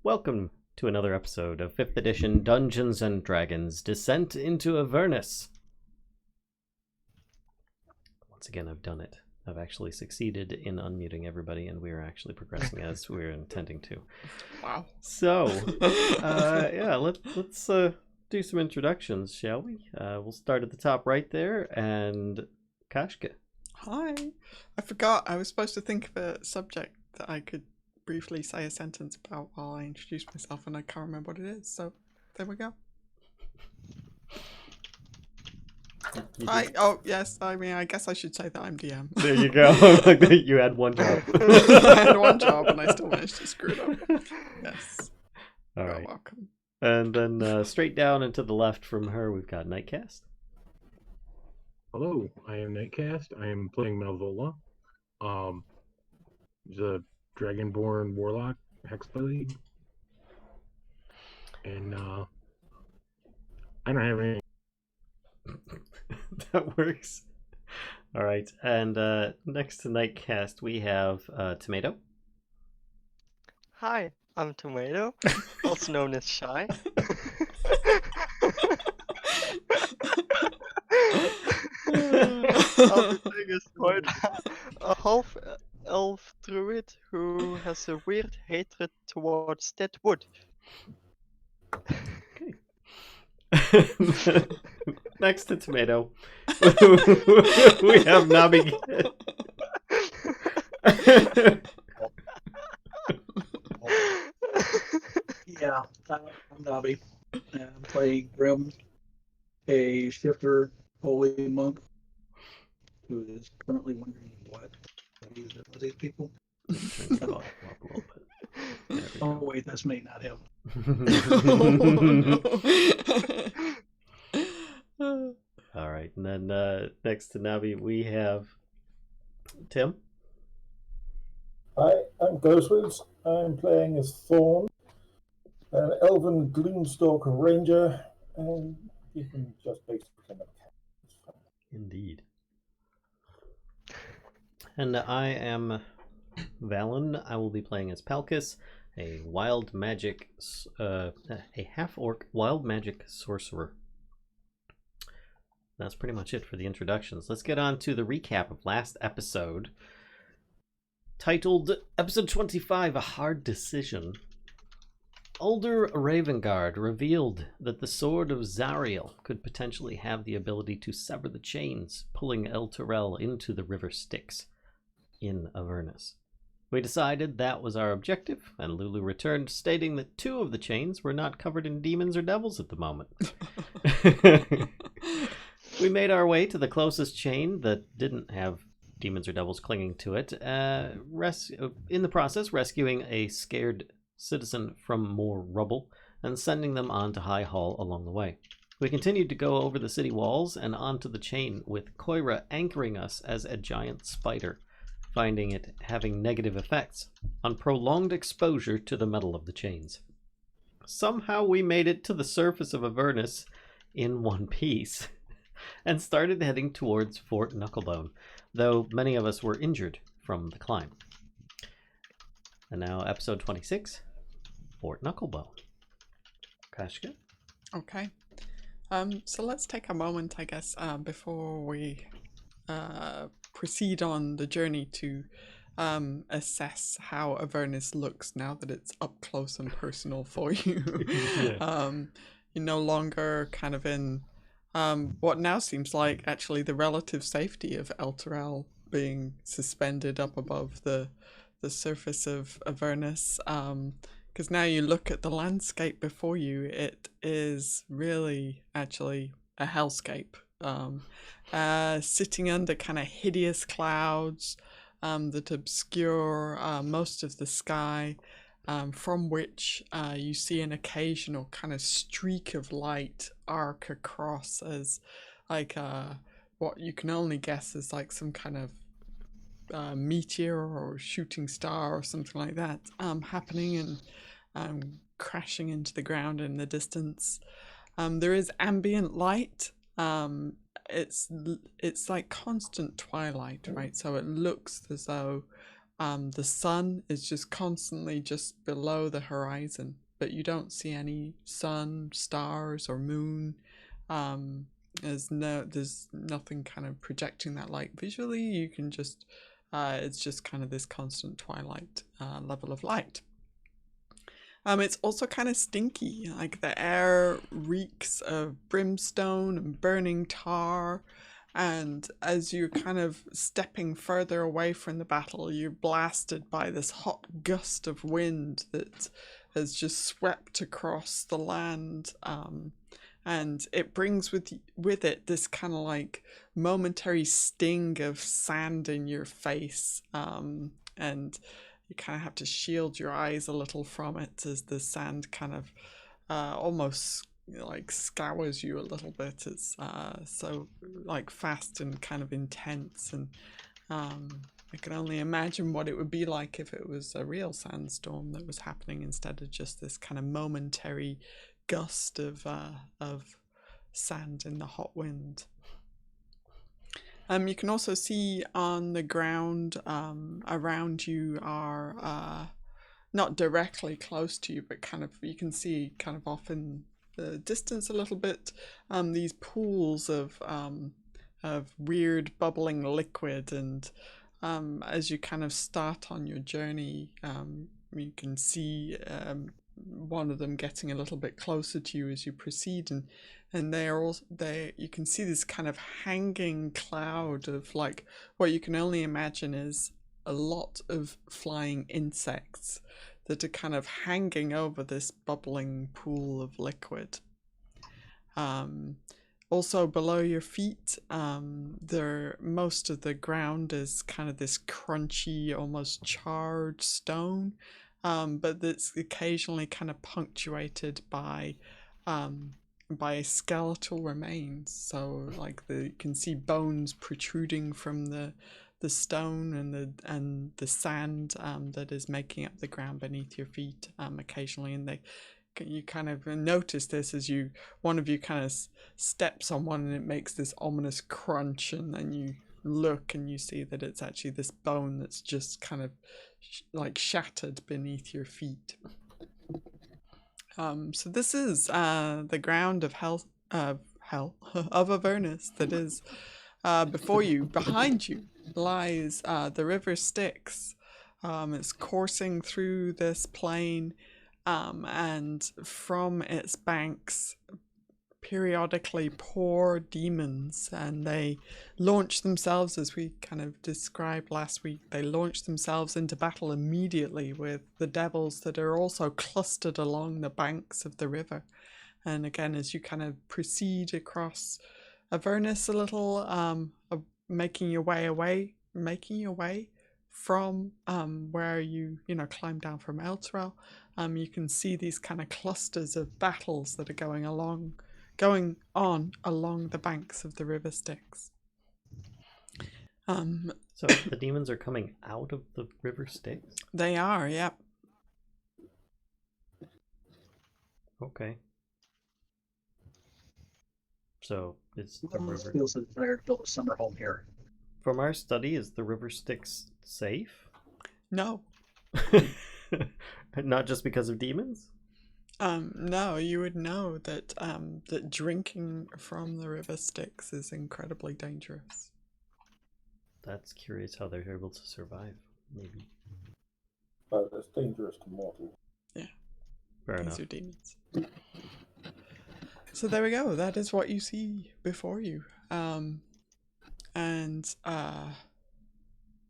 Welcome to another episode of 5th edition Dungeons & Dragons Descent into Avernus. Once again, I've done it. I've actually succeeded in unmuting everybody, and we are actually progressing as we're intending to. Wow. So, let's do some introductions, shall we? We'll start at the top right there, and Kashcah. Hi. I forgot I was supposed to think of a subject that I could briefly say a sentence about while I introduce myself, and I can't remember what it is, so there we go. I guess I should say that I'm DM. There you go. You had one job. I had one job and I still managed to screw it up. Yes. All You're right. welcome. And then straight down and to the left from her, we've got Nightcaste. Hello, I am Nightcaste. I am playing Malvola. He's a Dragonborn Warlock Hexblade. And I don't have any. That works. All right, and next to Nightcast, we have Tomato. Hi, I'm Tomato, also known as Shy. I'll be playing as Coyra, a half-elf druid who has a weird hatred towards dead wood. Okay. Next to Tomato, we have NobiGit. Yeah, I'm Nobby. I'm playing Grimm, a shifter holy monk who is currently wondering what these are these people. Turn the volume up a little bit. There we Oh go. wait, that's me, not him. All right, and then next to Navi, we have Tim. Hi, I'm Ghostwoods. I'm playing as Thorn, an elven gloomstalker ranger, and you can just basically become a cat. It's fine. Indeed. And I am Vallen. I will be playing as Palkas, a wild magic, a half-orc wild magic sorcerer. That's pretty much it for the introductions. Let's get on to the recap of last episode, titled Episode 25, A Hard Decision. Older Ravengard revealed that the Sword of Zariel could potentially have the ability to sever the chains, pulling El Terrell into the river Styx in Avernus. We decided that was our objective, and Lulu returned stating that 2 of the chains were not covered in demons or devils at the moment. We made our way to the closest chain that didn't have demons or devils clinging to it, in the process rescuing a scared citizen from more rubble and sending them on to High Hall along the way. We continued to go over the city walls and onto the chain, with Coyra anchoring us as a giant spider, finding it having negative effects on prolonged exposure to the metal of the chains. Somehow we made it to the surface of Avernus in one piece and started heading towards Fort Knucklebone, though many of us were injured from the climb. And now episode 26, Fort Knucklebone. Kashcah? Okay. So let's take a moment, I guess, before we proceed on the journey to assess how Avernus looks now that it's up close and personal for you. Yeah. You're no longer kind of in what now seems like actually the relative safety of El Terrell being suspended up above the surface of Avernus. Because now you look at the landscape before you, it is really actually a hellscape. Sitting under kind of hideous clouds that obscure most of the sky, from which you see an occasional kind of streak of light arc across as like what you can only guess is like some kind of meteor or shooting star or something like that happening and crashing into the ground in the distance. There is ambient light. It's like constant twilight, right? So it looks as though The sun is just constantly just below the horizon, but you don't see any sun, stars, or moon. There's nothing kind of projecting that light visually. You can just it's just kind of this constant twilight level of light. It's also kind of stinky, like the air reeks of brimstone and burning tar. And as you're kind of stepping further away from the battle, you're blasted by this hot gust of wind that has just swept across the land. And it brings with it this kind of like momentary sting of sand in your face. And you kind of have to shield your eyes a little from it as the sand kind of almost like scours you a little bit. It's so like fast and kind of intense, and I can only imagine what it would be like if it was a real sandstorm that was happening instead of just this kind of momentary gust of sand in the hot wind. You can also see on the ground around you are not directly close to you, but kind of you can see kind of off in the distance a little bit these pools of weird bubbling liquid, and as you kind of start on your journey, you can see one of them getting a little bit closer to you as you proceed, and you can see this kind of hanging cloud of like what you can only imagine is a lot of flying insects that are kind of hanging over this bubbling pool of liquid. Also below your feet, most of the ground is kind of this crunchy, almost charred stone, but that's occasionally kind of punctuated by skeletal remains. So like you can see bones protruding from the stone and the sand that is making up the ground beneath your feet occasionally, and you kind of notice this as one of you kind of steps on one and it makes this ominous crunch, and then you look and you see that it's actually this bone that's just kind of like shattered beneath your feet. So this is the ground of of Avernus that is before you. Behind you lies the river Styx. It's coursing through this plain, and from its banks periodically pour demons, and they launch themselves, as we kind of described last week, they launch themselves into battle immediately with the devils that are also clustered along the banks of the river. And again, as you kind of proceed across Avernus a little, making your way from where you climb down from Elturel, you can see these kind of clusters of battles that are going on along the banks of the river Styx. So the demons are coming out of the river Styx? They are, yep. Okay. So it's the Whoever river. feels the desire to build a summer home here. From our study, is the river Styx safe? No. Not just because of demons? No, you would know that that drinking from the river Styx is incredibly dangerous. That's curious how they're able to survive, maybe. But it's dangerous to mortals. Yeah. Fair These enough. are demons. So there we go. That is what you see before you. And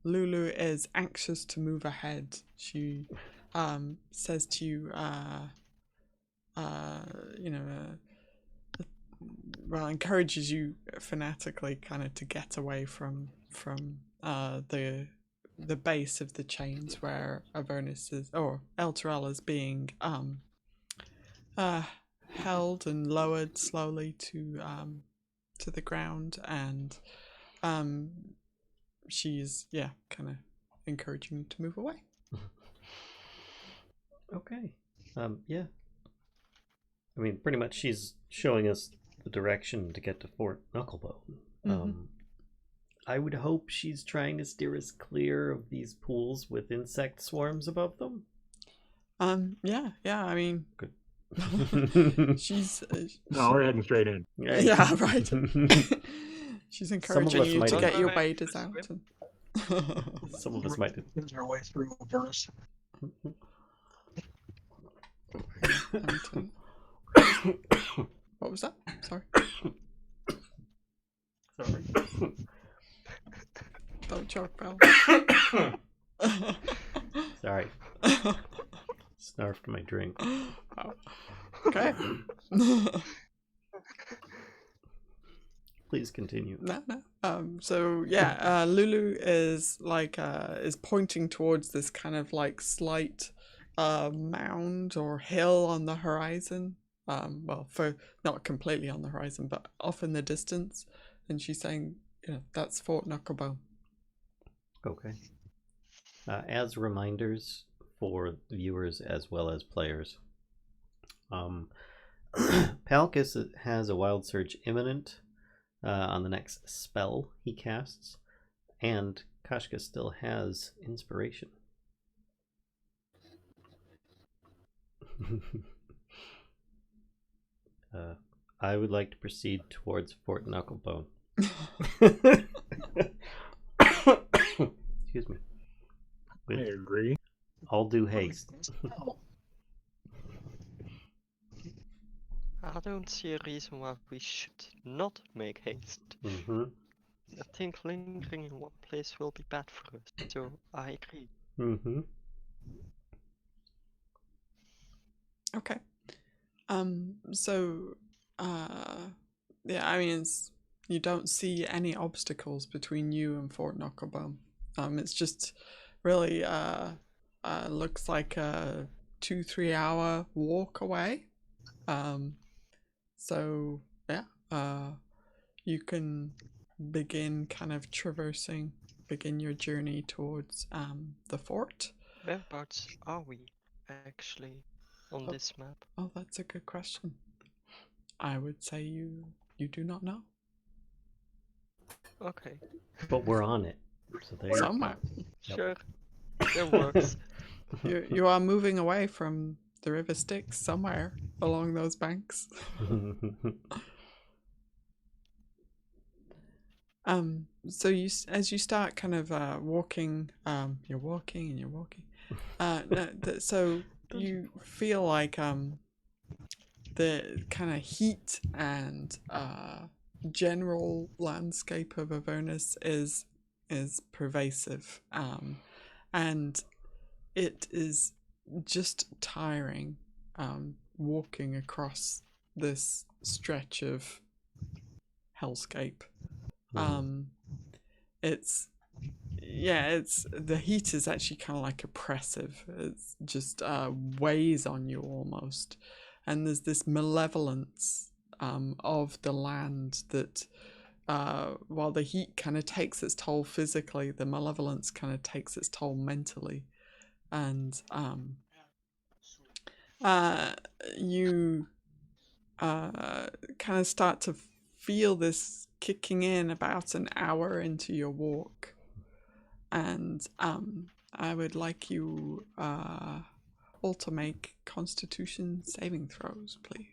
Lulu is anxious to move ahead. She says to you, encourages you fanatically kind of to get away from the base of the chains where Avernus is, or Elturel is being held and lowered slowly to the ground, and she's kind of encouraging you to move away. Okay. Yeah. I mean, pretty much she's showing us the direction to get to Fort Knucklebone. I would hope she's trying to steer us clear of these pools with insect swarms above them. Yeah. I mean, Good. she's. No, we're heading straight in. Yeah, right. She's encouraging us you might to have- get your waders out. And... Some of us might. Is our way through Avernus. What was that? Sorry. Sorry. Don't choke, Belle. Sorry. Snarfed my drink. Oh. Okay. Please continue. No. So yeah, Lulu is is pointing towards this kind of like slight mound or hill on the horizon. Well, for not completely on the horizon, but off in the distance. And she's saying, that's Fort Knucklebone. Okay. As reminders for viewers as well as players, Palkas has a Wild Surge imminent on the next spell he casts, and Kashcah still has Inspiration. I would like to proceed towards Fort Knucklebone. Excuse me. I agree. All due haste. I don't see a reason why we should not make haste. Mm-hmm. I think lingering in one place will be bad for us, so I agree. Mm-hmm. Okay. So, yeah, I mean, you don't see any obstacles between you and Fort Knucklebone. It's just really, looks like a 2-3 hour walk away. So, yeah, you can begin kind of begin your journey towards, the fort. Whereabouts are we, actually, on this map? Oh, that's a good question. I would say you do not know. Okay. But we're on it. So there. Somewhere. Sure. That works. You are moving away from the river Styx somewhere along those banks. So as you start kind of walking, you're walking and you're walking. So you feel like the kind of heat and general landscape of Avernus is pervasive, and it is just tiring walking across this stretch of hellscape. It's the heat is actually kind of like oppressive. It's just weighs on you almost, and there's this malevolence of the land that while the heat kind of takes its toll physically, the malevolence kind of takes its toll mentally, and you kind of start to feel this kicking in about an hour into your walk, and I would like you all to make Constitution saving throws, please.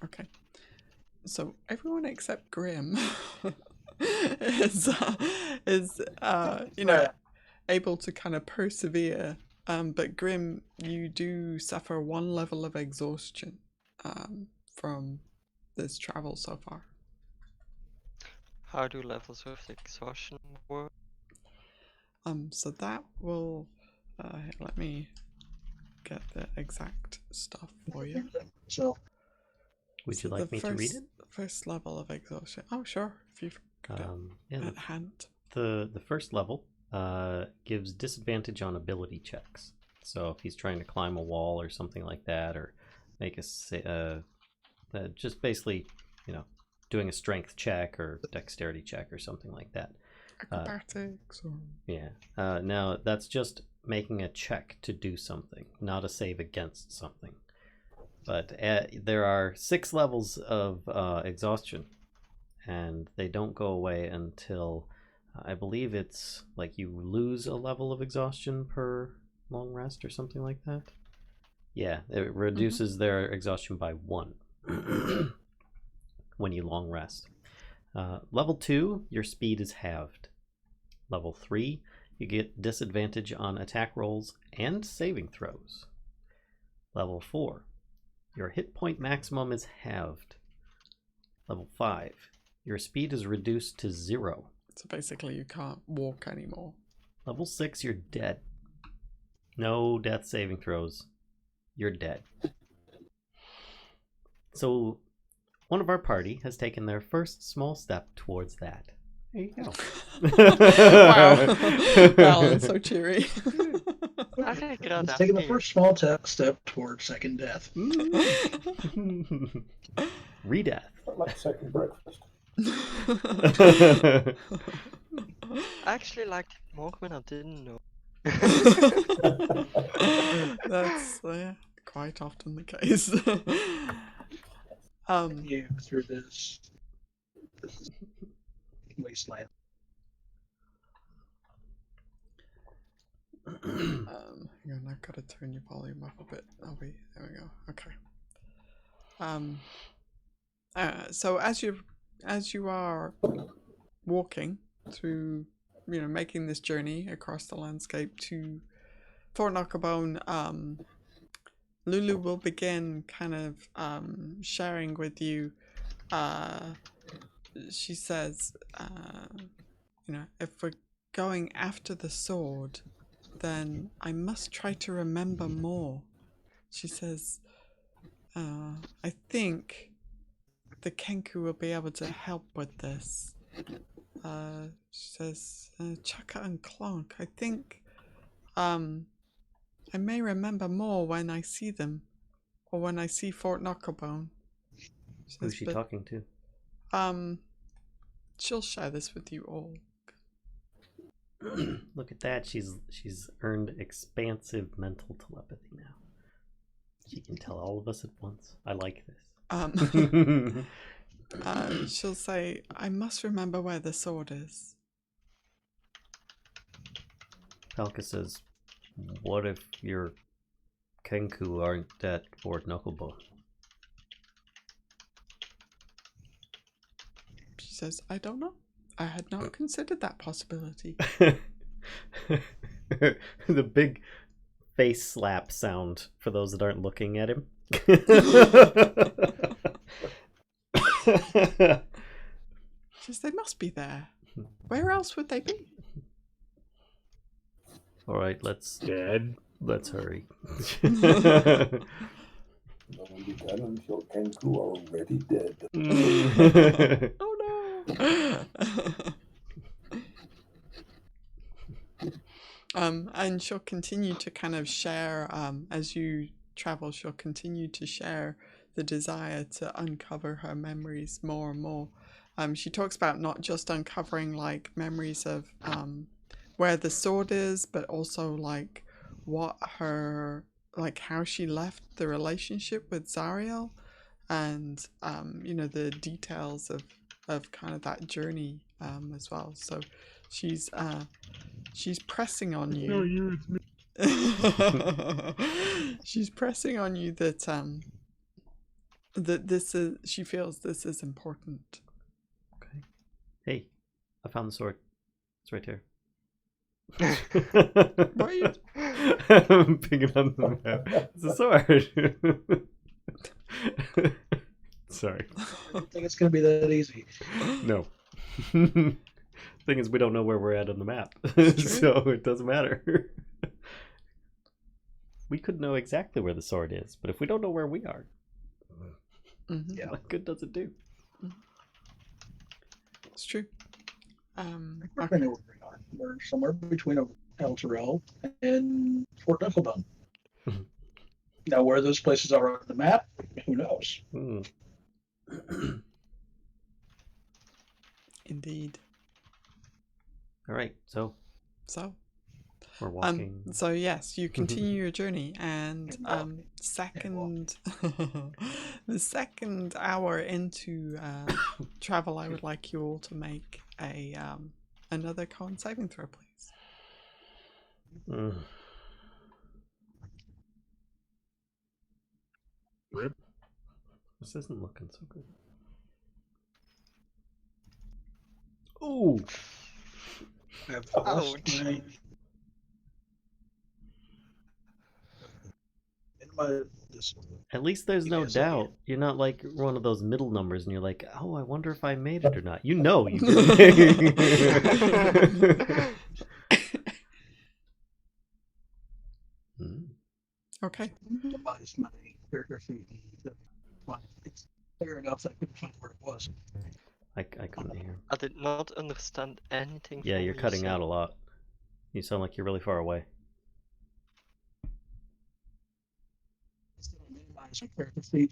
Okay. So everyone except Grimm is able to kind of persevere. But Grimm, you do suffer 1 level of exhaustion from this travel so far. How do levels of exhaustion work? So that will let me get the exact stuff for you. So, Would you like me to read it? First level of exhaustion. Oh, sure. If you've got it at hand. The first level gives disadvantage on ability checks. So if he's trying to climb a wall or something like that, or make a just basically, doing a strength check or dexterity check or something like that. Acrobatics or... Yeah. Now, that's just making a check to do something, not a save against something. But there are 6 levels of exhaustion, and they don't go away until, I believe it's like you lose a level of exhaustion per long rest or something like that. Yeah, it reduces their exhaustion by 1 when you long rest. Level 2, your speed is halved. Level 3, you get disadvantage on attack rolls and saving throws. Level 4, your hit point maximum is halved. Level 5, your speed is reduced to 0. So basically you can't walk anymore. Level 6, you're dead. No death saving throws. You're dead. So one of our party has taken their first small step towards that. There you go. Wow. Vallen, so cheery. It's taking the first small step towards second death. Re-death. Like second breakfast. I actually liked it more when I didn't know. That's quite often the case. Yeah, through this wasteland. Hang on, I've got to turn your volume up a bit. There we go. Okay. So as you are walking through, making this journey across the landscape to Fort Knucklebone, Lulu will begin kind of sharing with you. She says, if we're going after the sword, then I must try to remember more. She says, I think the Kenku will be able to help with this. She says, Chaka and Clonk, I think I may remember more when I see them, or when I see Fort Knucklebone. Who's she talking to? She'll share this with you all. Look at that. She's earned expansive mental telepathy now. She can tell all of us at once. I like this. She'll say, I must remember where the sword is. Palkas says, what if your Kenku aren't at Fort Knucklebone? She says, I don't know. I had not considered that possibility. The big face slap sound for those that aren't looking at him. She says, they must be there. Where else would they be? All right, let's hurry. No, you can. Your Kenku are already dead. Oh no! And she'll continue to kind of share, as you travel, she'll continue to share the desire to uncover her memories more and more. She talks about not just uncovering like memories of where the sword is, but also like what her, like how she left the relationship with Zariel, and the details of kind of that journey as well. So she's pressing on you. No, you, it's me. She's pressing on you that this is, she feels this is important. Okay. Hey, I found the sword. It's right here. What are you? I'm picking up the map. It's a sword. Sorry. I don't think it's going to be that easy. No. Thing is, we don't know where we're at on the map, so it doesn't matter. We could know exactly where the sword is, but if we don't know where we are, what good does it do? It's true. I know where we are. We're somewhere between El Terrell and Fort Knucklebone. Now, where those places are on the map, who knows? Indeed. All right, so So, we're walking. so yes, you continue your journey, and second, the second hour into travel, I would like you all to make a another con saving throw, please. Rip. This isn't looking so good. Ooh. Ouch. At least there's no Yes, okay. doubt. You're not like one of those middle numbers and you're like, oh, I wonder if I made it or not. You know you did. Okay. Minimize my character sheet. It's fair enough. I couldn't find where it was. I couldn't hear. I did not understand anything. Yeah, from you're you cutting said. out a lot. You sound like you're really far away. Minimize my character sheet,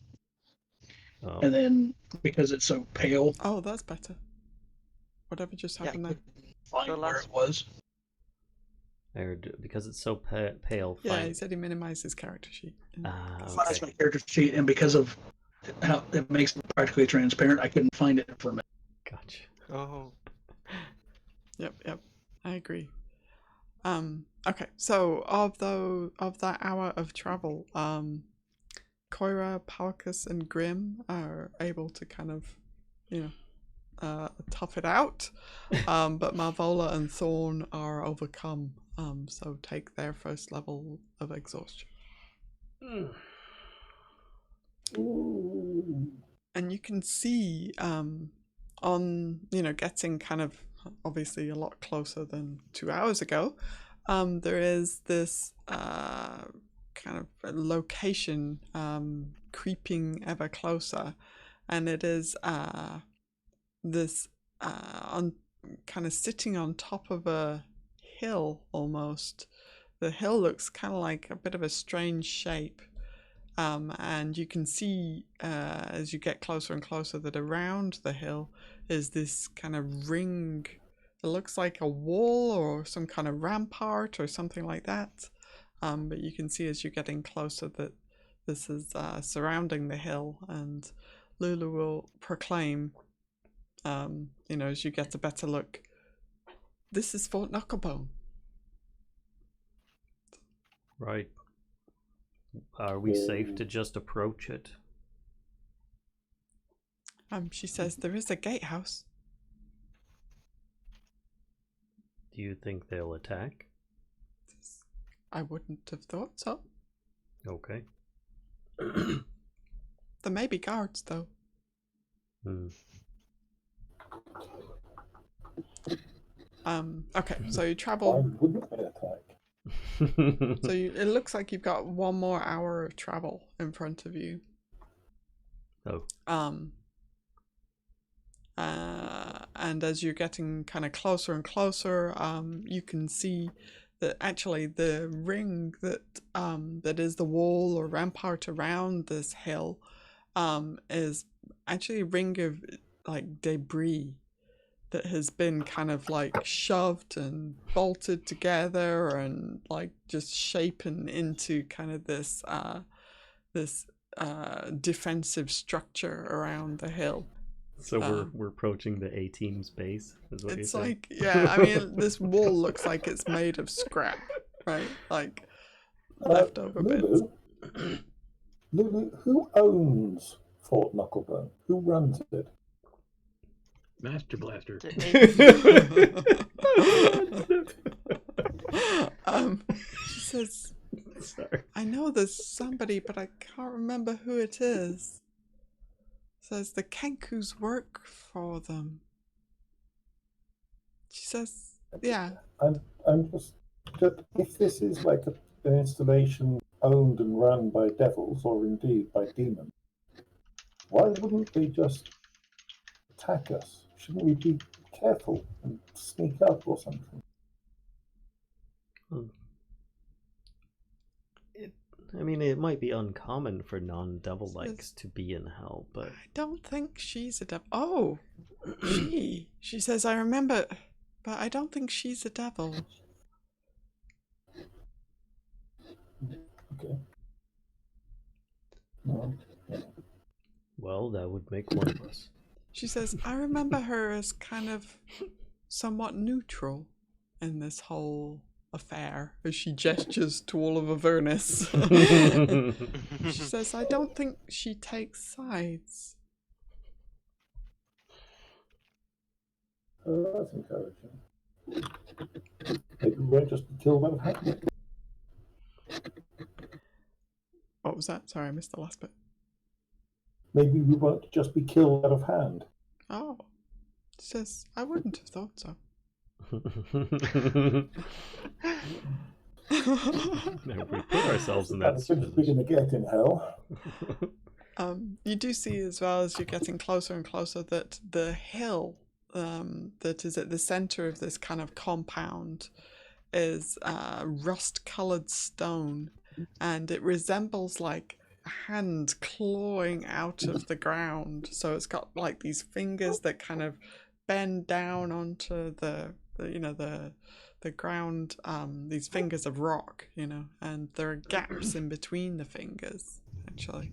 Oh. and then because it's so pale, Oh, that's better. Whatever just Yeah, happened there. find The where last- it was. I heard, because it's so pale. Yeah, fine. he said he minimized his character sheet. Minimize Okay. my character sheet, and because of how it makes it practically transparent, I couldn't find it for a minute. Gotcha. Oh. Yep. I agree. Okay, so of that hour of travel, Coyra, Palkas, and Grimm are able to kind of, tough it out. But Malvola and Thorn are overcome. So take their first level of exhaustion. Ooh. And you can see on getting kind of obviously a lot closer than 2 hours ago, there is this kind of location creeping ever closer, and it is this on kind of sitting on top of a hill almost. The hill looks kind of like a bit of a strange shape. And you can see as you get closer and closer that around the hill is this kind of ring. It looks like a wall or some kind of rampart or something like that. But you can see as you're getting closer that this is surrounding the hill, and Lulu will proclaim, as you get a better look, this is Fort Knucklebone. Right. Are we safe to just approach it? She says there is a gatehouse. Do you think they'll attack? I wouldn't have thought so. Okay. There may be guards, though. Okay, so you Why travel. wouldn't they attack? So it looks like you've got 1 more hour of travel in front of you. Oh. And as you're getting kind of closer and closer, you can see that actually the ring that is the wall or rampart around this hill is actually a ring of like debris that has been kind of like shoved and bolted together and like just shapen into kind of this defensive structure around the hill. So we're approaching the A-team's base, is what It's you're saying? like, yeah, I mean, this wall looks like it's made of scrap, right? Like leftover bits. Lulu, who owns Fort Knucklebone? Who runs it? Master Blaster. She says, Sorry. I know there's somebody, but I can't remember who it is. Says the Kenkus work for them. She says, yeah. I'm just if this is like an installation owned and run by devils or indeed by demons, why wouldn't they just attack us? Shouldn't we be careful and sneak up or something? I mean, it might be uncommon for non-devil-likes to be in hell, but... I don't think she's a devil. Oh, She says, I remember, but I don't think she's a devil. Okay. No. Well, that would make one of us. She says, I remember her as kind of somewhat neutral in this whole affair, as she gestures to all of Avernus. She says, I don't think she takes sides. That's encouraging. Maybe we won't just be killed out of hand. What was that? Sorry, I missed the last bit. Maybe we won't just be killed out of hand. Oh. She says, I wouldn't have thought so. We put ourselves in that That's we're going to get in hell. You do see as well as you're getting closer and closer that the hill that is at the center of this kind of compound is rust-colored stone, and it resembles like a hand clawing out of the ground. So it's got like these fingers that kind of bend down onto the ground, these fingers of rock, and there are gaps in between the fingers, actually.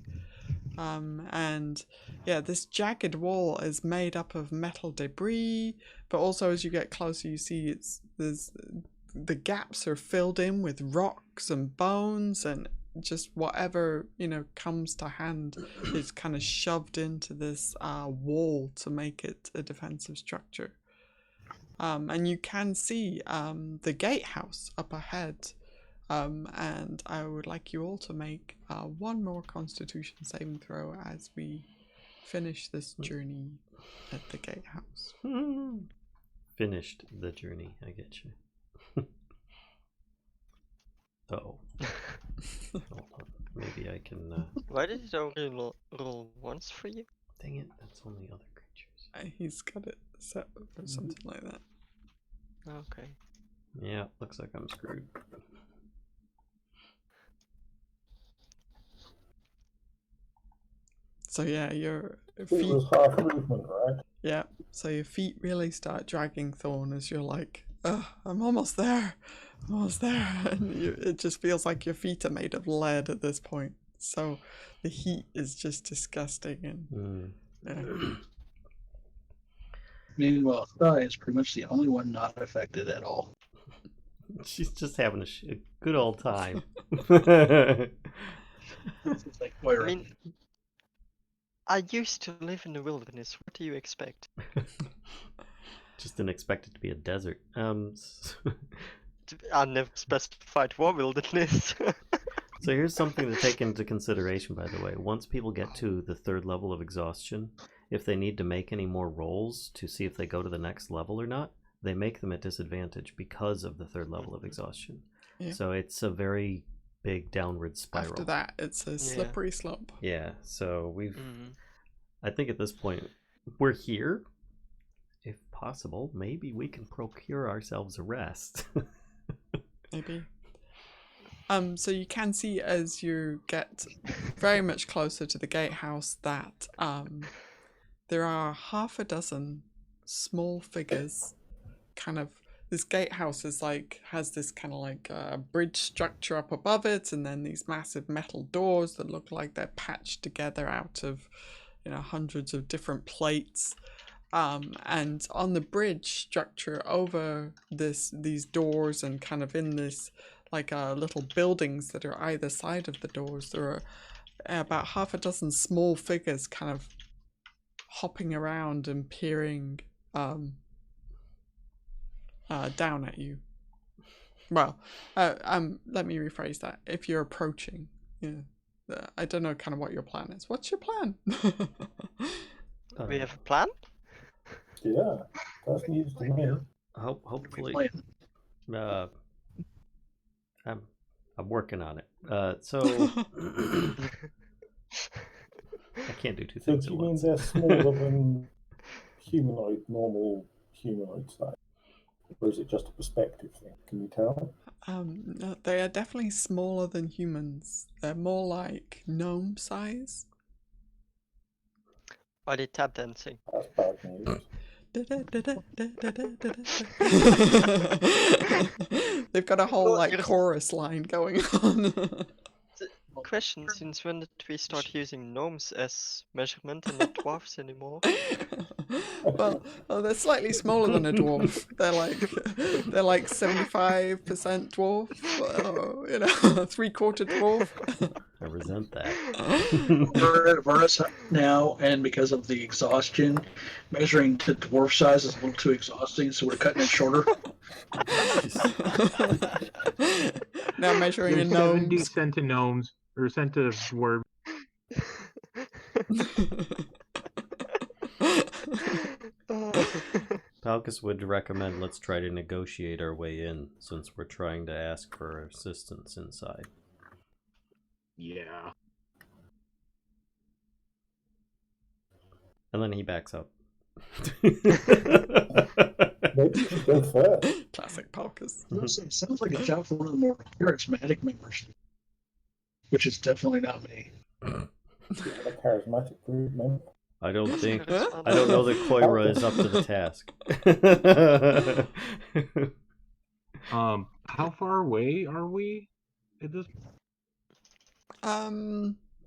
And yeah, this jagged wall is made up of metal debris, but also as you get closer, you see the gaps are filled in with rocks and bones, and just whatever comes to hand is kind of shoved into this wall to make it a defensive structure. And you can see the gatehouse up ahead. And I would like you all to make one more Constitution saving throw as we finish this journey at the gatehouse. Finished the journey, I get you. Uh-oh. Hold on. Maybe I can... Why did it only roll once for you? Dang it, that's only other creatures. He's got it set or something like that. Okay. Yeah, looks like I'm screwed. So yeah, your It feet... was half movement, right? Yeah, so your feet really start dragging Thorn as you're like, I'm almost there. I'm almost there. And it just feels like your feet are made of lead at this point. So the heat is just disgusting. And yeah. Meanwhile, Sky is pretty much the only one not affected at all. She's just having a good old time. It's like Coyra. I mean, I used to live in the wilderness. What do you expect? Just didn't expect it to be a desert. I never specified what wilderness. So here's something to take into consideration, by the way. Once people get to the 3rd level of exhaustion, if they need to make any more rolls to see if they go to the next level or not, they make them at disadvantage because of the 3rd level of exhaustion. Yeah. So it's a very big downward spiral. After that, it's a slippery slope. Yeah, so we've... I think at this point, we're here. If possible, maybe we can procure ourselves a rest. Maybe. So you can see as you get very much closer to the gatehouse that there are half a dozen small figures. Kind of, this gatehouse is has this kind of like bridge structure up above it, and then these massive metal doors that look like they're patched together out of hundreds of different plates. And on the bridge structure over these doors, and kind of in this little buildings that are either side of the doors, there are about half a dozen small figures kind of hopping around and peering down at you. Well, let me rephrase that. If you're approaching, I don't know kind of what your plan is. What's your plan? We have a plan? Yeah, that's news to me. Hopefully. I'm working on it. So I can't do two So things do at you mean once. they're smaller than normal humanoid size? Or is it just a perspective thing? Can you tell? No, they are definitely smaller than humans. They're more like gnome size. Are they tap dancing? That's bad news. They've got a whole Well, like here's- chorus line going on. Question, since when did we start using gnomes as measurement and not dwarves anymore? well, they're slightly smaller than a dwarf. They're like 75% dwarf, you know, 3/4 dwarf. I resent that. We're at Avernus now, and because of the exhaustion, measuring to dwarf size is a little too exhausting, so we're cutting it shorter. Now measuring There's in 70 gnomes. cent to gnomes, or cent to dwarves. Palkas would recommend let's try to negotiate our way in, since we're trying to ask for assistance inside. Yeah. And then he backs up. Maybe you should go first. Classic Palkas. It sounds like a job for one of the more charismatic members, which is definitely not me. A charismatic group, man. I don't think. Huh? I don't know that Coyra is up to the task. How far away are we at this?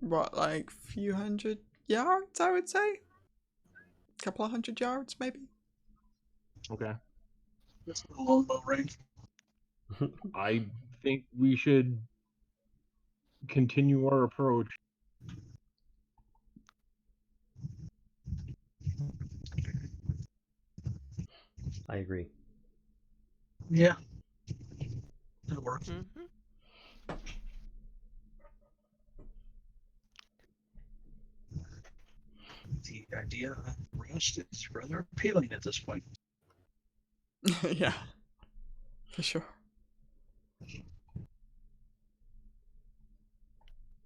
What, like few hundred yards, I would say? Couple of 100 yards, maybe? Okay. That's a longbow range. I think we should continue our approach. I agree. Yeah. That works. Mhm. The idea of rest is rather appealing at this point. Yeah, for sure.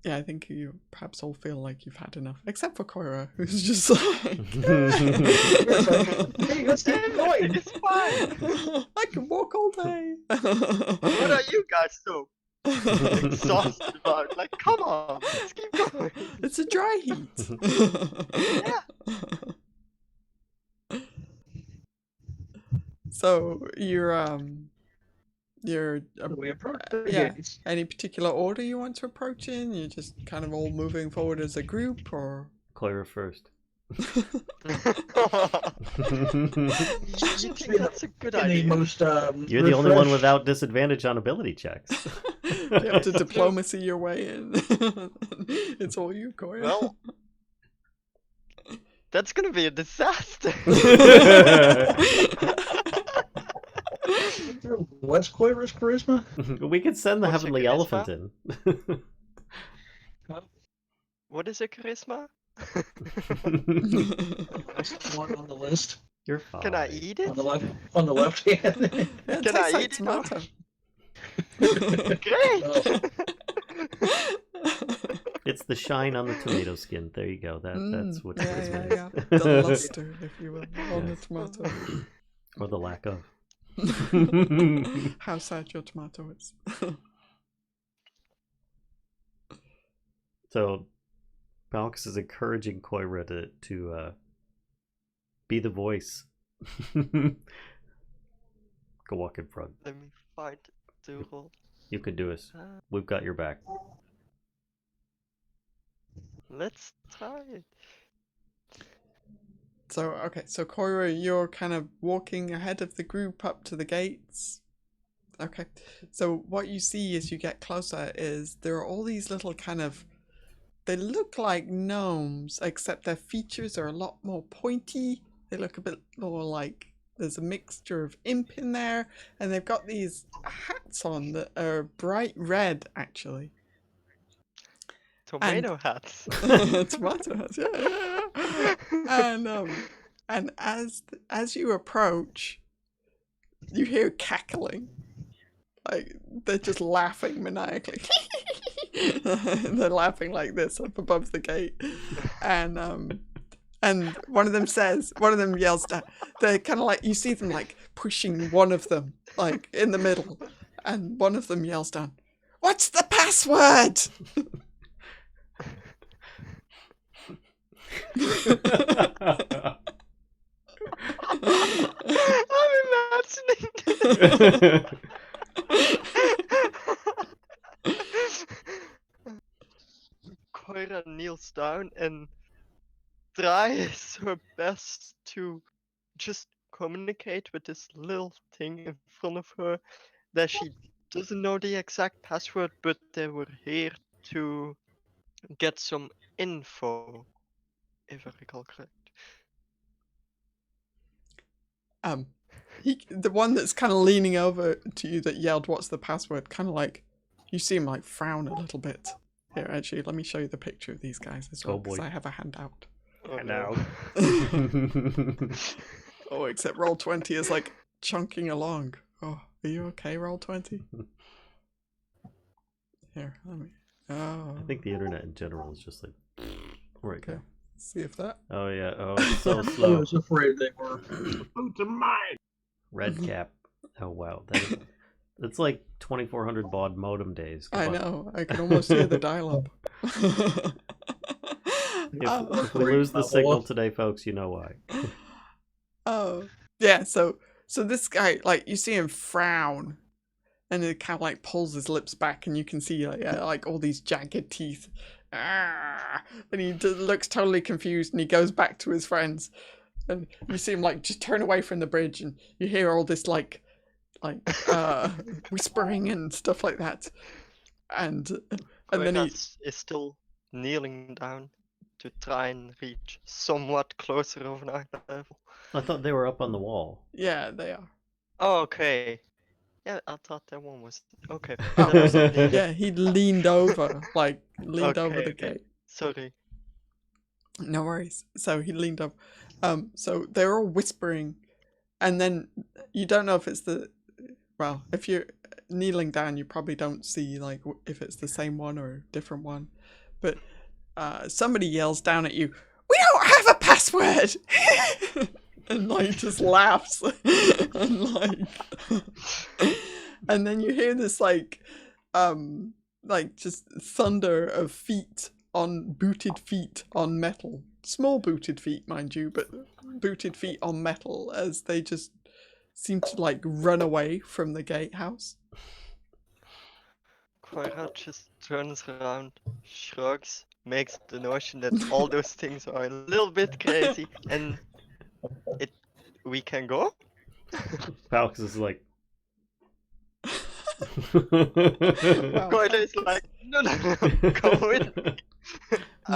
Yeah, I think you perhaps all feel like you've had enough, except for Coyra, who's just like, Hey, let's get going. It's fine. I can walk all day. What are you guys so exhausted about? Like, come on, let's keep going. It's a dry heat. So you're We approach the yeah. gates. Any particular order you want to approach in? You're just kind of all moving forward as a group, or? Coyra first. You think that's a good In the idea? most, You're the only one refreshed- without disadvantage on ability checks. You have to diplomacy your way in. It's all you, Coyra. Well, that's gonna be a disaster. What's Coyra's charisma? We could send the What's your Heavenly charisma? Elephant in. What is a charisma? That's one on the list. You're fine. Can I eat it? On the left hand. Yeah, it Can tastes I like eat it? tomato. Great. It's the shine on the tomato skin. There you go. That's what yeah, charisma yeah, is. yeah. The luster, if you will, on the Yes. tomato. Or the lack of. How sad your tomato is. So, Palkas is encouraging Coyra to be the voice. Go walk in front. Let me find the roll. You can do it. We've got your back. Let's try it. So, okay, so Coyra, you're kind of walking ahead of the group up to the gates. Okay, so what you see as you get closer is there are all these little kind of, they look like gnomes, except their features are a lot more pointy. They look a bit more like there's a mixture of imp in there, and they've got these hats on that are bright red, actually. Tomato hats. Tomato hats, yeah. And as you approach, you hear cackling, like they're just laughing maniacally. They're laughing like this up above the gate, and one of them yells down. They're kind of like, you see them like pushing one of them like in the middle, and one of them yells down, "What's the password?" Coyra kneels down and tries her best to just communicate with this little thing in front of her that she doesn't know the exact password, but they were here to get some info, if I recall correct. The one that's kind of leaning over to you that yelled, "What's the password?" Kind of like, you see him like frown a little bit. Here, actually, let me show you the picture of these guys as well, Oh, boy. because I have a handout. Oh, Handout. Oh, except Roll20 is like chunking along. Oh, are you okay, Roll20? Here, let me. Oh. I think the internet in general is just like, where it Okay. go? See if that. Oh yeah, oh it's so I slow. was afraid they were. Boots of mine. Red cap. Oh wow, that's like 2400 baud modem days. I know. I can almost hear the dial-up. If we lose the signal today, folks, you know why. Oh, yeah. So this guy, like, you see him frown, and it kind of like pulls his lips back, and you can see like all these jagged teeth. And he looks totally confused, and he goes back to his friends, and you see him like just turn away from the bridge, and you hear all this like whispering and stuff like that, and then he is still kneeling down to try and reach somewhat closer of an eye level. I thought they were up on the wall. yeah, they are. Oh, okay. Yeah, I thought that one was okay. Oh, That was not kneeling. Yeah, he leaned over, like leaned over Okay, the okay. gate. Sorry. No worries. So he leaned up. So they're all whispering, and then you don't know if it's the. Well, if you're kneeling down, you probably don't see like if it's the same one or a different one. But somebody yells down at you, "We don't have a password!" and like just laughs, and like, and then you hear this like just thunder of feet on booted feet on metal. Small booted feet, mind you, but booted feet on metal as they just seem to like run away from the gatehouse. Coyra just turns around, shrugs, makes the notion that all those things are a little bit crazy, and we can go? Palkas is like. Wow. Coyra is like, no, go with me.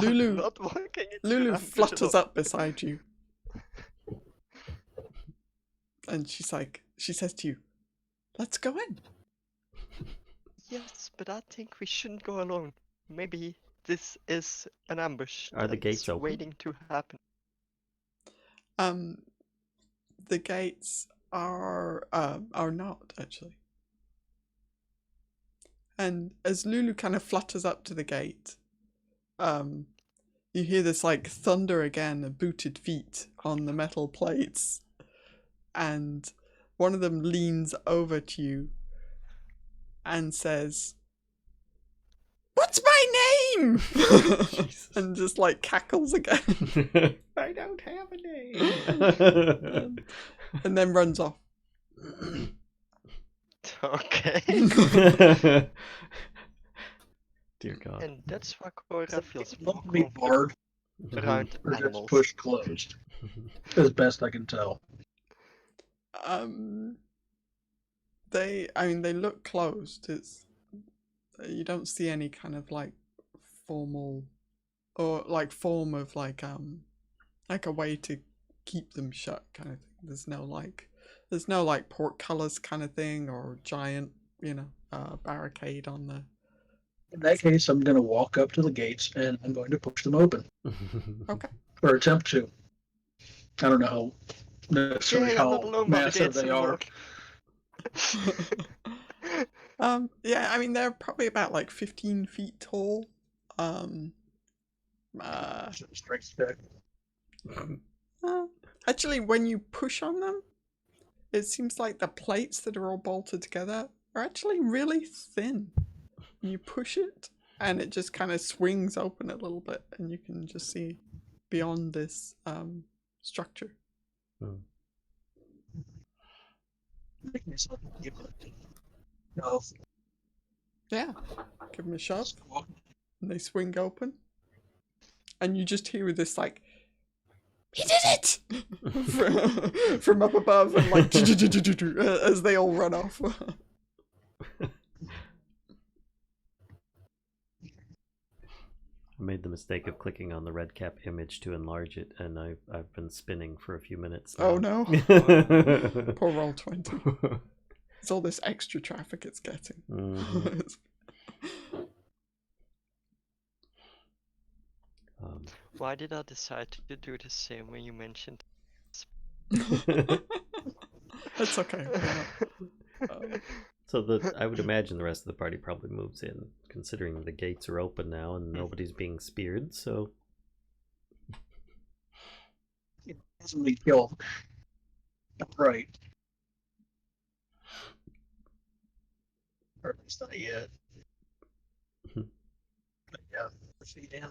Lulu- I'm not walking into Lulu an flutters ambush. up beside you. And she says to you, "Let's go in." Yes, but I think we shouldn't go alone. Maybe this is an ambush. Are the gates that's open? waiting to happen. The gates are not actually. And as Lulu kind of flutters up to the gate, you hear this like thunder again of booted feet on the metal plates, and one of them leans over to you and says, "What's my name?" and just like cackles again. I don't have a name. And then runs off. Okay. Dear God. And that's why Coyra feels more Let me comfortable barred around or just animals. pushed closed, as best I can tell. They look closed. It's you don't see any kind of like formal or like form of like a way to keep them shut kind of thing. There's no like portcullis kind of thing or giant, barricade on the. In that case, I'm going to walk up to the gates and I'm going to push them open, Okay. or attempt to. I don't know necessarily Yeah, I'm not how alone by the massive gates they are. anymore. Yeah, I mean they're probably about like 15 feet tall. Strength check. Actually, when you push on them, it seems like the plates that are all bolted together are actually really thin. And you push it, and it just kind of swings open a little bit, and you can just see beyond this structure. make myself give it. No, Yeah, give them a shove, just walk. and they swing open. And you just hear this, like, he did it! from up above, and like, as they all run off. I made the mistake of clicking on the red cap image to enlarge it, and I've been spinning for a few minutes now. Oh no. Poor Roll20. It's all this extra traffic it's getting. Mhm. Why did I decide to do the same when you mentioned? That's okay. So I would imagine the rest of the party probably moves in, considering the gates are open now and nobody's being speared, so... It hasn't been killed. Right. Or at least not yet. But yeah, proceed in.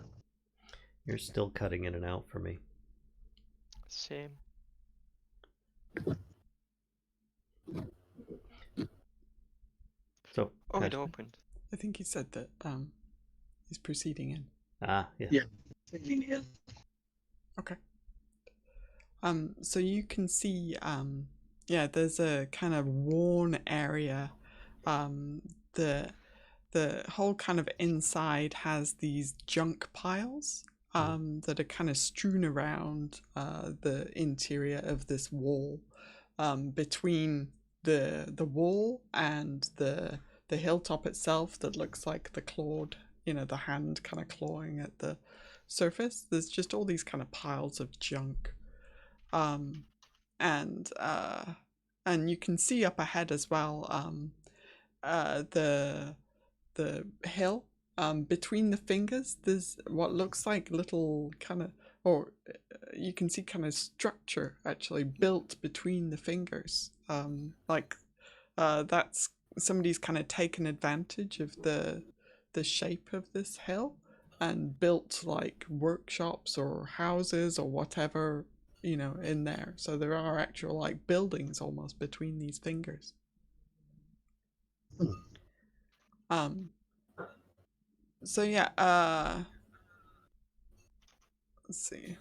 You're still cutting in and out for me. Same. So, Oh, it Kashcah? opened. I think he said that he's proceeding in. Ah, yeah. Yeah. Proceeding in. Okay. So you can see, yeah, there's a kind of worn area. The whole kind of inside has these junk piles that are kind of strewn around the interior of this wall, between the wall and the hilltop itself that looks like the clawed, the hand kind of clawing at the surface. There's just all these kind of piles of junk. And you can see up ahead as well, the hill, between the fingers there's what looks like little kind of, or you can see kind of structure actually built between the fingers, like that's somebody's kind of taken advantage of the shape of this hill and built like workshops or houses or whatever, in there. So there are actual like buildings almost between these fingers. So yeah, let's see.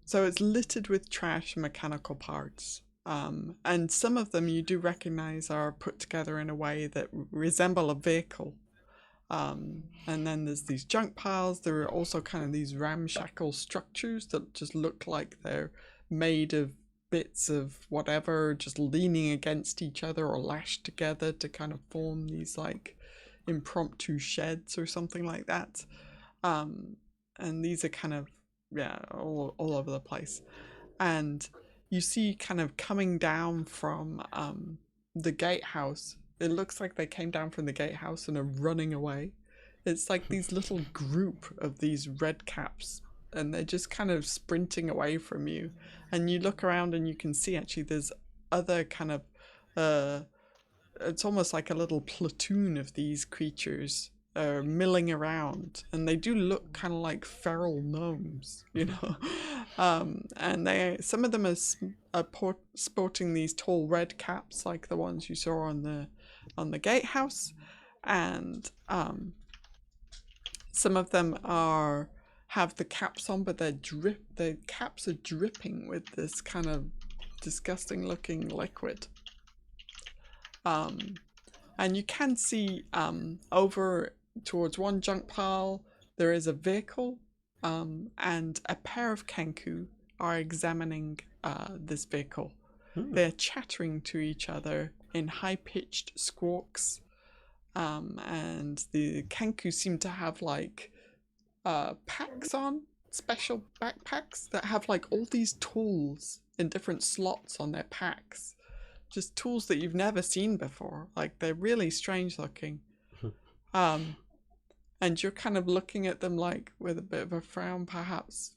So it's littered with trash and mechanical parts. And some of them you do recognize are put together in a way that resemble a vehicle. And then there's these junk piles. There are also kind of these ramshackle structures that just look like they're made of bits of whatever, just leaning against each other or lashed together to kind of form these like impromptu sheds or something like that. And these are kind of, yeah, all over the place. And you see kind of coming down from the gatehouse. It looks like they came down from the gatehouse and are running away. It's like these little group of these red caps, and they're just kind of sprinting away from you. And you look around and you can see actually there's other kind of, it's almost like a little platoon of these creatures milling around, and they do look kind of like feral gnomes, and some of them are sporting these tall red caps like the ones you saw on the gatehouse, and some of them have the caps on, but the caps are dripping with this kind of disgusting looking liquid. And you can see over towards one junk pile there is a vehicle, and a pair of kenku are examining this vehicle. They're chattering to each other in high-pitched squawks, and the kenku seem to have like packs on, special backpacks that have like all these tools in different slots on their packs. Just tools that you've never seen before. Like, they're really strange looking. And you're kind of looking at them like with a bit of a frown, perhaps,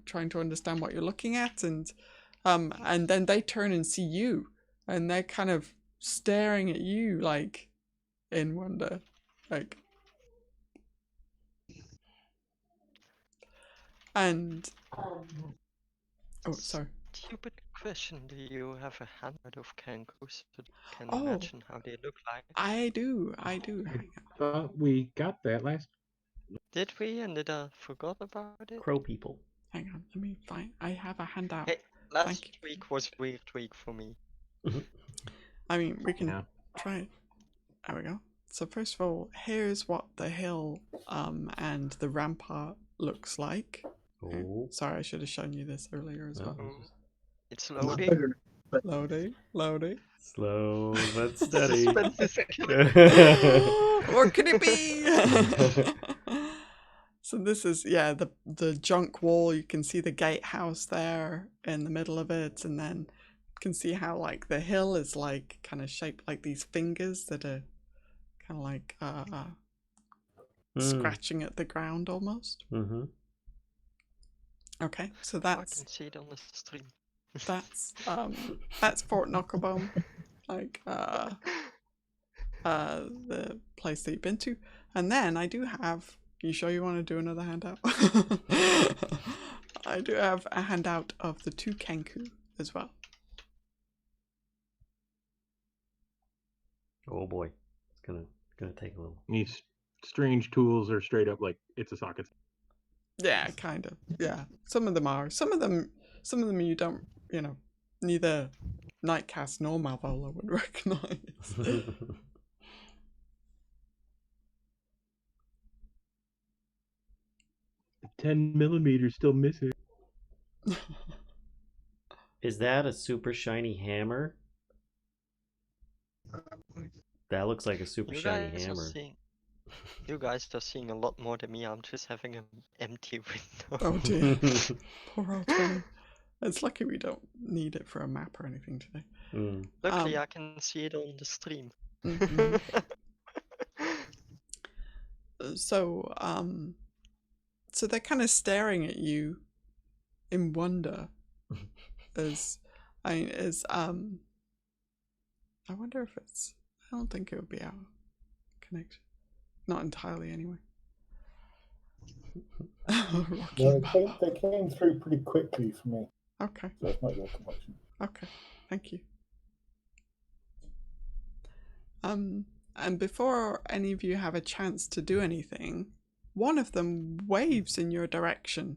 trying to understand what you're looking at, and then they turn and see you, and they're kind of staring at you like in wonder, like. And oh, sorry. Stupid question. Do you have a handout of Kankus so you can Oh. imagine how they look like? I do. I thought we got that last. Did we? And did I forgot about it? Crow people. Hang on, let me find. I have a handout. Hey, last Thank you. week was weird week for me. I mean, we can Yeah. try it. There we go. So first of all, here's what the hill and the rampart looks like. Oh. Sorry, I should have shown you this earlier as well. Oh, it's Not loading. bigger, but Loading. Slow but steady. Suspense is killing. What could it be? So this is, yeah, the junk wall. You can see the gatehouse there in the middle of it, and then you can see how like the hill is like kind of shaped like these fingers that are kind of like scratching at the ground almost. Mm-hmm. Okay, so I that's can see it on the stream. that's Fort Knucklebone, like the place that you've been to. And then I do have, you sure you want to do another handout? I do have a handout of the 2 Kenku as well. Oh boy, it's gonna take a little. These strange tools are straight up like it's a socket. Yeah, kind of. Yeah, some of them are. Some of them you don't, neither Nightcaste nor Malvola would recognize. 10mm still missing. Is that a super shiny hammer? That looks like a super shiny hammer. You guys are seeing a lot more than me. I'm just having an empty window. Oh dear. Poor old Tony. It's lucky we don't need it for a map or anything today. Mm. Luckily, I can see it on the stream. Mhm. So they're kind of staring at you in wonder. I wonder if it's. I don't think it would be our connection. Not entirely, anyway. No, they came through pretty quickly for me, Okay. so it's not your connection. Okay. Thank you. And before any of you have a chance to do anything, one of them waves in your direction.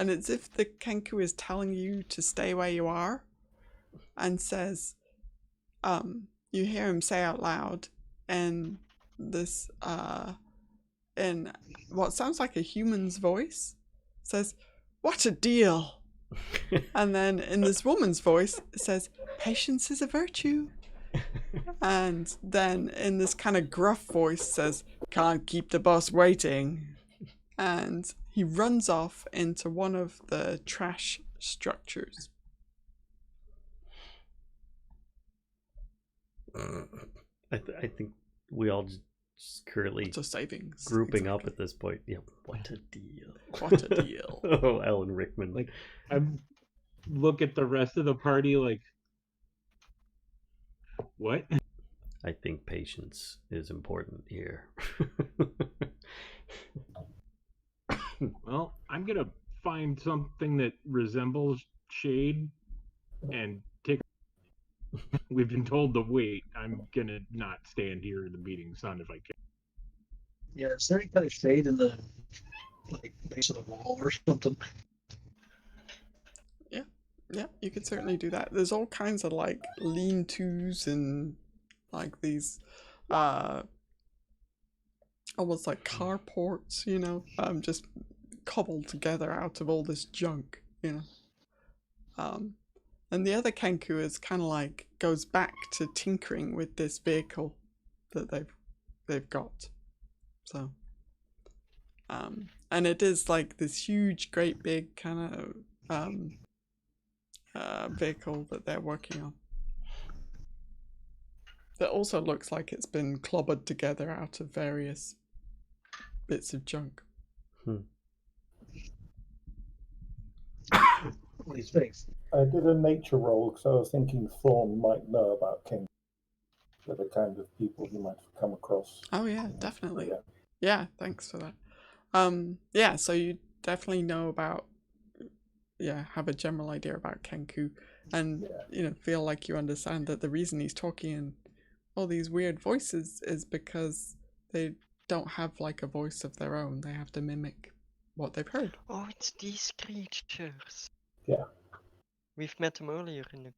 And it's if the Kenku is telling you to stay where you are, and says, you hear him say out loud in this, in what sounds like a human's voice, says, "What a deal!" And then in this woman's voice, it says, "Patience is a virtue." And then in this kind of gruff voice says, "Can't keep the boss waiting." And he runs off into one of the trash structures. I think we all just currently So savings. grouping up at this point. Yeah, what a deal. What a deal. Oh, Alan Rickman. Like, I look at the rest of the party like, what? I think patience is important here. Well, I'm gonna find something that resembles shade and take. We've been told to wait. I'm gonna not stand here in the beating sun if I can. yeah, is there any kind of shade in the base of the wall or something? Yeah, you could certainly do that. There's all kinds of like lean-tos and like these almost like carports, just cobbled together out of all this junk, and the other Kenku is kind of like goes back to tinkering with this vehicle that they've got. So and it is like this huge, great big kind of vehicle that they're working on. That also looks like it's been clobbered together out of various bits of junk. These things. I did a nature roll because I was thinking Thorn might know about King. They're the kind of people he might have come across. Oh yeah, definitely. Yeah. Yeah, thanks for that. Yeah, so you definitely know about have a general idea about Kenku, and feel like you understand that the reason he's talking in all these weird voices is because they don't have like a voice of their own. They have to mimic what they've heard. Oh, it's these creatures. Yeah. We've met them earlier in the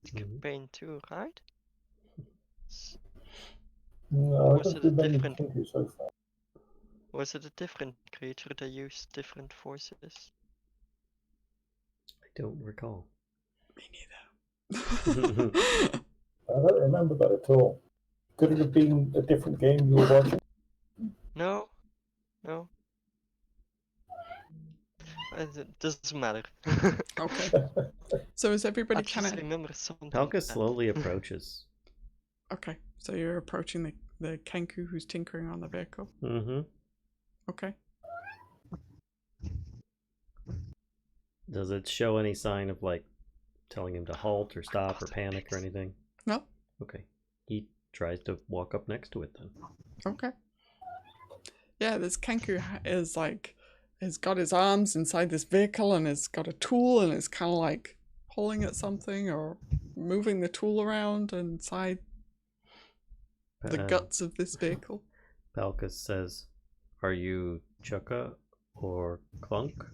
Mhm. campaign too, right? No, Or I was don't it a do many different? Kenku so far. Was it a different creature that used different voices? I don't recall. Me neither. I don't remember that at all. Could it have been a different game you were watching? No. It doesn't matter. Okay. So is I everybody just kind of remember something. Palkas bad. slowly approaches. okay? So you're approaching the Kenku who's tinkering on the vehicle. Mm-hmm. Okay. Does it show any sign of like telling him to halt or stop or panic or anything? No. Okay. He tries to walk up next to it then. Okay. Yeah, this Kenku is like, has got his arms inside this vehicle and has got a tool and is kind of like pulling at something or moving the tool around inside the guts of this vehicle. Palkas says, "Are you Chukka or Clunk?"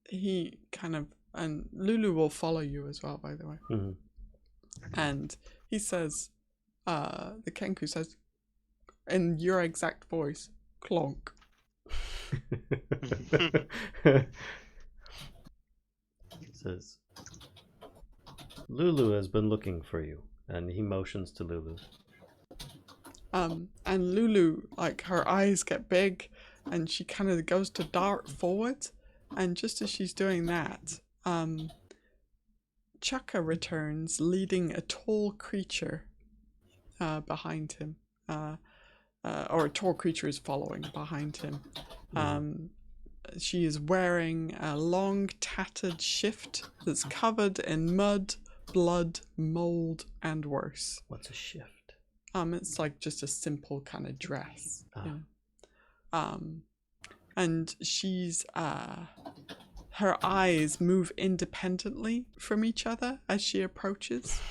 He kind of, and Lulu will follow you as well, by the way. Mm-hmm. And he says, the Kenku says, in your exact voice, Clonk. Says, "Lulu has been looking for you," and he motions to Lulu. And Lulu, like, her eyes get big and she kind of goes to dart forward, and just as she's doing that, Chukka returns leading a tall creature behind him, or a tall creature is following behind him. She is wearing a long tattered shift that's covered in mud, blood, mold, and worse. What's a shift? It's like just a simple kind of dress. You know? And she's her eyes move independently from each other as she approaches.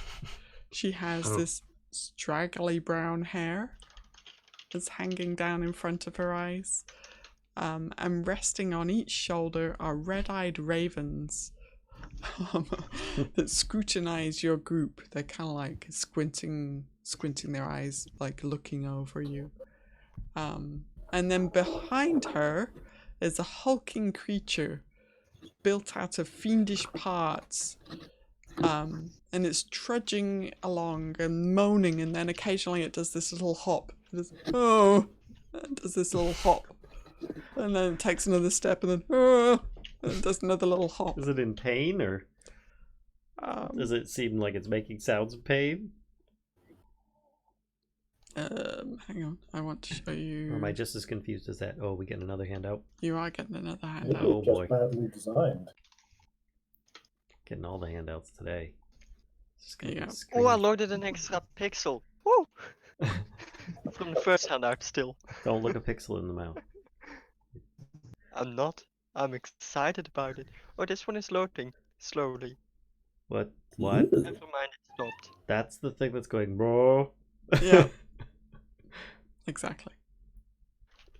She has this straggly brown hair that's hanging down in front of her eyes. And resting on each shoulder are red-eyed ravens that scrutinize your group. They're kind of like squinting their eyes, like looking over you. And then behind her is a hulking creature built out of fiendish parts. And it's trudging along and moaning, and then occasionally it does this little hop. It does this little hop. And then it takes another step, and then and does another little hop. Is it in pain, or does it seem like it's making sounds of pain? Hang on, I want to show you. Or am I just as confused as that? Oh, we get another handout? You are getting another Maybe handout. Oh, it's just boy. badly designed. Getting all the handouts today. It's gonna Yeah. be Oh, I screen- loaded an extra pixel. Woo! From the first handout still. Don't look a pixel in the mouth. I'm not. I'm excited about it. Oh, this one is loading slowly. What? What? Never mind, it stopped. That's the thing that's going, bro. Yeah. Exactly.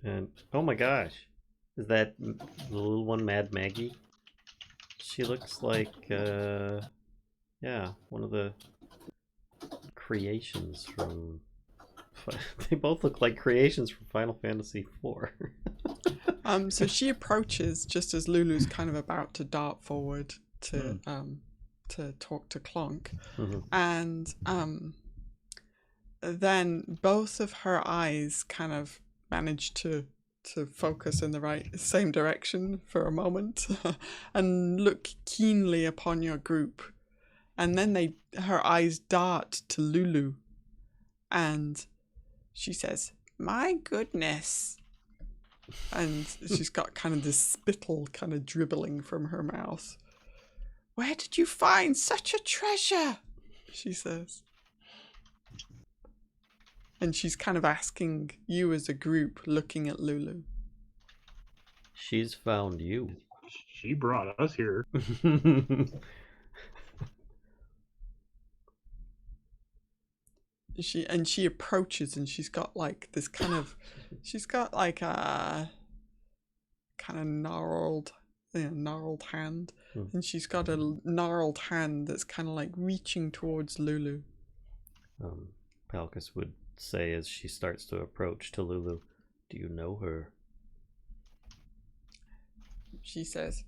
And oh my gosh, is that the little one, Mad Maggie? She looks like, yeah, one of the creations from. They both look like creations from Final Fantasy IV. So she approaches just as Lulu's kind of about to dart forward to talk to Clonk, and then both of her eyes kind of manage to focus in the same direction for a moment and look keenly upon your group, and then her eyes dart to Lulu, and she says, "My goodness." And she's got kind of this spittle kind of dribbling from her mouth. "Where did you find such a treasure?" she says. And she's kind of asking you as a group, looking at Lulu. She's found you. She brought us here. She approaches, and she's got like this kind of, she's got like a kind of gnarled hand, and she's got a gnarled hand that's kind of like reaching towards Lulu. Palkas would say as she starts to approach to Lulu, "Do you know her?" She says,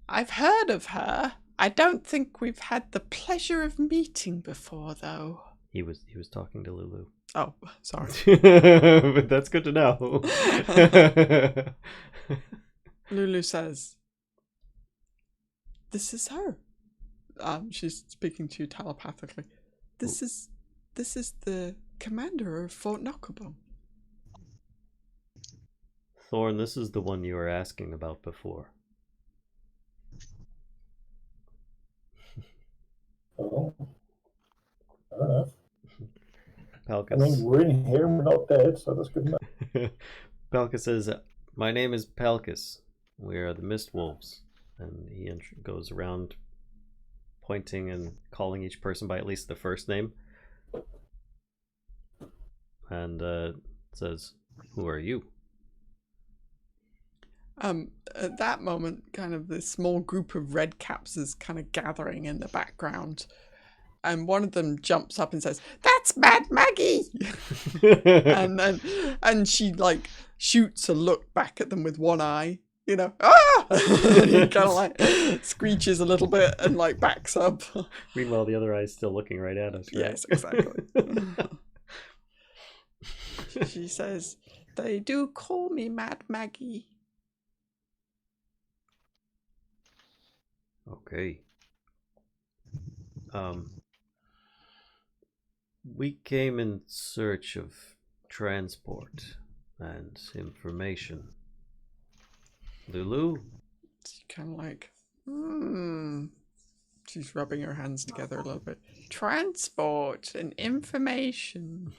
"I've heard of her. I don't think we've had the pleasure of meeting before, though." He was talking to Lulu. Oh, sorry. But that's good to know. Lulu says, "This is her." She's speaking to you telepathically. This is the commander of Fort Knucklebone. Thorn, this is the one you were asking about before. Oh, fair enough. Palkas. I mean, we're in here, we're not dead, so that's good enough. Palkas says, "My name is Palkas. We are the Mist Wolves." And he goes around pointing and calling each person by at least the first name. And says, "Who are you?" At that moment, kind of this small group of red caps is kind of gathering in the background. And one of them jumps up and says, "That's Mad Maggie!" and she like shoots a look back at them with one eye, you know, "Ah!" And he kind of like screeches a little bit and like backs up. Meanwhile, the other eye's still looking right at us, right? Yes, exactly. She says, "They do call me Mad Maggie." Okay. We came in search of transport and information. Lulu? She's kind of like, She's rubbing her hands together a little bit. Transport and information.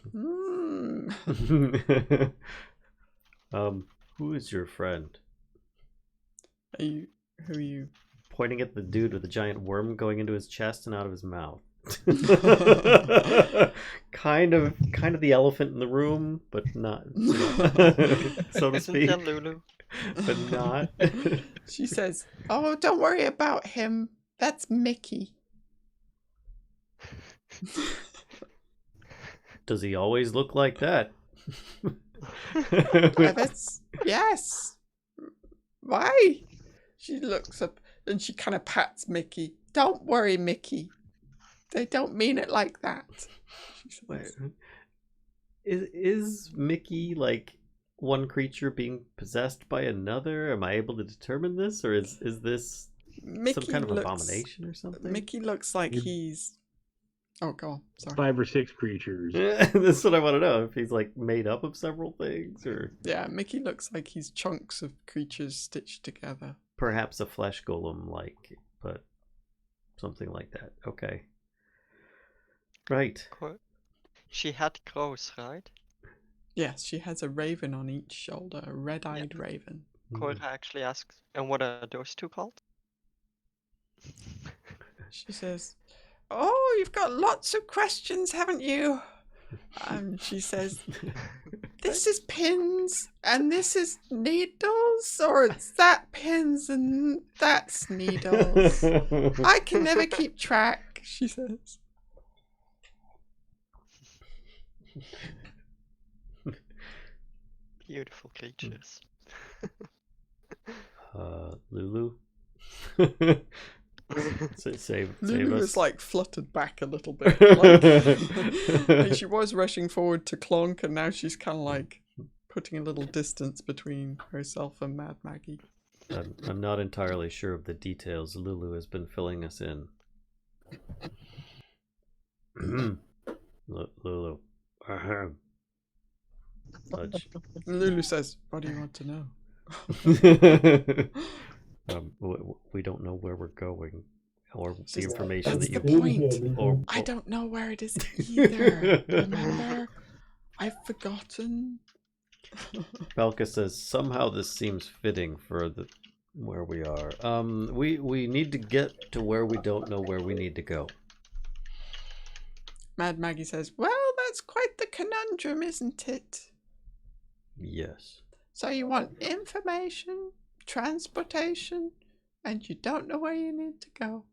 Who is your friend? Who are you? Pointing at the dude with the giant worm going into his chest and out of his mouth. kind of the elephant in the room, but not, so to speak. Isn't that Lulu? But not. She says, "Oh, don't worry about him. That's Mickey." Does he always look like that? Yes. Why? She looks up and she kind of pats Mickey. "Don't worry, Mickey. They don't mean it like that." Is Mickey like one creature being possessed by another? Am I able to determine this, or is this Mickey some kind of abomination or something? Mickey looks like he's... Oh, go on. Sorry. 5 or 6 creatures. That's what I want to know. If he's like made up of several things, or yeah, Mickey looks like he's chunks of creatures stitched together. Perhaps a flesh golem, like, but something like that. Okay. Right. She had crows, right? Yes, she has a raven on each shoulder, a red-eyed raven. Coyra actually asks, "And what are those two called?" She says, "Oh, you've got lots of questions, haven't you?" She says, "This is pins, and this is needles, or it's that pins and that's needles. I can never keep track," she says. Beautiful creatures. Lulu? Save Lulu us. is like fluttered back a little bit. Like, and she was rushing forward to Clonk, and now she's kind of like putting a little distance between herself and Mad Maggie. I'm not entirely sure of the details Lulu has been filling us in. Lulu. Lulu says, "What do you want to know?" We don't know where we're going, or the Just- information that's that the you. point. Or, I don't know where it is either. Remember? I've forgotten. Palkas says, somehow this seems fitting for where we are. We need to get to where we don't know where we need to go. Mad Maggie says, well, that's quite the conundrum, isn't it? Yes. So you want information, transportation, and you don't know where you need to go.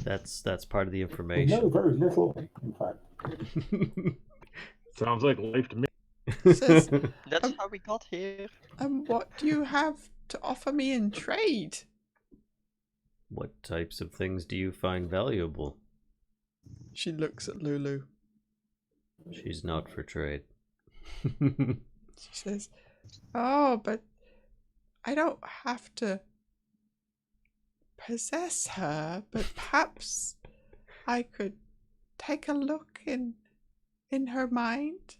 That's part of the We information. know very little, in fact. Sounds like life to me. Says, That's how we got here. and what do you have to offer me in trade? What types of things do you find valuable? She looks at Lulu. She's not for trade. She says, oh, but I don't have to possess her, but perhaps I could take a look in her mind.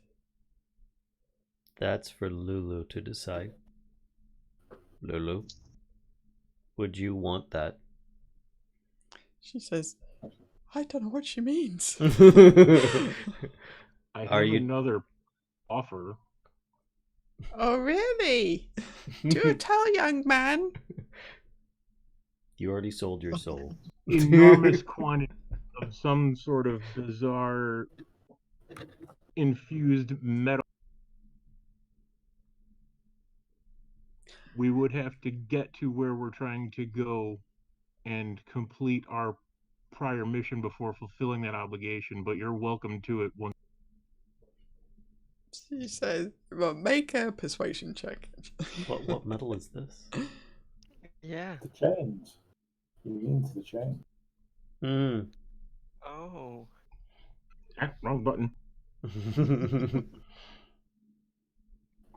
That's for Lulu to decide. Lulu, would you want that? She says, I don't know what she means. I have another offer. Oh, really? Do tell, young man. You already sold your soul. Enormous quantity of some sort of bizarre infused metal. We would have to get to where we're trying to go and complete our prior mission before fulfilling that obligation, but you're welcome to it once. She says, well, make a persuasion check. What metal is this? Yeah. The chains. You into the chain. Oh. Ah, wrong button.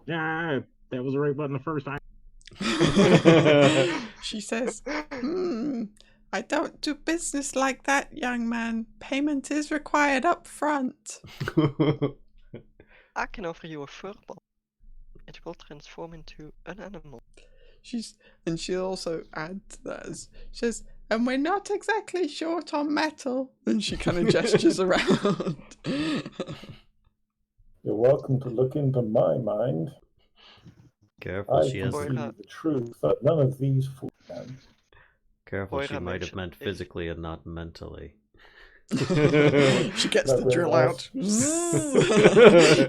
Yeah, that was the right button the first time. She says, I don't do business like that, young man. Payment is required up front. I can offer you a furball. It will transform into an animal. She'll also add to that. She says, and we're not exactly short on metal. And she kind of gestures around. You're welcome to look into my mind. Careful, I she can has. see the truth that none of these fools can. Careful, she Coyra might have meant mentioned physically and not mentally. She gets the drill out.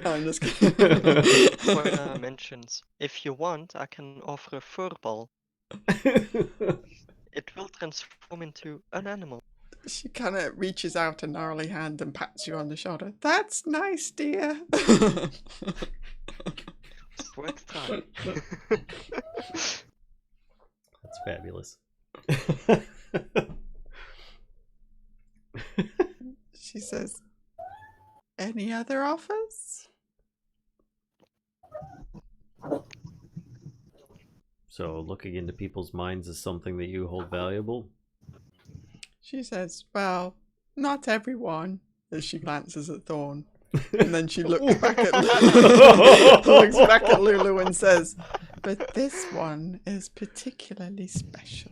I'm just kidding. Coyra mentions, if you want, I can offer a furball. It will transform into an animal. She kind of reaches out a gnarly hand and pats you on the shoulder. That's nice, dear. It's worth trying. That's fabulous. She says, any other offers? So looking into people's minds is something that you hold valuable? She says, well, not everyone, as she glances at Thorn. And then she looks back at Lulu and says, but this one is particularly special.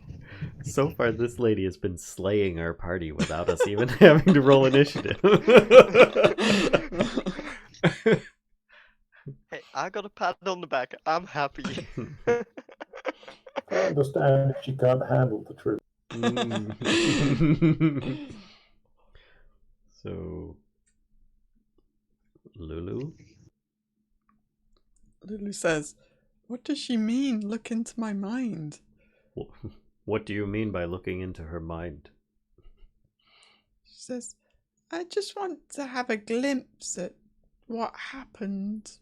So far, this lady has been slaying our party without us even having to roll initiative. Hey, I got a pat on the back. I'm happy. I understand if she can't handle the truth. So, Lulu? Lulu says, what does she mean, look into my mind? What do you mean by looking into her mind? She says, I just want to have a glimpse at what happened.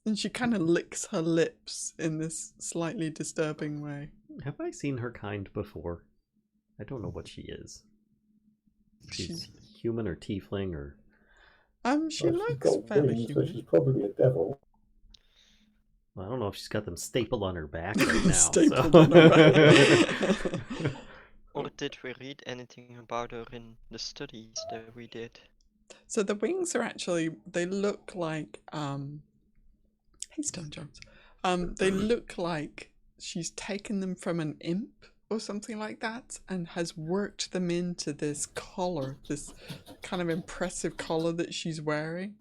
And she kind of licks her lips in this slightly disturbing way. Have I seen her kind before? I don't know what she is. She's human or tiefling or... She Well, looks she's got fairly wings, so human. she's probably a devil. Well, I don't know if she's got them stapled on her back right now. Stapled so. on her back. Or did we read anything about her in the studies that we did? So the wings are actually, they look like, hey Stone Jones, they look like she's taken them from an imp or something like that, and has worked them into this collar, this kind of impressive collar that she's wearing.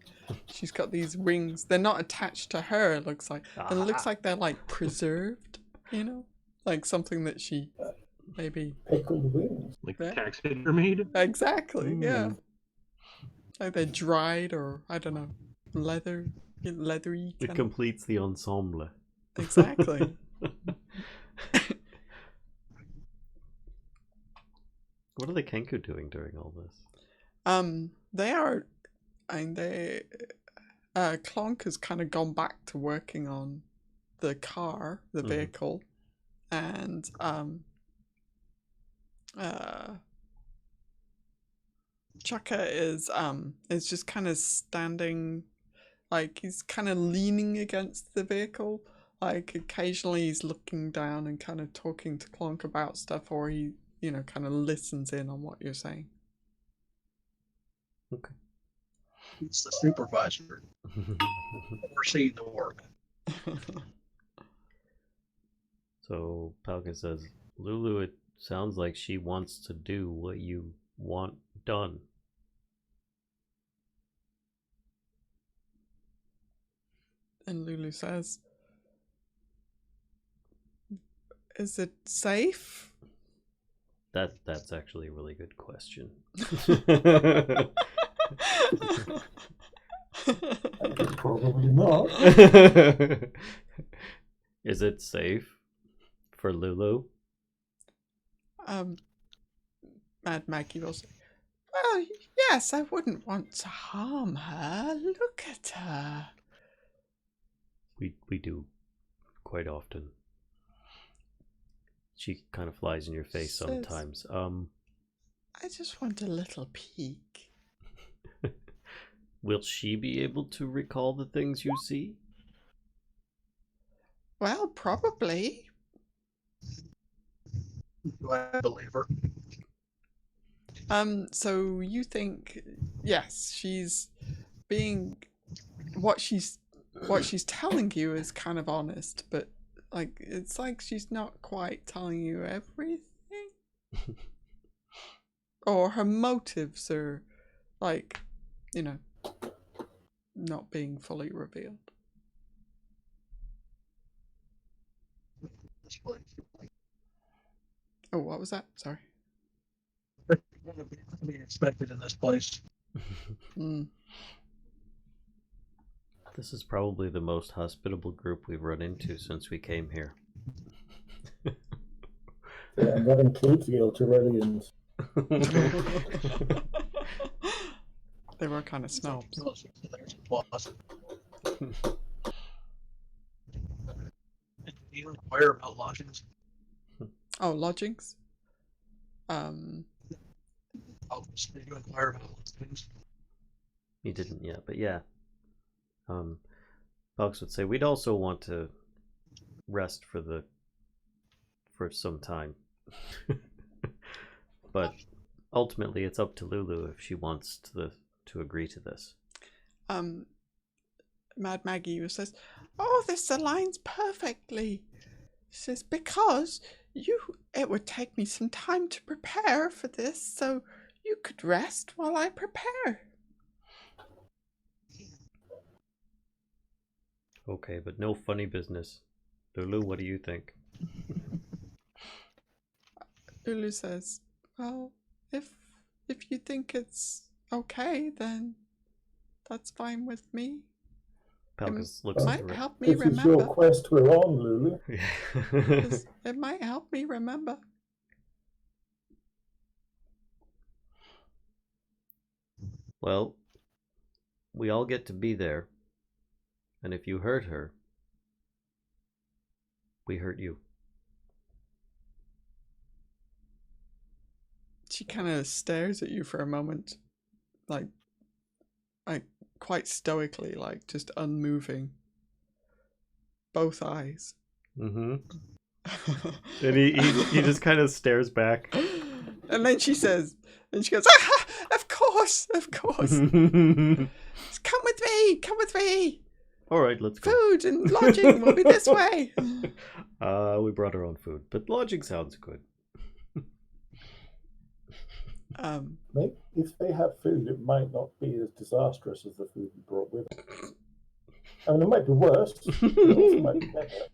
She's got these wings. They're not attached to her, it looks like. And it looks like they're like preserved, you know? Like something that she maybe... Pickled wings. Like Yeah. taxidermied? Exactly, yeah. Like they're dried or, I don't know, leathery. It completes the ensemble. Exactly. What are the Kenku doing during all this? They are, and Clonk has kind of gone back to working on the car, the vehicle, and Chaka is just kind of standing, like he's kind of leaning against the vehicle. Like occasionally he's looking down and kind of talking to Clonk about stuff, or he, you know, kind of listens in on what you're saying. Okay. He's the supervisor. Overseeing the work. So Palkas says, Lulu, it sounds like she wants to do what you want done. And Lulu says, is it safe? That's actually a really good question. Probably not. Is it safe for Lulu? Mad Maggie will say, well, yes, I wouldn't want to harm her. Look at her. We do quite often. She kind of flies in your face sometimes. I just want a little peek. Will she be able to recall the things you see? Well, probably. Do I believe her? So you think, yes, she's being, what she's telling you is kind of honest, but like it's like she's not quite telling you everything. Or her motives are like, you know, not being fully revealed. Oh, what was that? Sorry. Be expected in this place. This is probably the most hospitable group we've run into since we came here. Yeah, and that includes the Ultralians. They were kind of snobs. There's a plus. Do you inquire about lodgings? Oh, lodgings? Did you inquire about lodgings? He didn't yet, but yeah. Palkas would say we'd also want to rest for some time. But ultimately it's up to Lulu if she wants to agree to this. Mad Maggie says, oh, this aligns perfectly. She says, because it would take me some time to prepare for this, so you could rest while I prepare. Okay, but no funny business. Lulu, what do you think? Lulu says, well, if you think it's okay, then that's fine with me. Palkas looks It at might the help me This is remember. your quest we're on, Lulu. It might help me remember. Well, we all get to be there. And if you hurt her, we hurt you. She kind of stares at you for a moment, like quite stoically, like just unmoving. Both eyes. Mm-hmm. And he just kind of stares back. And then she says, and she goes, ah, of course. Come with me. All right, let's go. Food and lodging will be this way. We brought our own food, but lodging sounds good. If they have food, it might not be as disastrous as the food we brought with us. I mean, it might be worse, but it also might be better.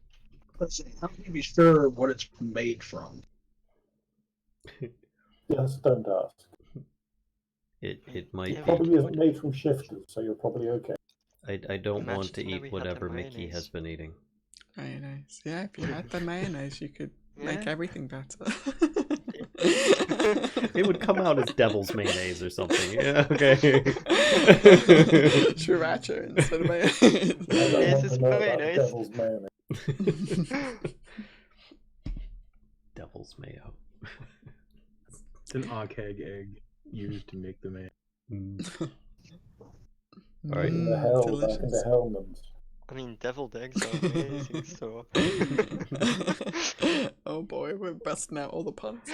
Let's see. How can you be sure what it's made from? Yes, don't ask. It might It probably isn't made from shifters, so you're probably okay. I don't want to Imagine that we eat had the whatever Mickey mayonnaise. has been eating. Mayonnaise. Yeah, if you had the mayonnaise, you could make Yeah. everything better. It would come out as devil's mayonnaise or something. Yeah, okay. Sriracha instead of I mayonnaise. don't Yes, want it's to know about mayonnaise. devil's mayonnaise. Devil's mayo. It's an Ankeg egg used to make the man. All right. In the hell, back in delicious. the Hellmans. I mean, deviled eggs are amazing, so. Oh boy, we're busting out all the puns.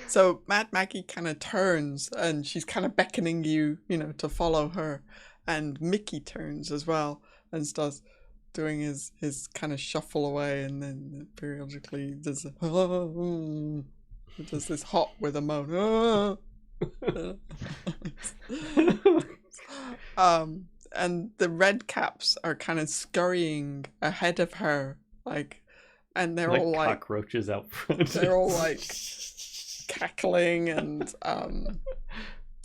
So Mad Maggie kind of turns and she's kind of beckoning you, to follow her. And Mickey turns as well and starts doing his kind of shuffle away, and then periodically does this hop with a moan. And the red caps are kind of scurrying ahead of her, and they're like all like cockroaches out front. they're all like cackling and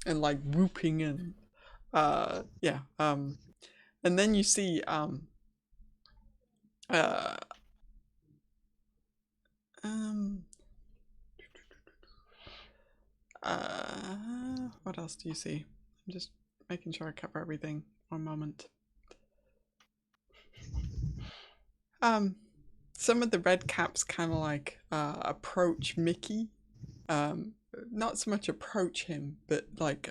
like whooping and and then you see what else do you see? I'm just making sure I cover everything. One moment. Some of the red caps kind of like approach Mickey. Not so much approach him, but like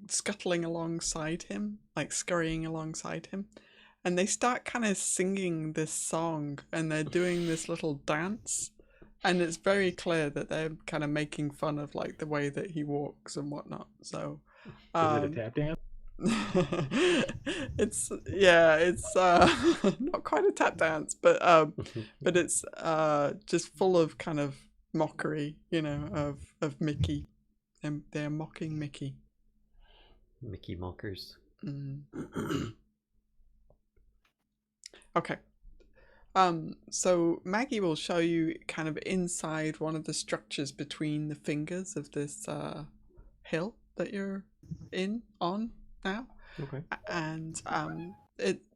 scuttling alongside him, like scurrying alongside him. And they start kind of singing this song, and they're doing this little dance. And it's very clear that they're kind of making fun of like the way that he walks and whatnot. So, Is it a tap dance? it's not quite a tap dance, but it's just full of kind of mockery, of Mickey, and they're mocking Mickey. Mickey mockers. Okay. So Maggie will show you kind of inside one of the structures between the fingers of this hill that you're on now. Okay. And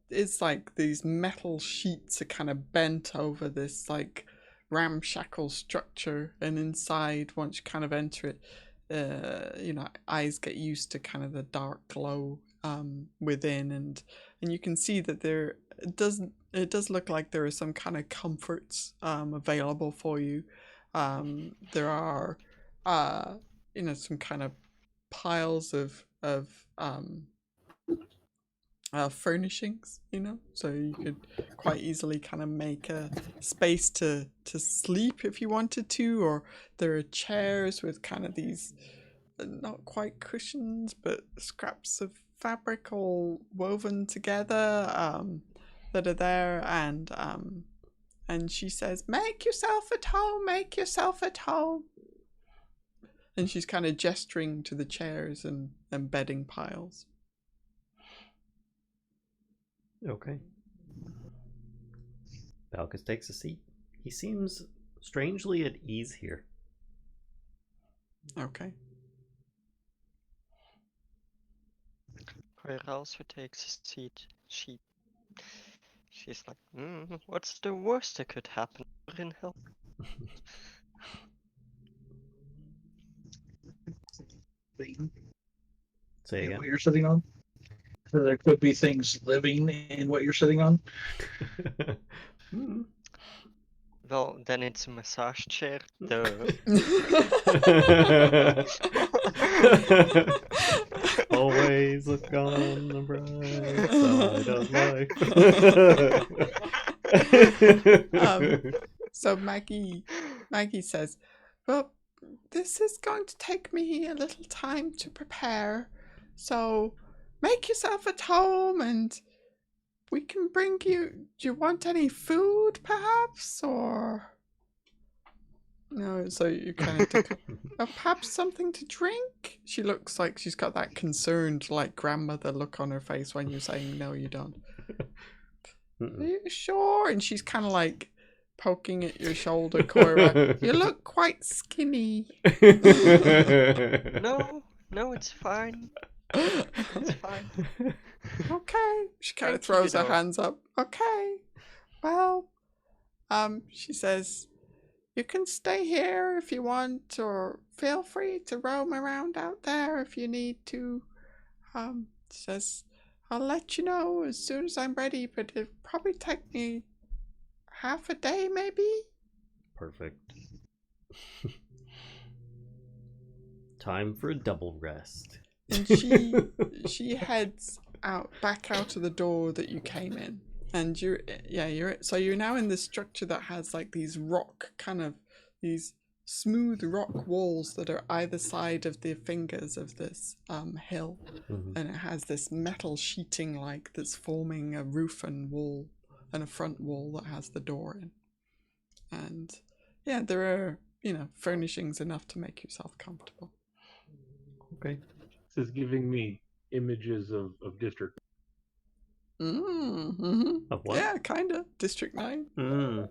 it's like these metal sheets are kind of bent over this like ramshackle structure, and inside, once you kind of enter it, eyes get used to kind of the dark glow within, and you can see that it does look like there are some kind of comforts available for you. There are some kind of piles of furnishings, so you could quite easily kind of make a space to sleep if you wanted to, or there are chairs with kind of these not quite cushions but scraps of fabric all woven together that are there, and she says, make yourself at home, and she's kind of gesturing to the chairs and bedding piles. Okay. Palkas takes a seat. He seems strangely at ease here. Okay. Coyra also takes a seat. She's like, what's the worst that could happen? We're in hell. Say again. What you're sitting on? So there could be things living in what you're sitting on. Well, then it's a massage chair. Duh. Always look on the bright side of life. So Maggie says, well, this is going to take me a little time to prepare, so make yourself at home and we can bring you. Do you want any food, perhaps, or? No, so you kind of perhaps something to drink? She looks like she's got that concerned, like, grandmother look on her face when you're saying no, you don't. Are you sure? And she's kind of like poking at your shoulder, Coyra. You look quite skinny. No, it's fine. It's fine. Okay. She kind of Thank throws you, her though. hands up. Okay. Well, she says, you can stay here if you want, or feel free to roam around out there if you need to. She says, I'll let you know as soon as I'm ready, but it'll probably take me half a day, maybe? Perfect. Time for a double rest. And she heads back out of the door that you came in. And you're now in this structure that has like these smooth rock walls that are either side of the fingers of this hill. Mhm. And it has this metal sheeting that's forming a roof and wall and a front wall that has the door in. And yeah, there are, furnishings enough to make yourself comfortable. Okay. This is giving me images of District. Mm-hmm. Of what? Yeah, kind of. District 9. Mm.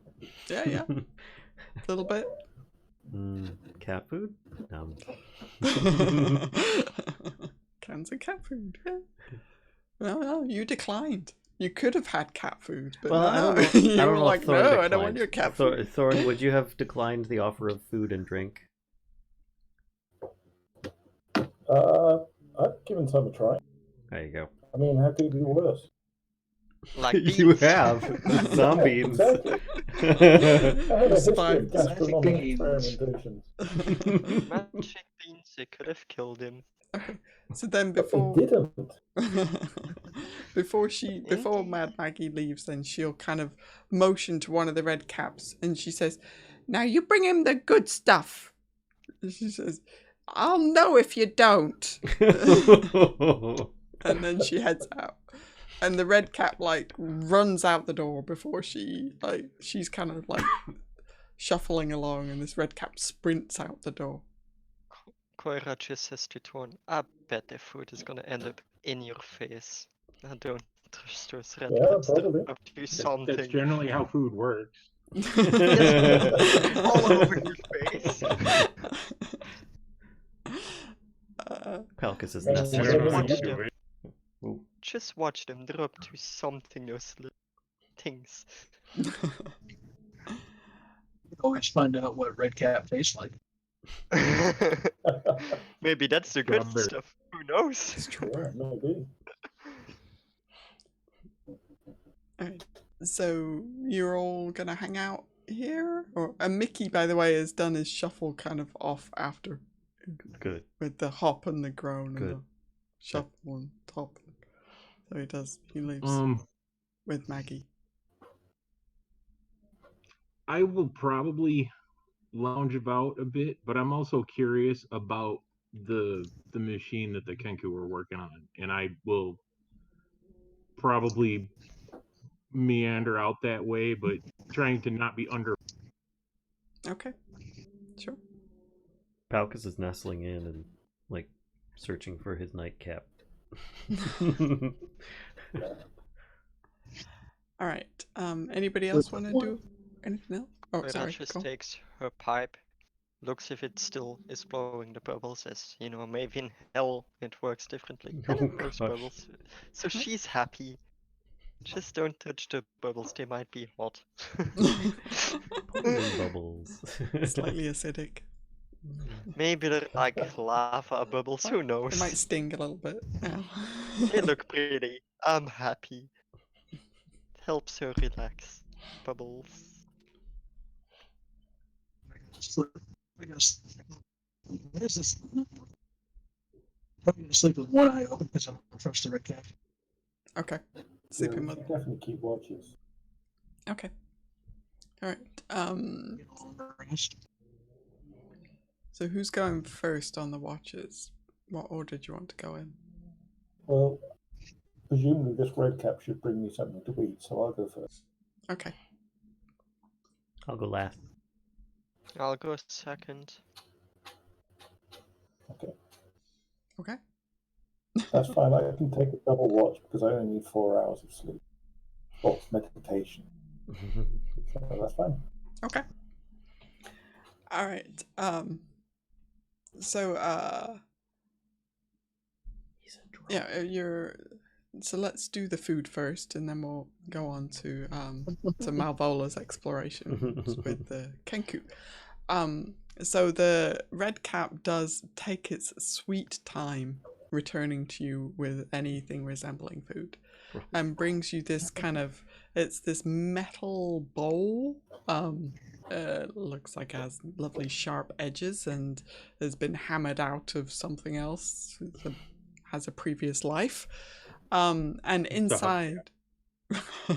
Yeah. A little bit. Cat food? Cans of cat food, yeah. No, you declined. You could have had cat food, but Well, no. I don't know. You I don't were know like, if Thorn no, declined. I don't want your cat food. Thorn, would you have declined the offer of food and drink? I've given some a try. There you go. I mean, how could it be worse? Like You beans. have zombies. Exactly. I had a history Spines. of gastronomic Beans. experimentations. Magic beans, they could have killed him. So then But they didn't. before Mad Maggie leaves, then she'll kind of motion to one of the red caps and she says, now you bring him the good stuff. And she says, I'll know if you don't. And then she heads out. And the red cap runs out the door before she's kind of shuffling along, and this red cap sprints out the door. Coyra just says to Thorn, I bet the food is gonna end up in your face. I don't trust those red Yeah, caps. probably. Up to something. That's generally how food works. All over your face. Palkas is I nesting. I don't know how Watch you them. do it. Ooh. Just watch them. They're up to something, those little things. Always find out what red cap tastes like. Maybe that's the good Strawberry. stuff. Who knows? It's true. Yeah, maybe. Alright, so you're all gonna hang out here? And Mickey, by the way, has done his shuffle kind of off after. Good. With the hop and the groan Good. and the shuffle and hop. So he leaves with Maggie. I will probably lounge about a bit, but I'm also curious about the machine that the Kenku were working on, and I will probably meander out that way, but trying to not be under. Okay, sure. Palkas is nestling in and searching for his nightcap. All right. Anybody else want to do anything else? Oh, Coyra sorry. just Go. takes her pipe, looks if it still is blowing the bubbles, as maybe in hell it works differently. Oh, And it blows gosh. bubbles. So she's happy. Just don't touch the bubbles, they might be hot. Poison bubbles. Slightly acidic. Maybe they're like lava bubbles, who It knows? might sting a little bit. Yeah. They look pretty. I'm happy. It helps her relax. Bubbles. I guess. What is this? I'm gonna sleep with one eye open because I don't trust the red cap. Okay. Yeah, Sleeping we with. should definitely keep watches. Okay. All right. Get all the rest. So who's going first on the watches? What order do you want to go in? Well, presumably this red cap should bring me something to eat, so I'll go first. Okay. I'll go last. I'll go second. Okay. Okay. That's fine. I can take a double watch because I only need 4 hours of sleep. Or meditation. So that's fine. Okay. All right. So yeah, so let's do the food first, and then we'll go on to Malvola's explorations with the Kenku. So the red cap does take its sweet time returning to you with anything resembling food, and brings you this it's this metal bowl. Looks like it has lovely sharp edges and has been hammered out of something else. Has a previous life. And inside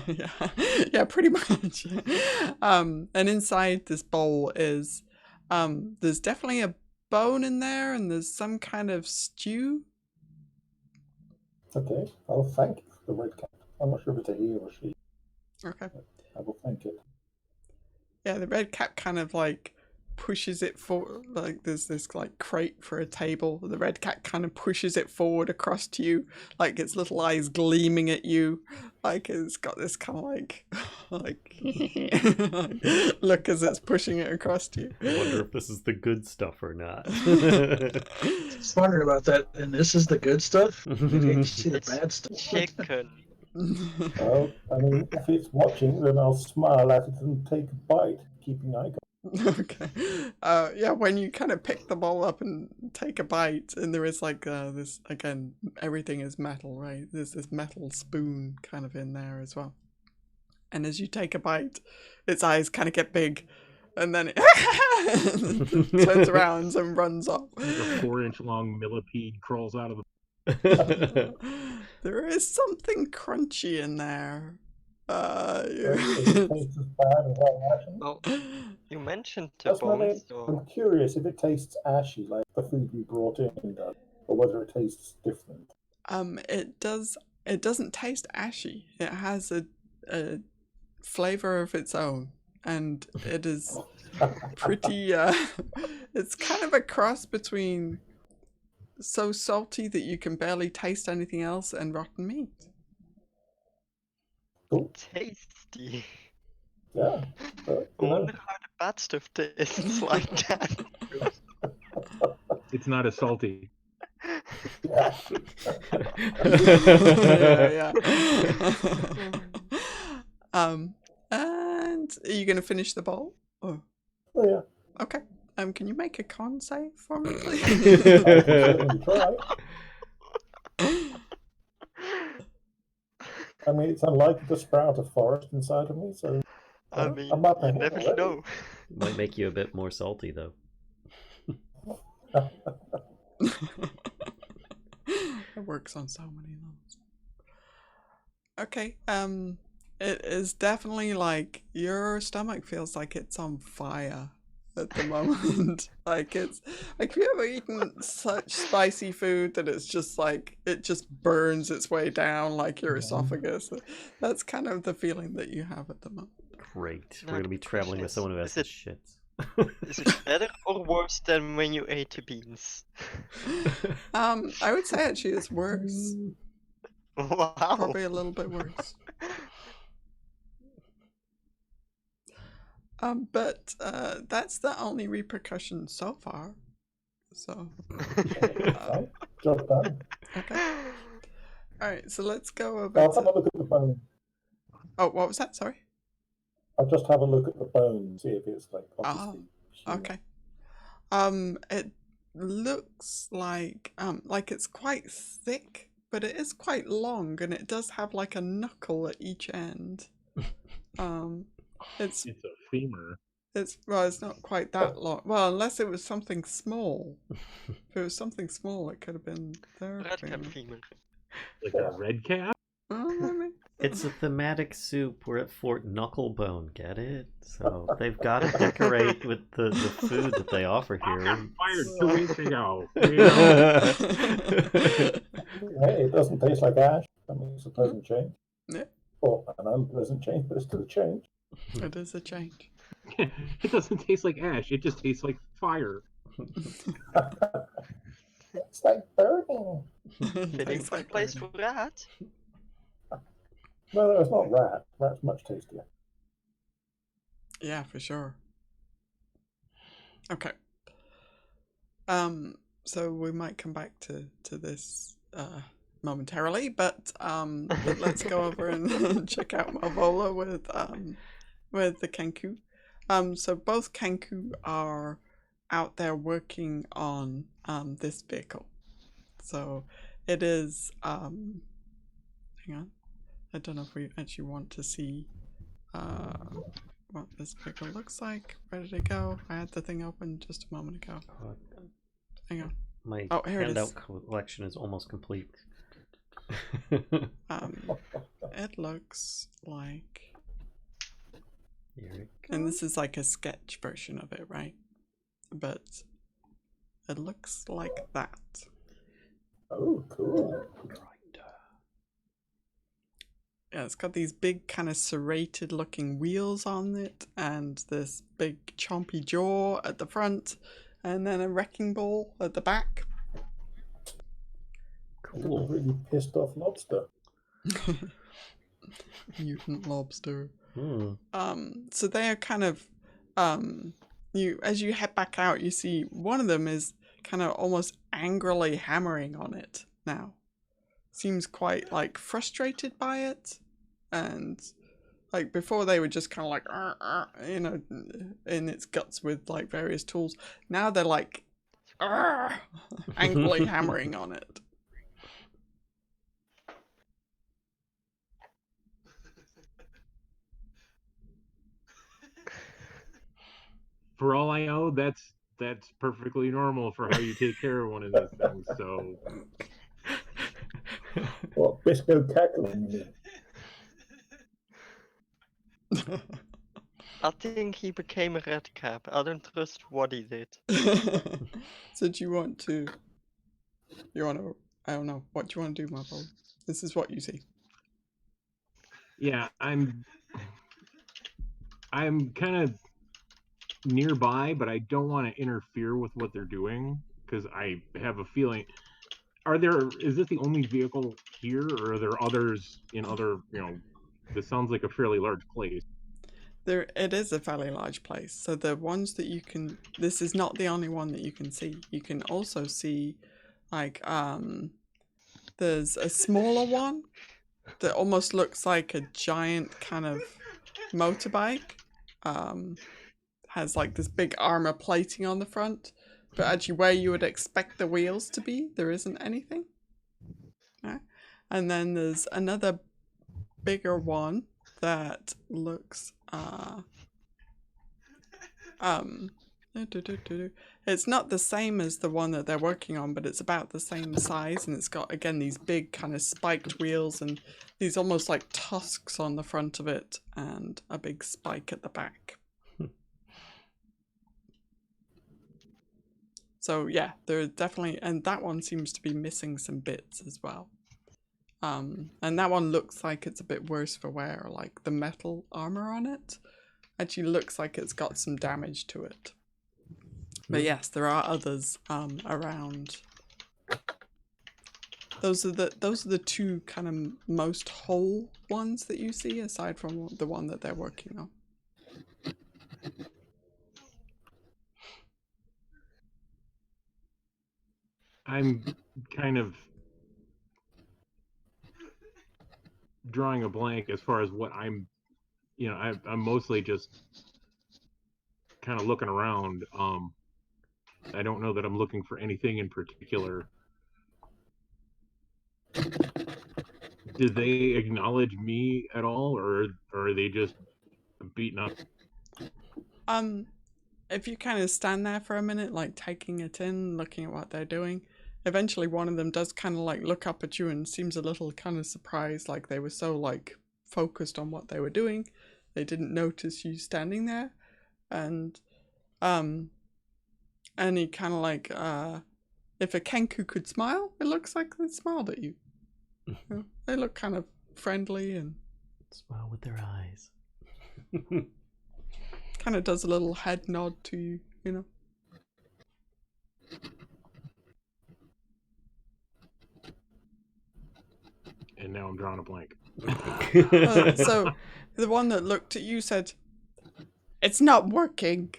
yeah, pretty much. And inside this bowl is there's definitely a bone in there, and there's some kind of stew. Okay. I'll thank you for the red cap. I'm not sure if it's a he or she. Okay. I will thank it. Yeah, the red cap kind of like pushes it forward, like there's this like crate for a table. The red cat kind of pushes it forward across to you, like its little eyes gleaming at you, like it's got this kind of like look as it's pushing it across to you. I wonder if this is the good stuff or not. Just wondering about that. And this is the good stuff? I hate to see the It's bad stuff. chicken. Well, I mean, if it's watching, then I'll smile at it and take a bite, keeping eye contact. Okay. Yeah, when you kind of pick the bowl up and take a bite, and there is like this, again, everything is metal, right? There's this metal spoon kind of in there as well. And as you take a bite, its eyes kind of get big, and then it turns around and runs off. A 4-inch long millipede crawls out of the. There is something crunchy in there. It tastes as bad as ashy. Well, you mentioned the That's why bones, so I'm curious if it tastes ashy like the food we brought in does, or whether it tastes different. It doesn't taste ashy. It has a flavor of its own, and it is pretty it's kind of a cross between so salty that you can barely taste anything else and rotten meat. Cool. tasty. Yeah. But, I wonder how the bad stuff tastes like that. It's not as salty. yeah. yeah. And are you gonna finish the bowl? Oh, Oh, yeah. okay. Can you make a con save for me, I please? can certainly try. I mean, it's unlikely to sprout a forest inside of me, so I mean, I'm up you ahead never already. know. Might make you a bit more salty, though. It works on so many levels. Okay, it is definitely like your stomach feels like it's on fire at the moment. Like it's like, have you ever eaten such spicy food that it's just like it just burns its way down like your esophagus? That's kind of the feeling that you have at the moment. Great. Now We're going to be the traveling with question someone who has is the shits. Is it better or worse than when you ate the beans? I would say actually it's worse. Wow. Probably a little bit worse. But that's the only repercussion so far. So, Right. Job done. okay. All right, so let's go over I'll have a to... look at the bone. Oh, what was that? Sorry. I'll just have a look at the bone, see if it's like obviously. human. Okay. It looks like it's quite thick, but it is quite long, and it does have like a knuckle at each end. It's It's a femur. it's not quite that long. Well, unless it was something small. If it was something small, it could have been there. Red cap femur. Like a red cap? Maybe. It's a thematic soup. We're at Fort Knucklebone, get it? So they've got to decorate with the food that they offer I here. got fired 2 weeks ago. Hey, it doesn't taste like ash. I mean, it's a pleasant change. Yeah. Or an unpleasant change, but it's still a change. It is a change. It doesn't taste like ash. It just tastes like fire. It's like burning. Fitting Tastes for the like place burning. for that. No, it's not rat. Rat's much tastier. Yeah, for sure. Okay. So we might come back to this momentarily, but let's go over and check out Malvola with the Kenku. So both Kenku are out there working on this vehicle. So it is hang on. I don't know if we actually want to see what this vehicle looks like. Where did it go? I had the thing open just a moment ago. Hang on. My Oh, here it is. handout collection is almost complete. It looks like, Here it and goes. this is like a sketch version of it, right? But it looks like that. Oh, cool. Right. Yeah, it's got these big kind of serrated looking wheels on it, and this big chompy jaw at the front, and then a wrecking ball at the back. It's a Cool. really pissed off lobster. Mutant lobster. Hmm. So they are kind of you as you head back out, you see one of them is kind of almost angrily hammering on it now. Seems quite like frustrated by it, and like before they were just kind of like you know, in its guts with like various tools. Now they're like angrily hammering on it. For all I know, that's perfectly normal for how you take care of one of these things. So What, Bisco cackling, you mean? I think he became a red cap. I don't trust what he did. So do you want to I don't know, what do you want to do, Marvel? This is what you see. yeah, I'm kind of nearby, but I don't want to interfere with what they're doing because I have a feeling. Is this the only vehicle here, or are there others in other? This sounds like a fairly large place. It is a fairly large place. So the ones that you can, this is not the only one that you can see. You can also see, like, there's a smaller one that almost looks like a giant kind of motorbike. Has like this big armor plating on the front, but actually where you would expect the wheels to be, there isn't anything. Right? And then there's another bigger one that looks it's not the same as the one that they're working on, but it's about the same size, and it's got again these big kind of spiked wheels and these almost like tusks on the front of it and a big spike at the back. So yeah, there definitely, and that one seems to be missing some bits as well. And that one looks like it's a bit worse for wear, like the metal armor on it actually looks like it's got some damage to it. But yes, there are others around. Those are the two kind of most whole ones that you see, aside from the one that they're working on. I'm kind of drawing a blank as far as what I'm mostly just kind of looking around. I don't know that I'm looking for anything in particular. Do they acknowledge me at all, or are they just beaten up? If you kind of stand there for a minute, like taking it in, looking at what they're doing, eventually one of them does kind of like look up at you and seems a little kind of surprised, like they were so like focused on what they were doing, they didn't notice you standing there, and he kind of like if a Kenku could smile, it looks like they smiled at you. They look kind of friendly and Smile with their eyes. kind of does a little head nod to you, you know. And now I'm drawing a blank. So the one that looked at you said, "It's not working."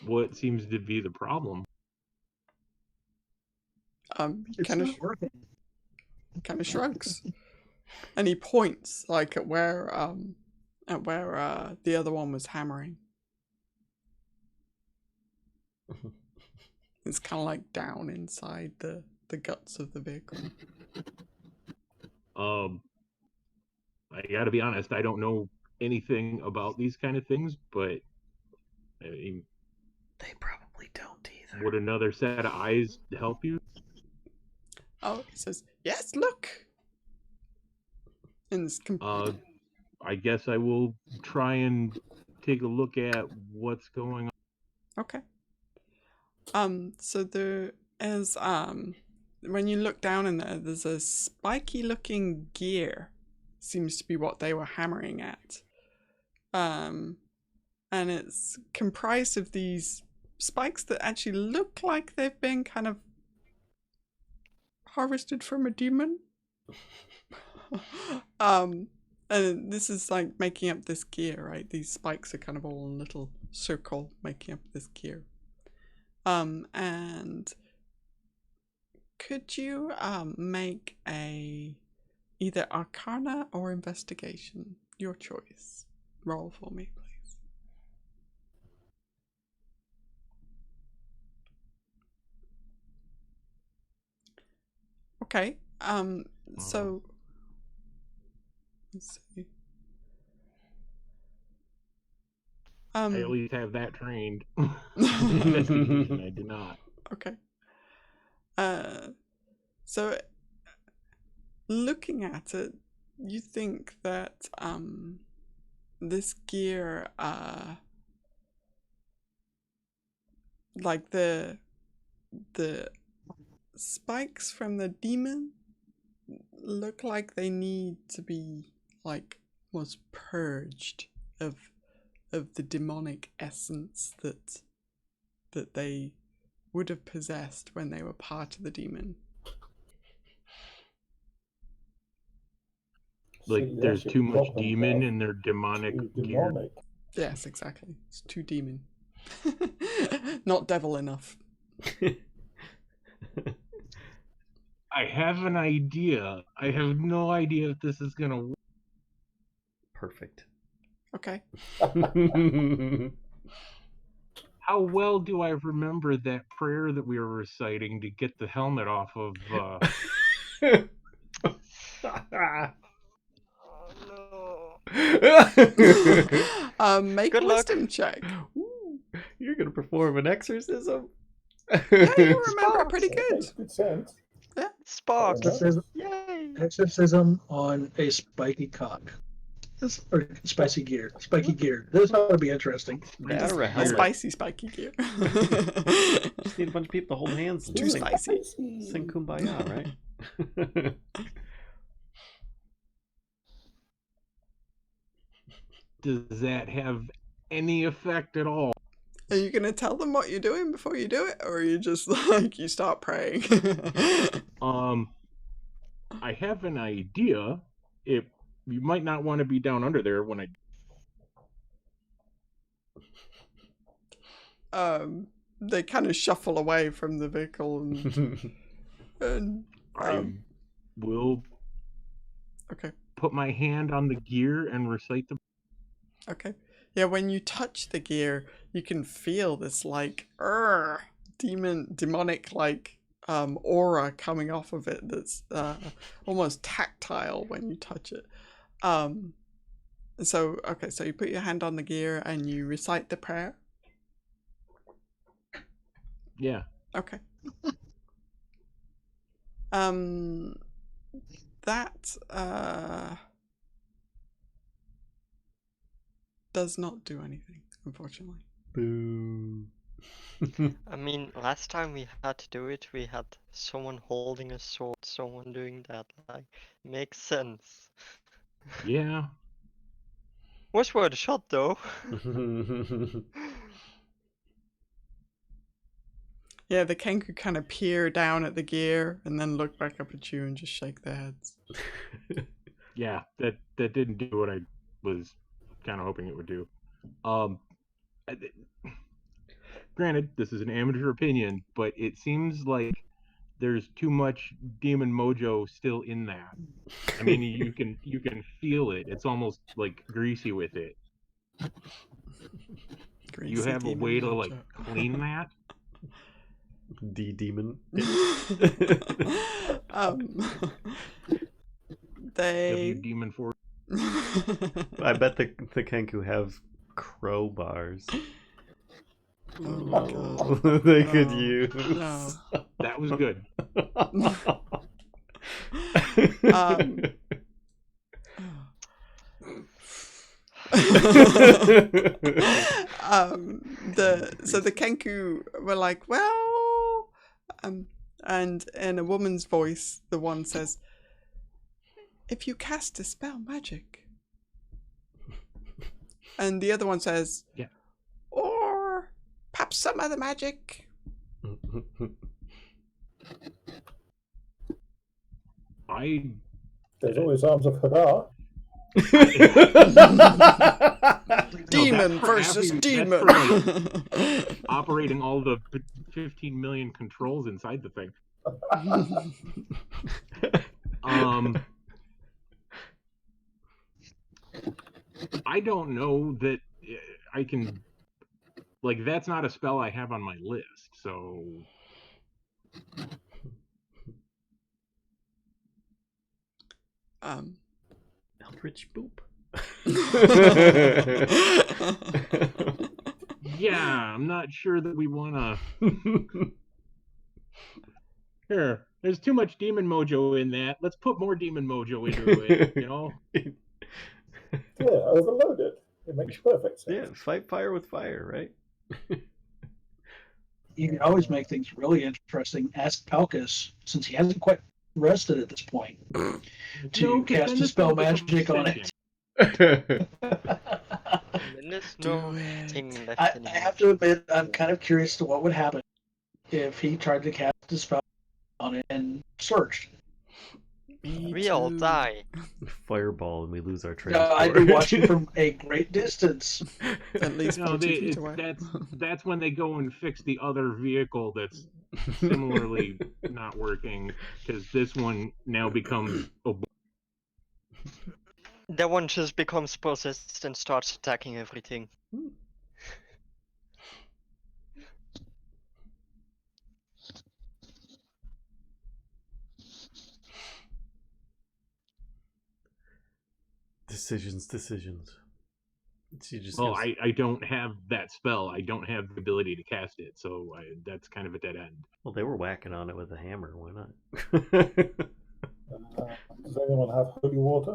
What seems to be the problem? It's Kind of not working. shrugs, and he points like at where the other one was hammering. It's kind of like down inside the guts of the vehicle. I gotta be honest, I don't know anything about these kind of things, but I mean, They probably don't either. would another set of eyes help you? Oh, he says, "Yes, look." And it's I guess I will try and take a look at what's going on. okay. So there is when you look down in there, there's a spiky looking gear. Seems to be what they were hammering at. And it's comprised of these spikes that actually look like they've been kind of harvested from a demon. And this is like making up this gear, right? These spikes are kind of all in a little circle making up this gear. And could you make a either Arcana or Investigation, your choice, roll for me, please? Okay. So let's see. I at least have that trained. Investigation, I do not. Okay. So looking at it, you think that this gear, like the spikes from the demon, look like they need to be like was purged of the demonic essence that they would have possessed when they were part of the demon. Like, So there's yes, too it's much proper demon death, in their demonic too gear. demonic. Yes, exactly. It's too demon. Not devil enough. I have an idea. I have no idea if this is gonna work. Perfect. Okay. How well do I remember that prayer that we were reciting to get the helmet off of Oh no. Make Good a luck. wisdom check. Ooh, you're gonna perform an exorcism? Yeah, you remember it pretty That good. makes good sense. Spark. Fair enough. Yay. Exorcism on a spiky cock. Or spicy gear. Spiky gear. This ought to be interesting. That or a A helmet. spicy, spiky gear. Just need a bunch of people to hold hands and Too sing, spicy. sing Kumbaya, right? Does that have any effect at all? Are you gonna tell them what you're doing before you do it, or are you just like you start praying? I have an idea. If you might not want to be down under there when I They kind of shuffle away from the vehicle and I will okay. put my hand on the gear and recite the. Okay. Yeah, when you touch the gear, you can feel this like demonic like aura coming off of it that's almost tactile when you touch it. So you put your hand on the gear and you recite the prayer. Yeah. Okay. That does not do anything, unfortunately. Boo. I mean, last time we had to do it, we had someone holding a sword, someone doing that. Like, makes sense. Yeah. Was worth a shot, though. Yeah, the Kenku kind of peer down at the gear and then look back up at you and just shake their heads. Yeah, that didn't do what I was kind of hoping it would do. Granted, this is an amateur opinion, but it seems like there's too much demon mojo still in that. I mean, you can feel it. It's almost like greasy with it. Greasy You have a demon way to like mojo. clean that? D-demon. They. Demon Force. I bet the Kenku have crowbars. Oh my god. They could No. use. No. That was good. So the Kenku were like, well, and in a woman's voice, the one says, "If you cast dispel magic," and the other one says, "Yeah, or perhaps some other magic." There's always arms of Hadar. Demon versus demon. Operating all the 15 million controls inside the thing. I don't know that I can. Like, that's not a spell I have on my list, so. Eldritch Boop. Yeah, I'm not sure that we want to. Here, there's too much demon mojo in that. Let's put more demon mojo into it, you know? Yeah, overload it. It makes perfect sense. Yeah, fight fire with fire, right? You can always make things really interesting. Ask Palkas, since he hasn't quite rested at this point, to cast Dispel Magic on it. And there's no Do it. thing left I anymore. have to admit, I'm kind of curious to what would happen if he tried to cast Dispel on it and searched. We all die. Fireball and we lose our No, transport. I'd be watching from a great distance. At least No, 40 feet away. that's when they go and fix the other vehicle that's similarly not working, because this one now becomes That one just becomes possessed and starts attacking everything. Decisions. She just well, goes, I don't have that spell. I don't have the ability to cast it, so that's kind of a dead end. well, they were whacking on it with a hammer. Why not? Does anyone have holy water?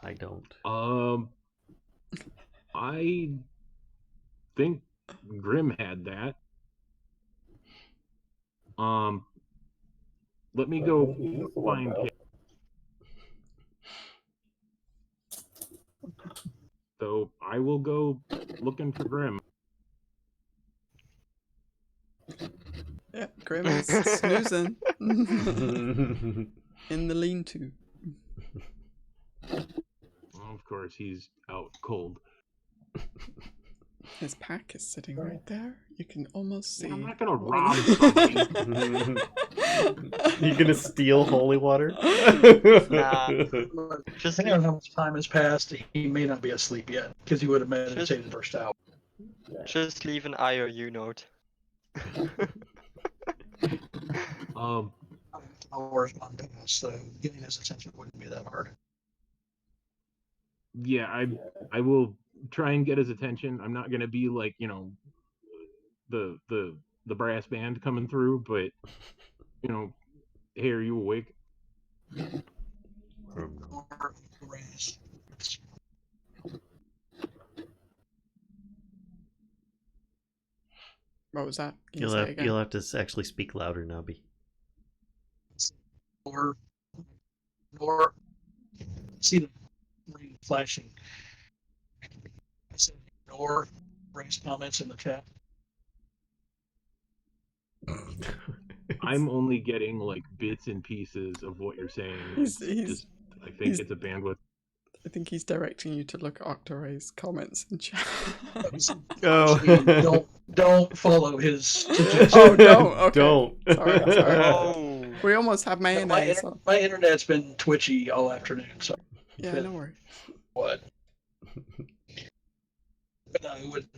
I don't. I think Grimm had that. Let me go find him. So I will go looking for Grimm. Yeah, Grimm is snoozing in the lean-to. Well, of course, he's out cold. His pack is sitting right there. You can almost see. I'm not gonna rob somebody. You gonna steal holy water? Nah. Just Depending on how much time has passed, he may not be asleep yet, because he would have meditated the first hour. Just leave an IOU note. Hours on past, so getting his attention wouldn't be that hard. Yeah, I will try and get his attention. I'm not gonna be like, you know, the brass band coming through, but you know, hey, are you awake? What was that? Can you You'll say have again? you'll have to actually speak louder, Nubby. Or see, read flashing. I said ignore Ray's comments in the chat. I'm only getting like bits and pieces of what you're saying. I think it's a bandwidth. I think he's directing you to look at Octoray's comments in chat. Oh. Don't follow his suggestion. Oh, don't. Okay. Don't. Sorry. Oh. We almost have mayonnaise. My internet's been twitchy all afternoon, so Yeah, no worries. what? But no, it wouldn't.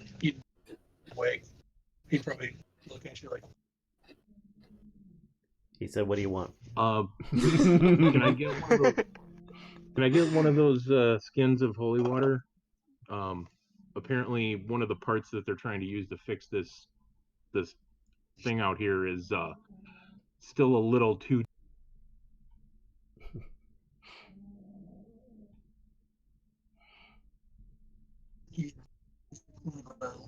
He'd probably look at you like. He said, "What do you want?" Can I get one of those? Can I get one of those skins of holy water? Apparently, one of the parts that they're trying to use to fix this thing out here is still a little too.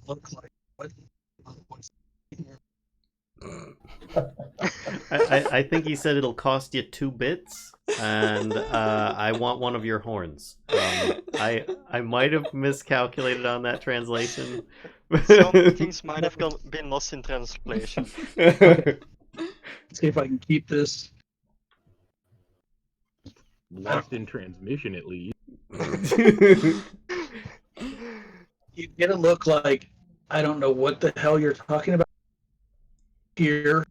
Look like what? I think he said it'll cost you 2 bits, and I want one of your horns. I might have miscalculated on that translation. Some things might have been lost in translation. See if I can keep this. Lost in transmission, at least. You get a look like I don't know what the hell you're talking about. Here,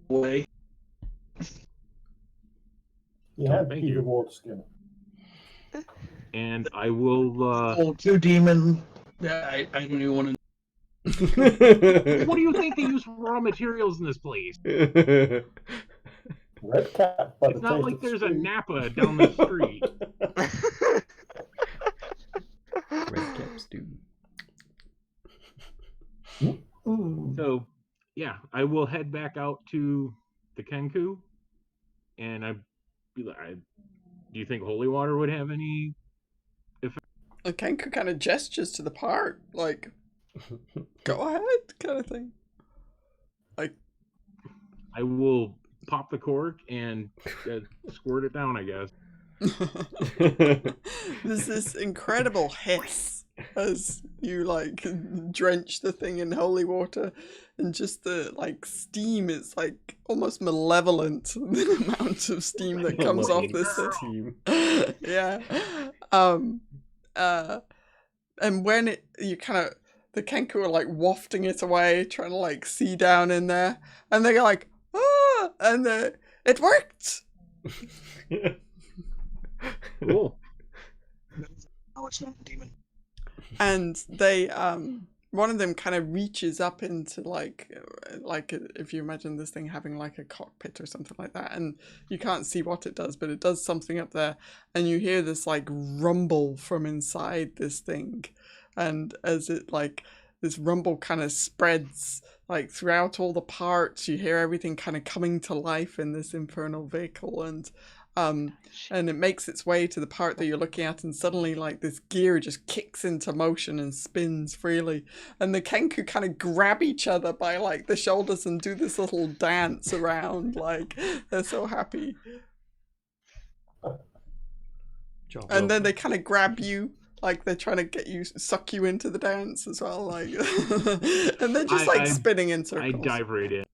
way. You had thank to keep you. the water skin. And I will. Old 2 demon. Yeah, I don't even want to. What do you think they use for raw materials in this place? Red cap. By It's the not taste like of the there's a street. Napa down the street. Red cap stew. So, yeah, I will head back out to the Kenku, and do you think holy water would have any? Kenku kind of gestures to the part, like, go ahead, kind of thing. Like, I will pop the cork and squirt it down, I guess. there's this incredible hiss as you like drench the thing in holy water, and just the like steam is like almost malevolent, the amount of steam that comes off this Steam. yeah. And when you kind of, the Kenku are like wafting it away, trying to like see down in there, and they're like, ah, and it worked. Cool. No, it's not a demon. And they one of them kind of reaches up into like if you imagine this thing having like a cockpit or something like that, and you can't see what it does, but it does something up there, and you hear this like rumble from inside this thing, and as it like this rumble kind of spreads like throughout all the parts, you hear everything kind of coming to life in this infernal vehicle, and it makes its way to the part that you're looking at, and suddenly like this gear just kicks into motion and spins freely, and the Kenku kind of grab each other by like the shoulders and do this little dance around, like they're so happy. And then they kind of grab you, like they're trying to suck you into the dance as well, like and they're just like spinning in circles. I dive right in.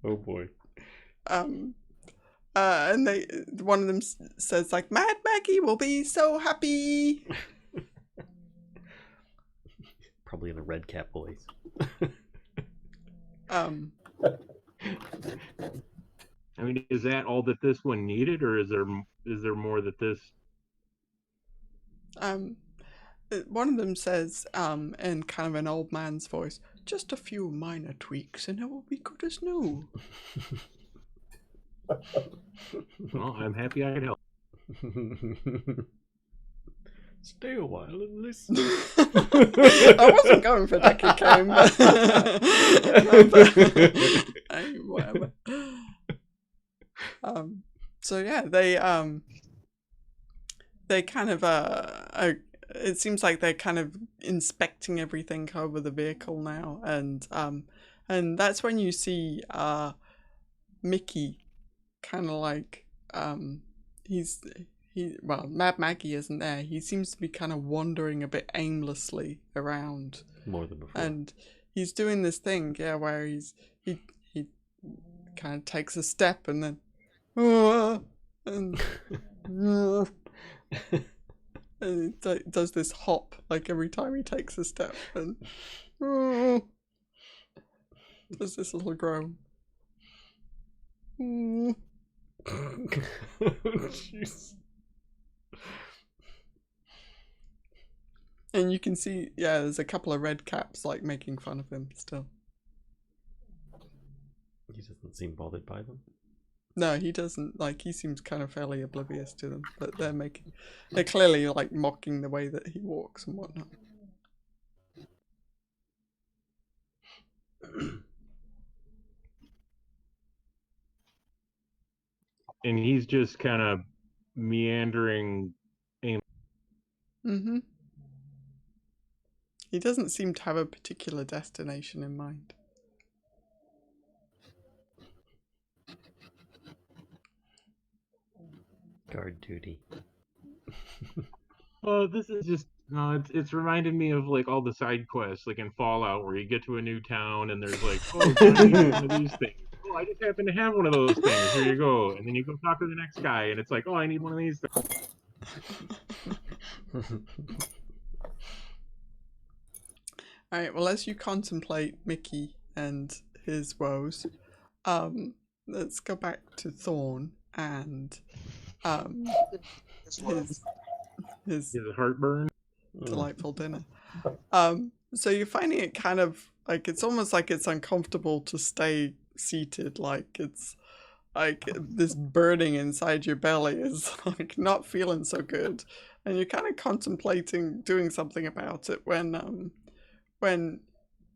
Oh boy. And one of them says like, Mad Maggie will be so happy. Probably in a red cap voice. I mean, is that all that this one needed, or is there more that this? One of them says, in kind of an old man's voice, just a few minor tweaks and it will be good as new. Well, I'm happy I could help. Stay a while and listen. I wasn't going for Decky Came, but whatever. So yeah, they kind of it seems like they're kind of inspecting everything over the vehicle now, and that's when you see Mickey kind of like he's Mad Maggie isn't there. He seems to be kind of wandering a bit aimlessly around. More than before. And he's doing this thing, where he kind of takes a step and then and and he does this hop like every time he takes a step and does this little groan. Jeez. And you can see, there's a couple of red caps like making fun of him still. He doesn't seem bothered by them. No, he doesn't. Like, he seems kind of fairly oblivious to them, but they're clearly like mocking the way that he walks and whatnot. And he's just kind of meandering. Mm-hmm. He doesn't seem to have a particular destination in mind. Guard duty. Well, this is just it's reminded me of like all the side quests, like in Fallout, where you get to a new town and there's like, oh, I need one of these things. Oh, I just happen to have one of those things. Here you go. And then you go talk to the next guy, and it's like, oh, I need one of these things. All right. Well, as you contemplate Mickey and his woes, let's go back to Thorn and his heartburn. Delightful dinner. So you're finding it kind of like it's almost like it's uncomfortable to stay seated. Like it's like this burning inside your belly is like not feeling so good, and you're kind of contemplating doing something about it when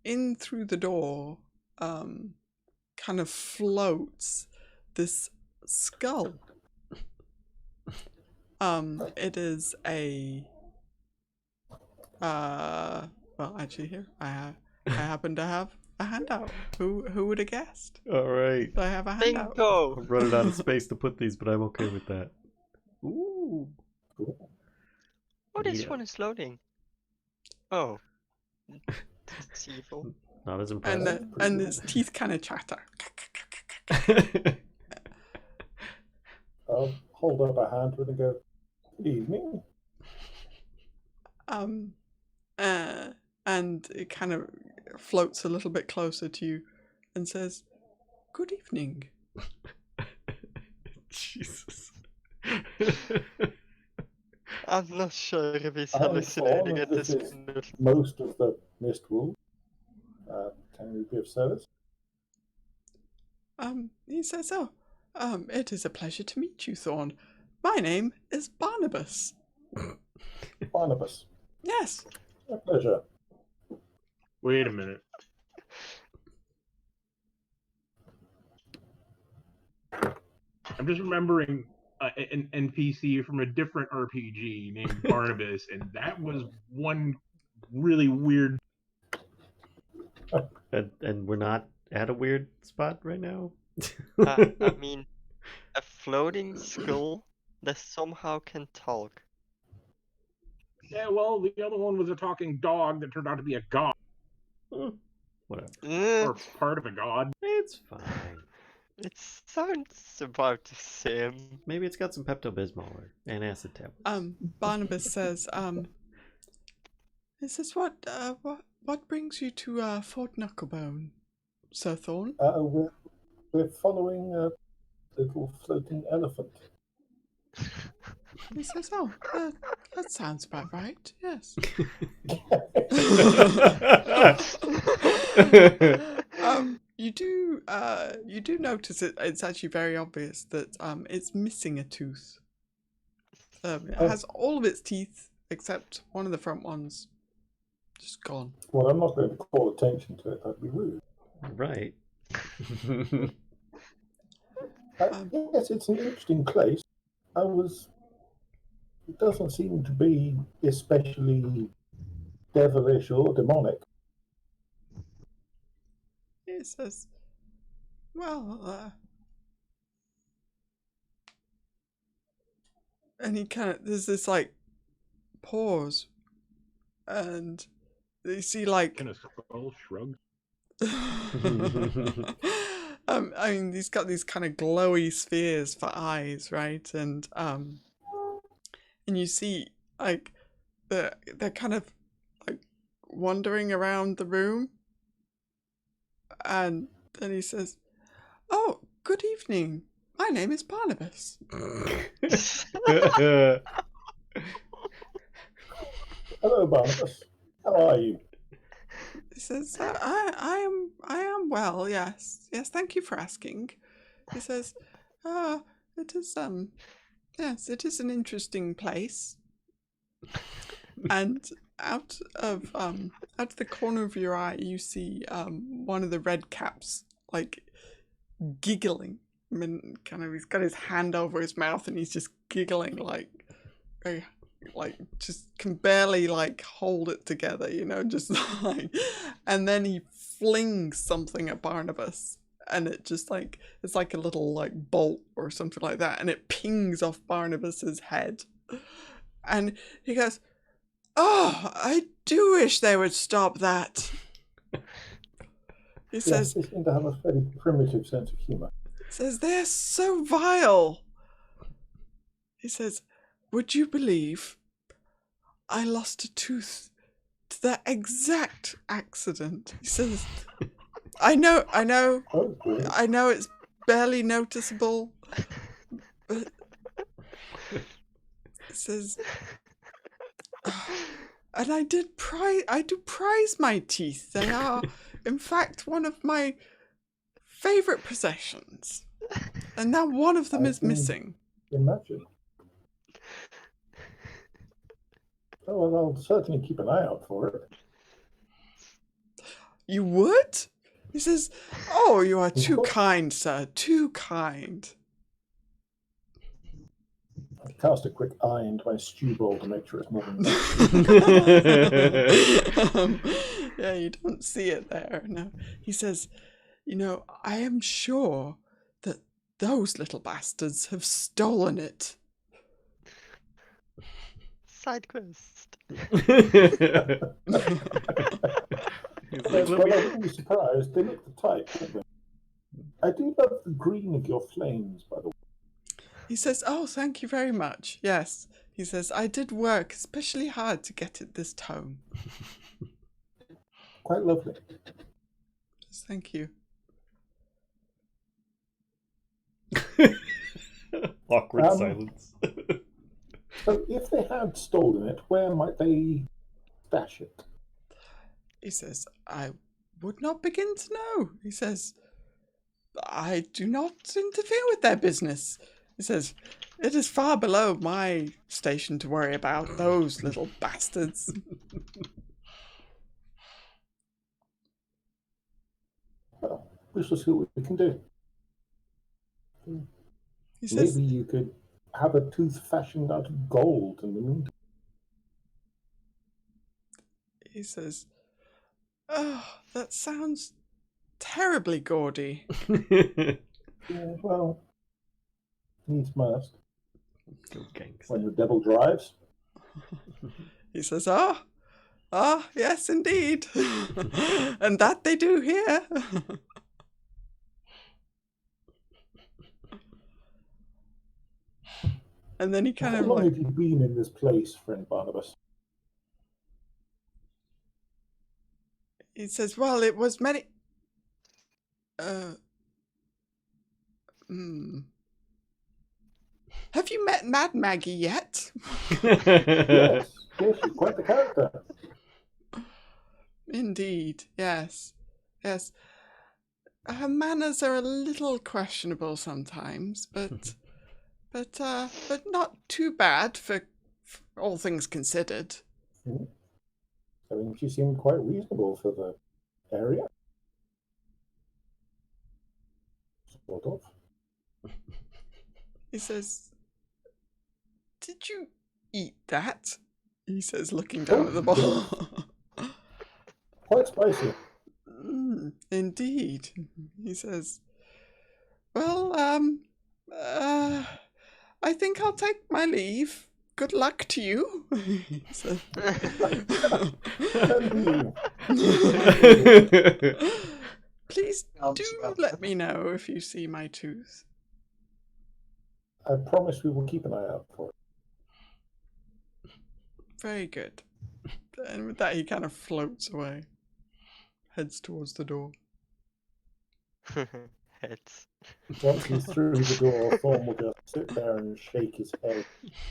in through the door kind of floats this skull. It is a well, actually, here I happen to have a handout. Who would have guessed? All right. I have a handout. Bingo! I'm running out of space to put these, but I'm okay with that. Ooh. Cool. Oh, this Yeah. one is loading. Oh. That's evil. Not as impressive. And his teeth kind of chatter. I'll hold up a hand with and go, good evening. And it kind of floats a little bit closer to you and says, "Good evening." Jesus. I'm not sure if he's I'm hallucinating Thorn, at and this this is point. most of the Mist Wool. Can we be of service? He says, it is a pleasure to meet you, Thorn. My name is Barnabas. Barnabas. Yes. A pleasure. Wait a minute. I'm just remembering an NPC from a different RPG named Barnabas, and that was one really weird. And we're not at a weird spot right now? I mean, a floating skull that somehow can talk. Yeah, well, the other one was a talking dog that turned out to be a god, Whatever. or part of a god. It's fine. It sounds about the same. Maybe it's got some Pepto-Bismol or antacid tablets. Barnabas says, this is what brings you to Fort Knucklebone, Sir Thorn? We're following a little floating elephant. He says, that sounds about right, yes. You do notice it's actually very obvious that it's missing a tooth. It has all of its teeth except one of the front ones just gone. Well, I'm not going to call attention to it. That'd be rude. Right. Yes, it's an interesting place. It doesn't seem to be especially devilish or demonic. He says, well, And he kind of, there's this like pause, and you see like. Kind of skull shrug. I mean, he's got these kind of glowy spheres for eyes, right? And you see like they're kind of like wandering around the room, and then he says, "Oh, good evening. My name is Barnabas." Hello, Barnabas. How are you? He says, I am well, yes. Yes, thank you for asking. He says, it is, yes, it is an interesting place. And out of the corner of your eye, you see, one of the red caps, like, giggling. I mean, kind of, he's got his hand over his mouth and he's just giggling, like just can barely like hold it together, you know, just like, and then he flings something at Barnabas, and it just like, it's like a little like bolt or something like that, and it pings off Barnabas's head, and he goes, "Oh, I do wish they would stop that." He says, they seem to have a very primitive sense of humour. Says, "They're so vile." He says, "Would you believe I lost a tooth to that exact accident?" He says, I know it's barely noticeable, but he says, and I do prize my teeth. They are, in fact, one of my favorite possessions. And now one of them is missing. Imagine. Oh, well, I'll certainly keep an eye out for it. You would? He says, "Oh, you are too kind, sir. Too kind." I cast a quick eye into my stew bowl to make sure it's moving. Yeah, you don't see it there. No. He says, "You know, I am sure that those little bastards have stolen it." Side quest. Yes, well, I wouldn't be surprised. They look the type, don't they? I do love the green of your flames, by the way. He says, "Oh, thank you very much. Yes." He says, "I did work especially hard to get it this tone." Quite lovely. Yes, thank you. Awkward silence. So if they had stolen it, where might they stash it? He says, "I would not begin to know." He says, "I do not interfere with their business." He says, "It is far below my station to worry about those little bastards." Well, we shall see what we can do. He says, Maybe you could have a tooth fashioned out of gold in the meantime. He says, "Oh, that sounds terribly gaudy." Yeah, well, needs must. Okay. When the devil drives. He says, "Ah, yes, indeed." And that they do here. And then he kind How of long like, have you been in this place, friend Barnabas? he says, "Well, it was many... Have you met Mad Maggie yet?" Yes, she's quite the character. Indeed, yes. Yes. Her manners are a little questionable sometimes, but not too bad for all things considered. I mean, she seemed quite reasonable for the area. Sort of. He says, "Did you eat that?" He says, looking down at the ball. Quite spicy. Indeed. He says, "Well, I think I'll take my leave. Good luck to you. So- Please do let me know if you see my tooth. I promise we will keep an eye out for it. Very good. And with that, he kind of floats away, heads towards the door. Heads. Once he's through the door, Thorn will just sit there and shake his head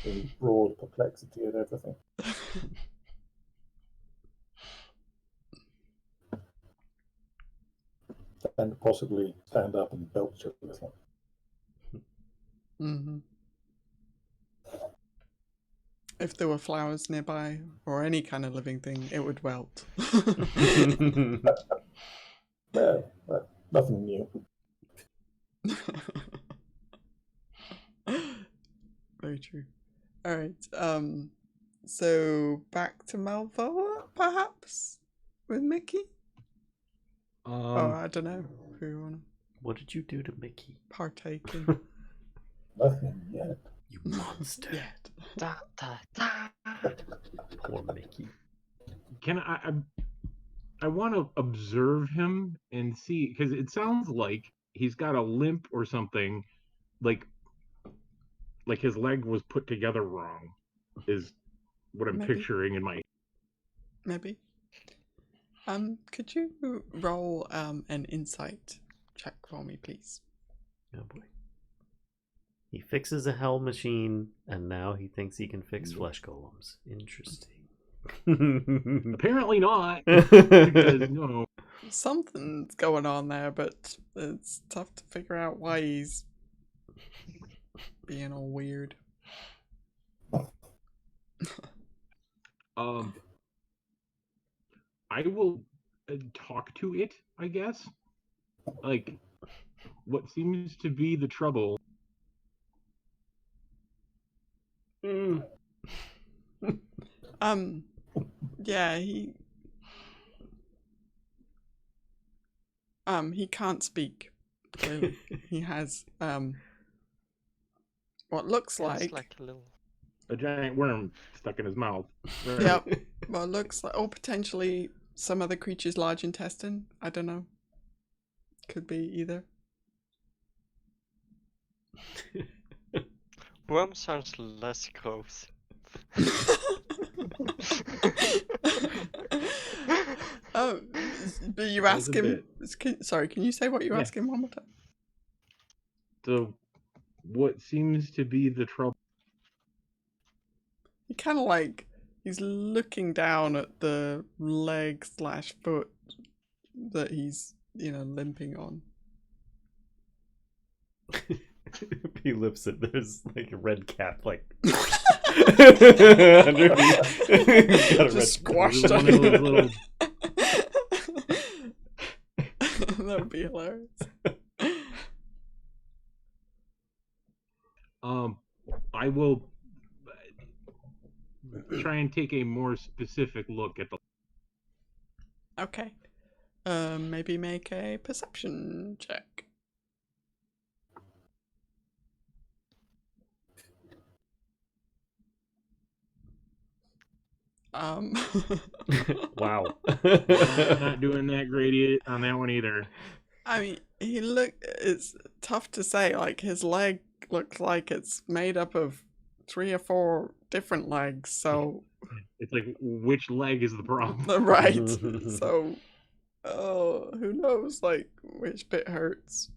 in broad perplexity at everything. And possibly stand up and belch a little. Mm-hmm. If there were flowers nearby, or any kind of living thing, it would wilt. No, nothing new. Very true. Alright, so back to Malvola, perhaps? With Mickey? Or I don't know who you want to What did you do to Mickey? partake in. Nothing yet. You monster. Yet. Da, da, da. Poor Mickey. Can I want to observe him and see, because it sounds like he's got a limp or something, like his leg was put together wrong, is what I'm Maybe. picturing in my. Maybe. Could you roll an insight check for me, please? Oh boy. He fixes a hell machine, and now he thinks he can fix flesh golems. Interesting. Apparently not. Because, no. Something's going on there, but it's tough to figure out why he's being all weird. I will talk to it, I guess. Like, what seems to be the trouble? Yeah, he can't speak. Clearly. He has what looks It's like a little. A giant worm stuck in his mouth. Right. yep. Well, it looks like, or potentially some other creature's large intestine. I don't know. Could be either. Worm sounds less gross. Oh, but you That ask was a him. Sorry, can you say what you Yeah. ask him one more time? So, what seems to be the trouble? He kind of like he's looking down at the leg/foot that he's limping on. He lifts it. There's like a red cap, like underneath. He's got a red Just squashed One on of those little. That would be hilarious. I will try and take a more specific look at the. Okay. Maybe make a perception check. Wow. Not doing that great on that one either. I mean, it's tough to say. Like, his leg looks like it's made up of 3 or 4 different legs, so. It's like, which leg is the problem? Right. So, who knows, like, which bit hurts.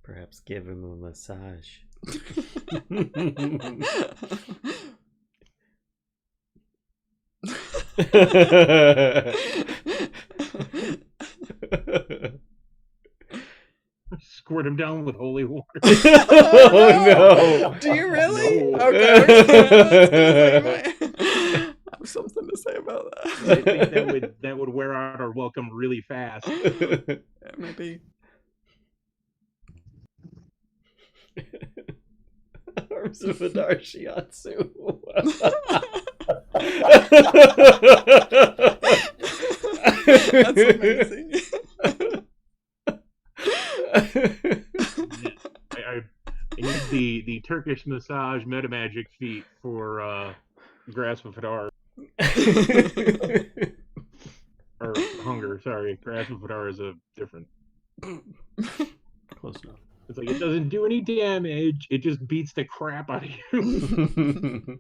Perhaps give him a massage. Squirt him down with holy water. Oh no! Do you really? No. Okay. I have something to say about I that. think that would wear out our welcome really fast. Yeah, maybe. Arms of a Darshiatsu. That's amazing. reverse massage metamagic feat for Grasp of Hadar. Or Hunger, sorry. Grasp of Hadar is a different. Close enough. It's like, it doesn't do any damage, it just beats the crap out of you.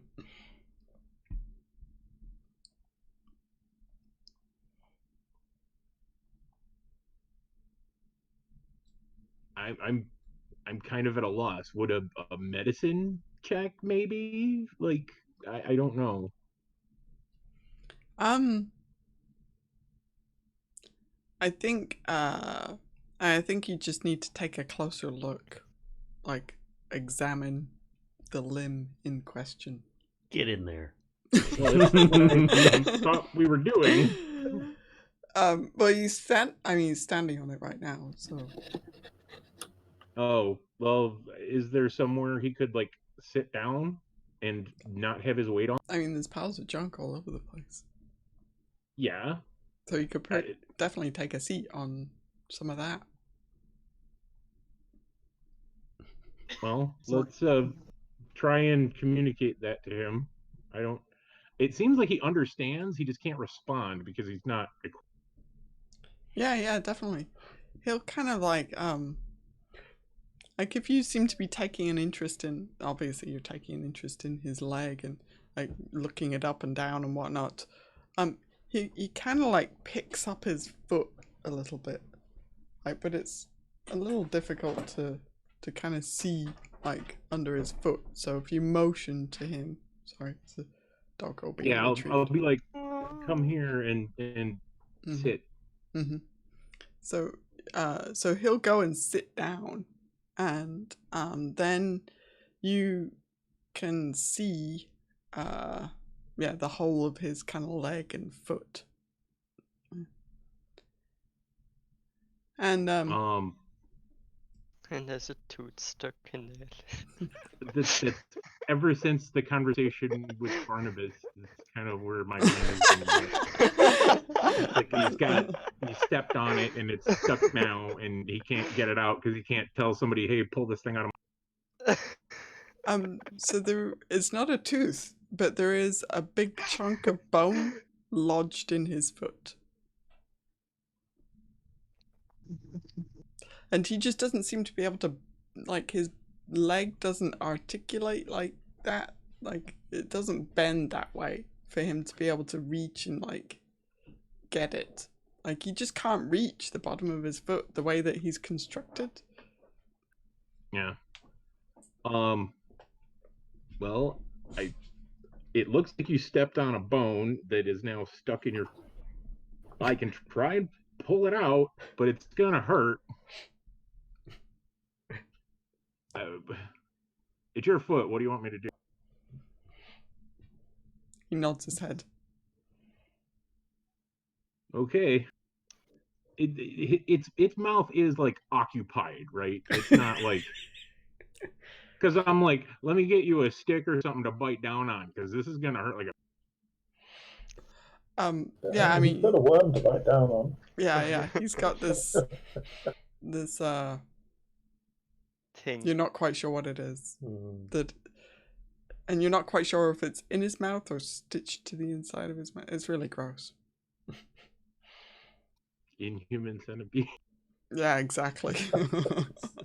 I'm kind of at a loss. Would a medicine check maybe? Like, I don't know. I think you just need to take a closer look, like examine the limb in question. Get in there. Well, that's what I thought we were doing. Well, he's standing on it right now, so. Oh, well, is there somewhere he could, like, sit down and not have his weight on? I mean, there's piles of junk all over the place. Yeah. So you could definitely take a seat on some of that. Well, let's try and communicate that to him. It seems like he understands, he just can't respond because he's not. Yeah, definitely. He'll kind of like if you seem to be taking an interest in, obviously you're taking an interest in his leg and like looking it up and down and whatnot. He kind of like picks up his foot a little bit, like, but it's a little difficult to kind of see like under his foot. So if you motion to him, sorry, it's a doggo being I'll be like, come here and sit. Mm-hmm. So he'll go and sit down, and then you can see the whole of his kind of leg and foot. And and there's a tooth stuck in it. This ever since the conversation with Barnabas, that's kind of where my mind is. It's like he stepped on it and it's stuck now, and he can't get it out because he can't tell somebody, hey, pull this thing out of my... So there is not a tooth, but there is a big chunk of bone lodged in his foot. And he just doesn't seem to be able to, like, his leg doesn't articulate like that. Like, it doesn't bend that way for him to be able to reach and, like, get it. Like, he just can't reach the bottom of his foot the way that he's constructed. Yeah. Well, it looks like you stepped on a bone that is now stuck in your... I can try and pull it out, but it's gonna hurt. It's your foot. What do you want me to do? He nods his head. Okay. Its mouth is like occupied, right? It's not like... Because I'm like, let me get you a stick or something to bite down on, because this is gonna hurt like a... Yeah, I mean... He's got a worm to bite down on. Yeah, he's got this thing. You're not quite sure what it is. And you're not quite sure if it's in his mouth or stitched to the inside of his mouth. It's really gross. Inhuman centipede. Yeah, exactly.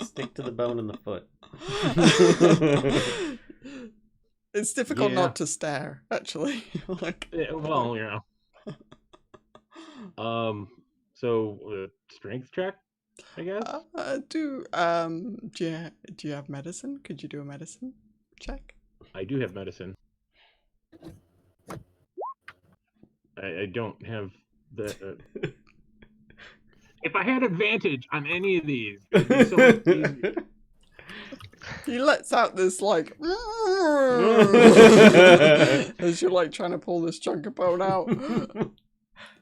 Stick to the bone in the foot. It's difficult not to stare, actually. Like, well, yeah. So strength check, I guess. Do you have medicine? Could you do a medicine check? I do have medicine. I don't have the. If I had advantage on any of these, it'd be so much easier. He lets out this like as you're like trying to pull this chunk of bone out.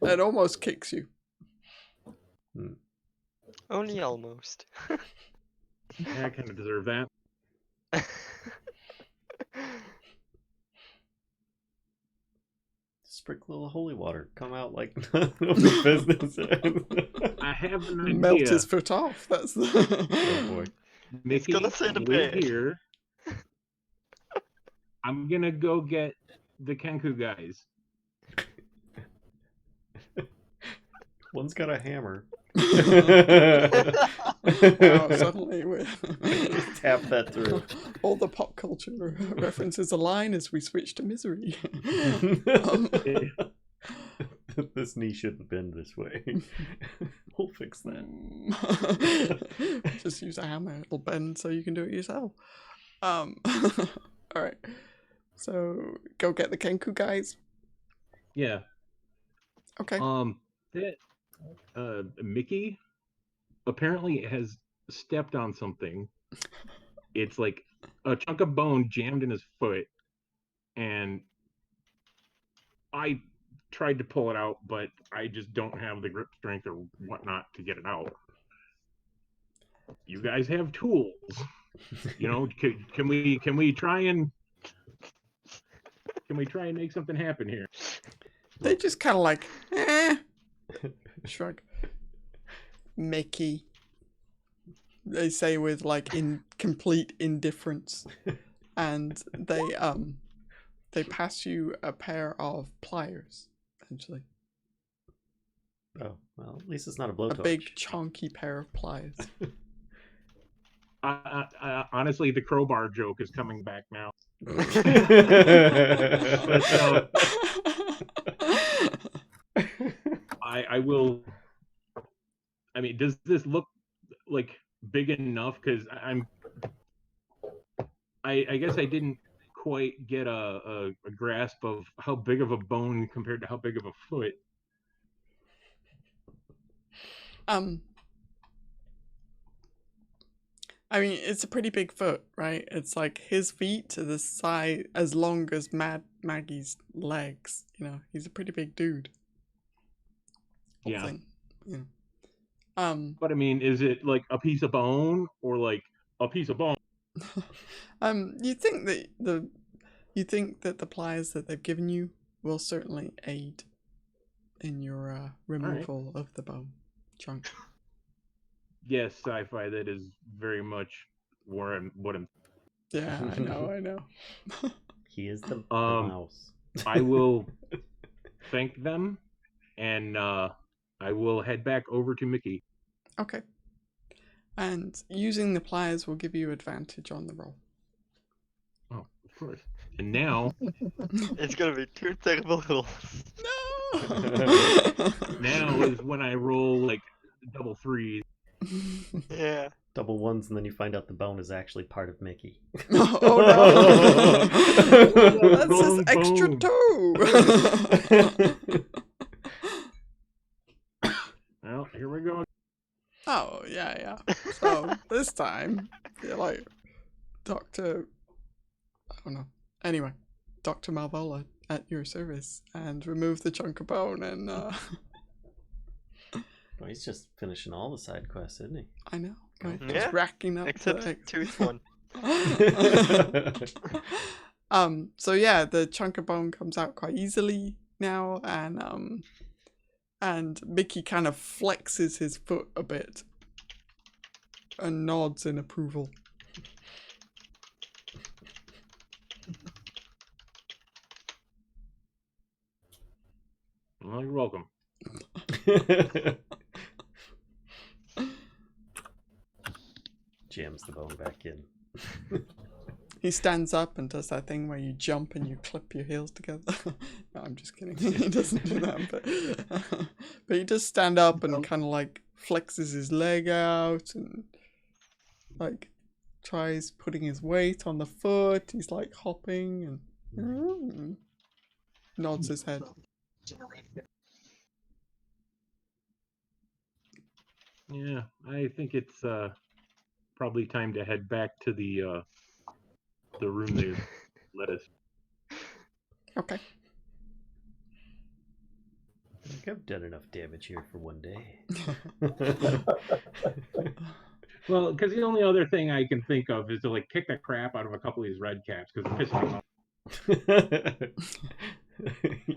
It almost kicks you. Only almost. Yeah, I kind of deserve that. Sprinkle of holy water. Come out like no business. I have an idea. Melt his foot off. That's the... Oh boy. Mickey, It's gonna say the wait bed. here. I'm gonna go get the Kenku guys. One's got a hammer. Wow, suddenly we're Just tap that through. all the pop culture references align as we switch to misery. This knee shouldn't bend this way. We'll fix that. Just use a hammer, it'll bend so you can do it yourself. All right, so go get the Kenku guys. Yeah. Okay. That Mickey apparently has stepped on something. It's like a chunk of bone jammed in his foot, and I tried to pull it out, but I just don't have the grip strength or whatnot to get it out. You guys have tools, you know. Can we try and make something happen here? They just kind of like, shrug. Mickey. They say with like in complete indifference, and they pass you a pair of pliers, essentially. Oh, well, at least it's not a blowtorch. A big chunky pair of pliers. Honestly, the crowbar joke is coming back now. I will. I mean, does this look like big enough? Because I guess I didn't quite get a grasp of how big of a bone compared to how big of a foot. I mean, it's a pretty big foot, right? It's like his feet are the size as long as Maggie's legs. You know, he's a pretty big dude. Yeah. Yeah. But I mean, is it like a piece of bone or like a piece of bone? You think that the pliers that they've given you will certainly aid in your removal of the bone chunk. Yes, sci-fi. That is very much what I'm. Yeah, I know. He is the mouse. I will thank them, and I will head back over to Mickey. Okay. And using the pliers will give you advantage on the roll. Oh, of course. And now It's gonna be 2 terrible rolls. No. now is when I roll like double threes. Yeah. Double ones, and then you find out the bone is actually part of Mickey. Oh no! That's his extra toe. Well, here we go. Oh yeah. So this time, you're like Dr. I don't know. Anyway, Dr. Malvola at your service, and remove the chunk of bone and. Well, he's just finishing all the side quests, isn't he? I know. Right? Yeah. Just racking up. Except the tooth one. So yeah, the chunk of bone comes out quite easily now, and Mickey kind of flexes his foot a bit and nods in approval. Well, you're welcome. Jams the bone back in. He stands up and does that thing where you jump and you clip your heels together. No, I'm just kidding. He doesn't do that, but he does stand up and kind of like flexes his leg out and like tries putting his weight on the foot. He's like hopping and nods his head. Yeah, I think it's probably time to head back to the room they let us. Okay. I think I've done enough damage here for one day. Well, because the only other thing I can think of is to like kick the crap out of a couple of these red caps because they're pissing me off.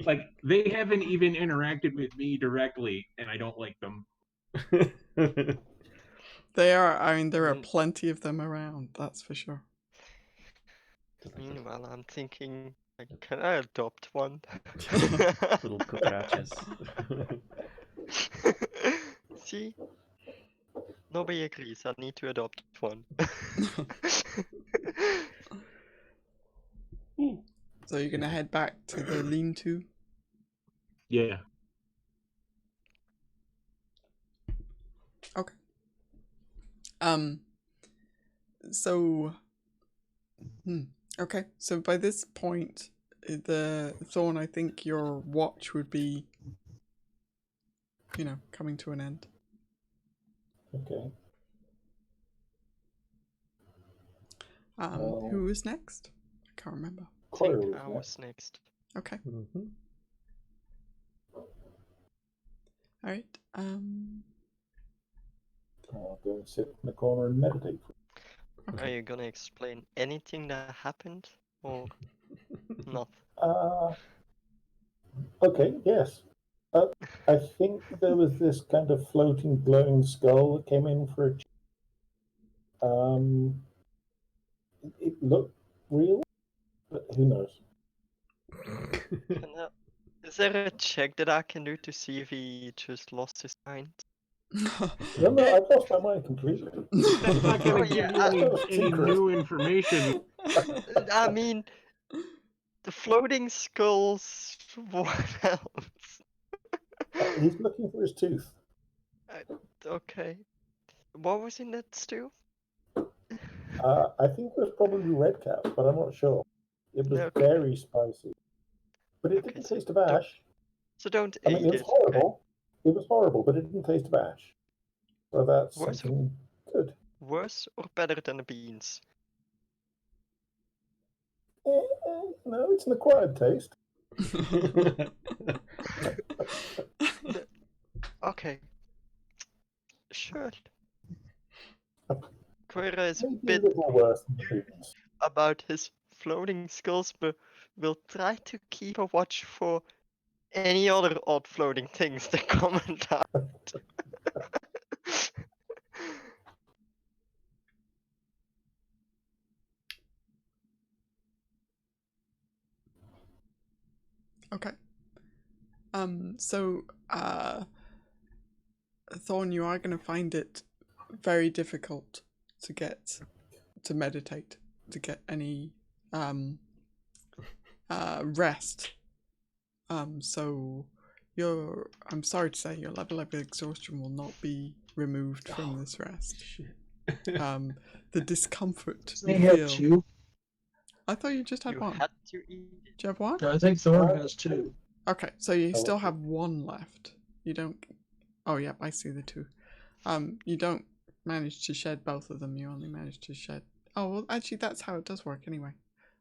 Like they haven't even interacted with me directly, and I don't like them. They are. I mean, there are plenty of them around. That's for sure. Meanwhile, I'm thinking, can I adopt one? Little cucarachas. See? Nobody agrees. I need to adopt one. So you're gonna head back to the lean-to? Yeah. Okay. So, okay. So by this point, the Thorn, I think your watch would be, coming to an end. Okay. Who is next? I can't remember. Coyra I was was next. Okay. Mm-hmm. All right. I'll go and sit in the corner and meditate. Are you gonna explain anything that happened, or not? Okay, yes. I think there was this kind of floating, glowing skull that came in for a. It looked real, but who knows? Is there a check that I can do to see if he just lost his mind? No, I've lost my mind completely. That's not gonna Oh, give yeah, you any new information. I mean, the floating skulls. What else? He's looking for his tooth. Okay. What was in that stew? I think it was probably red cap, but I'm not sure. It was Okay. very spicy, but it Okay, didn't so taste of ash. So don't I eat mean, it was it. horrible. It was horrible, but it didn't taste of ash. So that's Worse or- something good. Okay. Worse or better than the beans? No, it's an acquired taste. Okay. Sure. Coyra is a Maybe a bit little worse than the beans. about his floating skulls, but will try to keep a watch for any other odd floating things that come out. Okay. So, Thorn, you are going to find it very difficult to meditate, to get any rest. So I'm sorry to say, your level of exhaustion will not be removed from this rest. Shit. The discomfort They you have feel. two. I thought you just had You one. had to eat it. Do you have one? I think Thorn has two. Okay, so you Oh, still okay. have one left. You don't. Oh, yeah, I see the two. You don't manage to shed both of them. You only manage to shed. Oh, well, actually, that's how it does work anyway.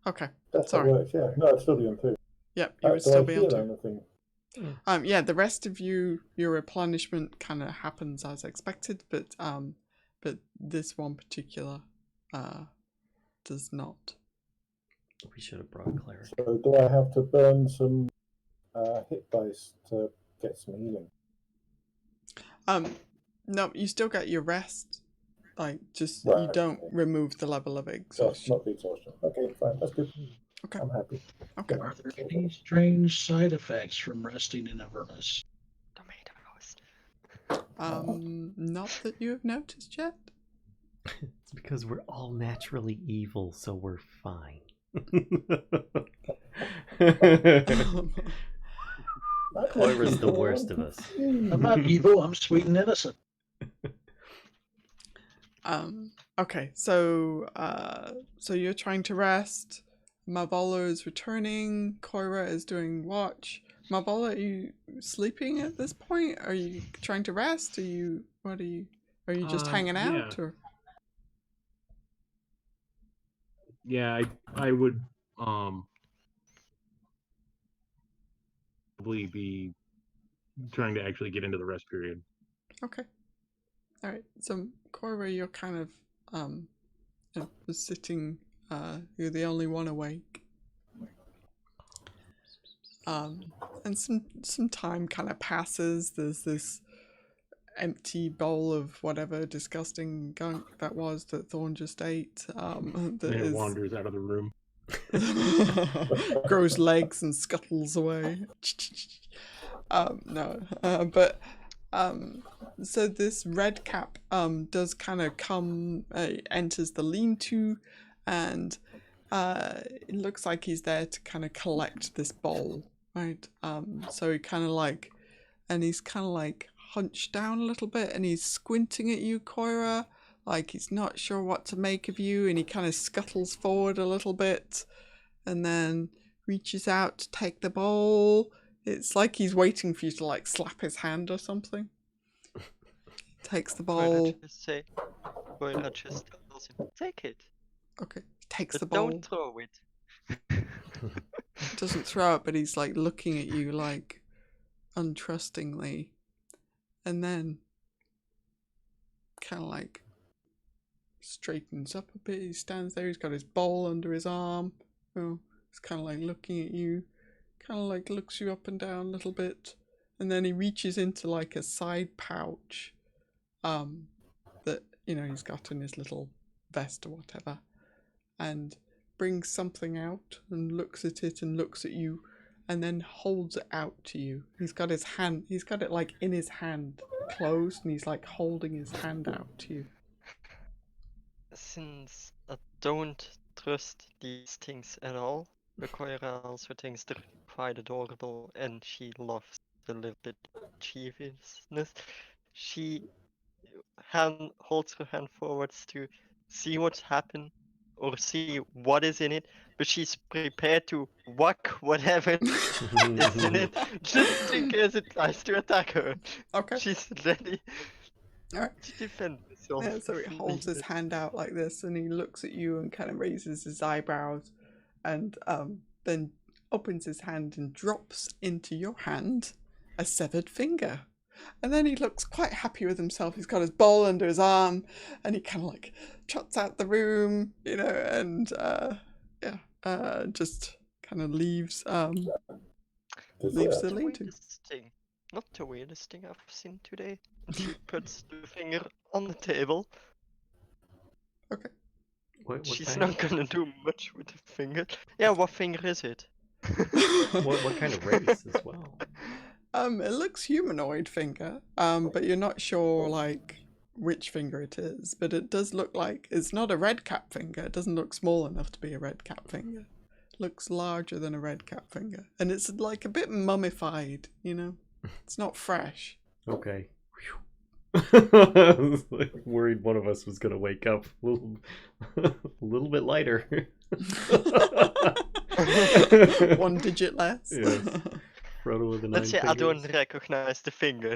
Okay, That's how it sorry. works, yeah. No, it's still be on two. Yep, you would Do still I be on feel two. anything? Yeah, the rest of your replenishment kind of happens as expected, but this one particular does not. We should have brought a cleric. So do I have to burn some hit dice to get some healing? No, you still get your rest. Like, just Right, you don't okay. remove the level of Just exhaustion. not the exhaustion. Okay, fine. That's good. Okay. I'm happy. Okay. Are there any strange side effects from resting in Avernus? Tomatoes. Not that you have noticed yet. It's because we're all naturally evil, so we're fine. Coyra's the worst of us. I'm not evil. I'm sweet and innocent. Okay, so you're trying to rest. Malvola is returning. Coyra is doing watch. Malvola, are you sleeping at this point? Are you trying to rest? Are you just hanging out, or? Yeah, I would probably be trying to actually get into the rest period. Okay. All right. So Coyra, you're kind of sitting. You're the only one awake. And some time kind of passes. There's this empty bowl of whatever disgusting gunk that Thorn just ate. And it wanders out of the room. Grows legs and scuttles away. No, but so this red cap does kind of come, enters the lean-to, and it looks like he's there to kind of collect this bowl, right? So he kind of like, and he's kind of like hunched down a little bit, and he's squinting at you, Coyra, like he's not sure what to make of you, and he kind of scuttles forward a little bit, and then reaches out to take the bowl. It's like he's waiting for you to like slap his hand or something. Takes the bowl. Coyra just tells him, take it. Okay. Takes But the bowl. don't throw it. Doesn't throw it, but he's like looking at you like untrustingly. And then kind of like straightens up a bit. He stands there, he's got his bowl under his arm. Oh, he's kind of like looking at you. Kind of like looks you up and down a little bit. And then he reaches into like a side pouch that, you know, he's got in his little vest or whatever, and brings something out and looks at it and looks at you, and then holds it out to you. He's got his hand, he's got it like in his hand, closed, and he's like holding his hand out to you. Since I don't trust these things at all, the Coyra also thinks they're quite adorable, and she loves a little bit mischievousness. She holds her hand forwards to see what's happened or see what is in it, but she's prepared to whack whatever is in it just in case it tries to attack her. Okay. She's ready Alright. to defend herself. Yeah, so he holds his hand out like this, and he looks at you and kind of raises his eyebrows, and then opens his hand and drops into your hand a severed finger. And then he looks quite happy with himself. He's got his bowl under his arm, and he kind of like trots out the room, you know, and just kind of leaves leaves the lead-to. Not the weirdest thing I've seen today. She puts the finger on the table. Okay. What She's kind? not gonna do much with the finger. Yeah, what finger is it? What kind of race as well? It looks humanoid finger, but you're not sure like which finger it is. But it does look like it's not a red cap finger. It doesn't look small enough to be a red cap finger. It looks larger than a red cap finger, and it's like a bit mummified. You know, it's not fresh. Okay. I was like worried one of us was gonna wake up a little bit lighter. 1 digit less. Yes. Frodo with the Let's say 9 I don't fingers. recognize the finger.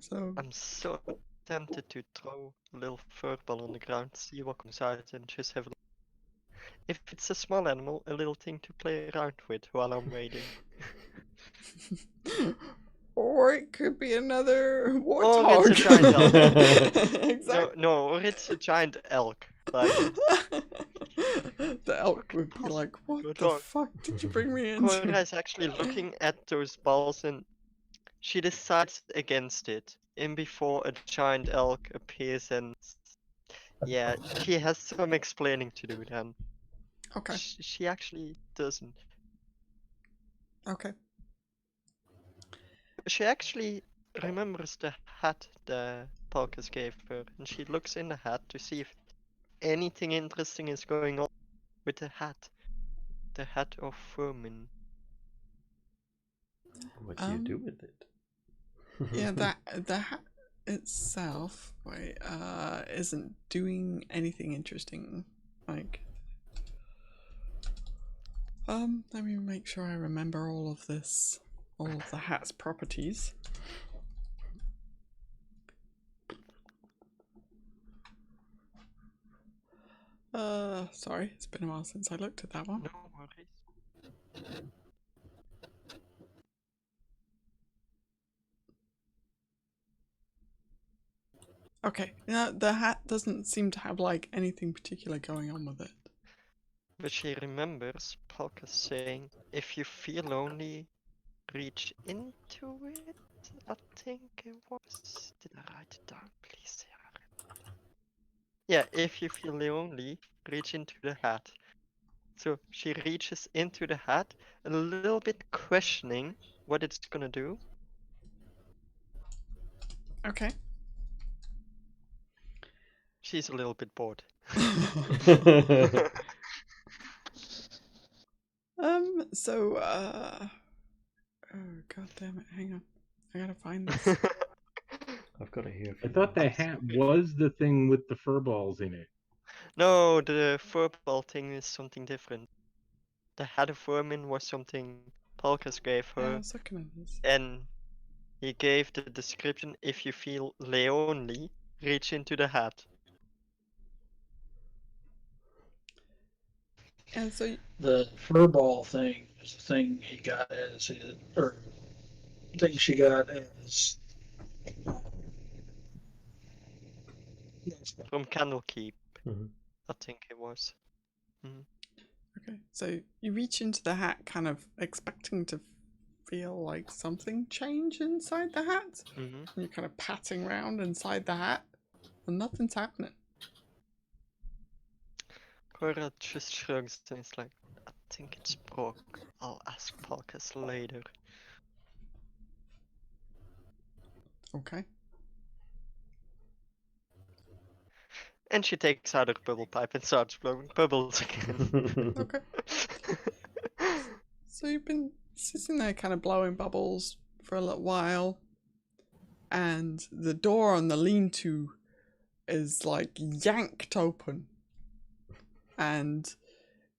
So I'm so tempted to throw a little furball on the ground, see what comes out, and just have a look. If it's a small animal, a little thing to play around with while I'm waiting. or it could be another Or warthog. it's a giant elk. Exactly. No, or it's a giant elk. Like, The elk would be like, what Good the dog. fuck did you bring me into? Coyra is actually looking at those balls and she decides against it. And before a giant elk appears, and yeah, she has some explaining to do then. Okay, She actually doesn't. okay. She actually remembers the hat the Palkas gave her, and she looks in the hat to see if anything interesting is going on with the hat. The hat of vermin. What do you do with it? Yeah, that the hat itself, wait, isn't doing anything interesting. Like, let me make sure I remember all of this, all of the hat's properties. Sorry, it's been a while since I looked at that one. No worries. Okay, the hat doesn't seem to have like anything particular going on with it. But she remembers Palkas saying, if you feel lonely, reach into it, I think it was. Did I write it down? Please say I remember. Yeah, if you feel lonely, reach into the hat. So she reaches into the hat, a little bit questioning what it's gonna do. Okay. She's a little bit bored. So, oh, god damn it, hang on. I gotta find this. I've got it here. I thought that hat was the thing with the fur balls in it. No, the furball thing is something different. The hat of vermin was something Palkas gave Yeah, I her, was looking at this. and he gave the description: if you feel lonely, reach into the hat. And so, The furball thing is the thing he got as his, or thing she got as. From Candlekeep, Mhm. I think it was. okay, so you reach into the hat, kind of expecting to feel like something change inside the hat. Mm-hmm. And you're kind of patting around inside the hat, and nothing's happening. Coyra just shrugs and is like, I think it's broke. I'll ask Palkas later. Okay. And she takes out her bubble pipe and starts blowing bubbles again. Okay. So you've been sitting there kind of blowing bubbles for a little while, and the door on the lean-to is like yanked open, and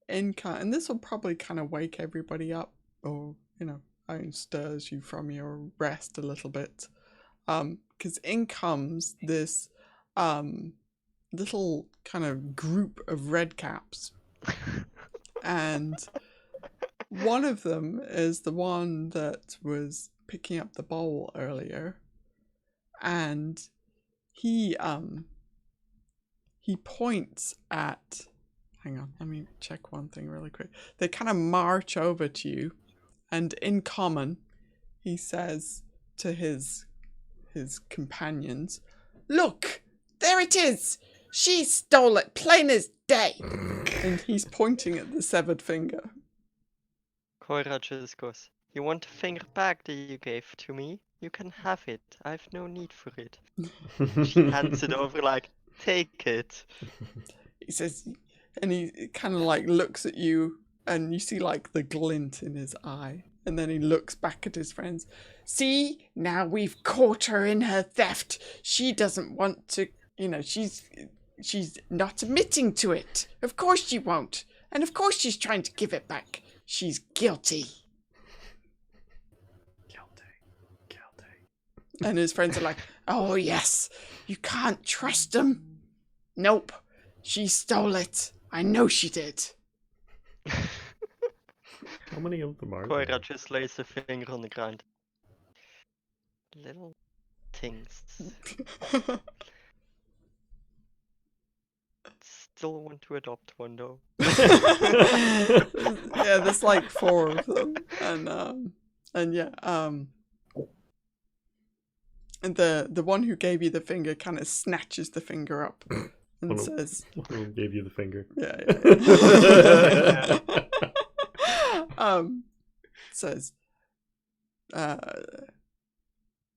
and this will probably kind of wake everybody up, or stirs you from your rest a little bit, because in comes this little kind of group of red caps, and one of them is the one that was picking up the bowl earlier, and he points at, hang on, let me check one thing really quick. They kind of march over to you, and in common he says to his companions, "Look, there it is! She stole it, plain as day!" And he's pointing at the severed finger. Coyra just goes, you want the finger back that you gave to me? You can have it. I have no need for it. She hands it over like, take it. He says, and he kind of like looks at you, and you see like the glint in his eye, and then he looks back at his friends. "See, now we've caught her in her theft. She doesn't want to, she's not admitting to it. Of course she won't. And of course she's trying to give it back. She's guilty." And his friends are like, "Oh yes, you can't trust them. Nope, she stole it. I know she did." How many of them are Coyra there? just lays the finger on the ground. Little things. Still want to adopt one though. Yeah, there's like 4 of them, and yeah, and the one who gave you the finger kind of snatches the finger up and says, Who gave you the finger? yeah. Says,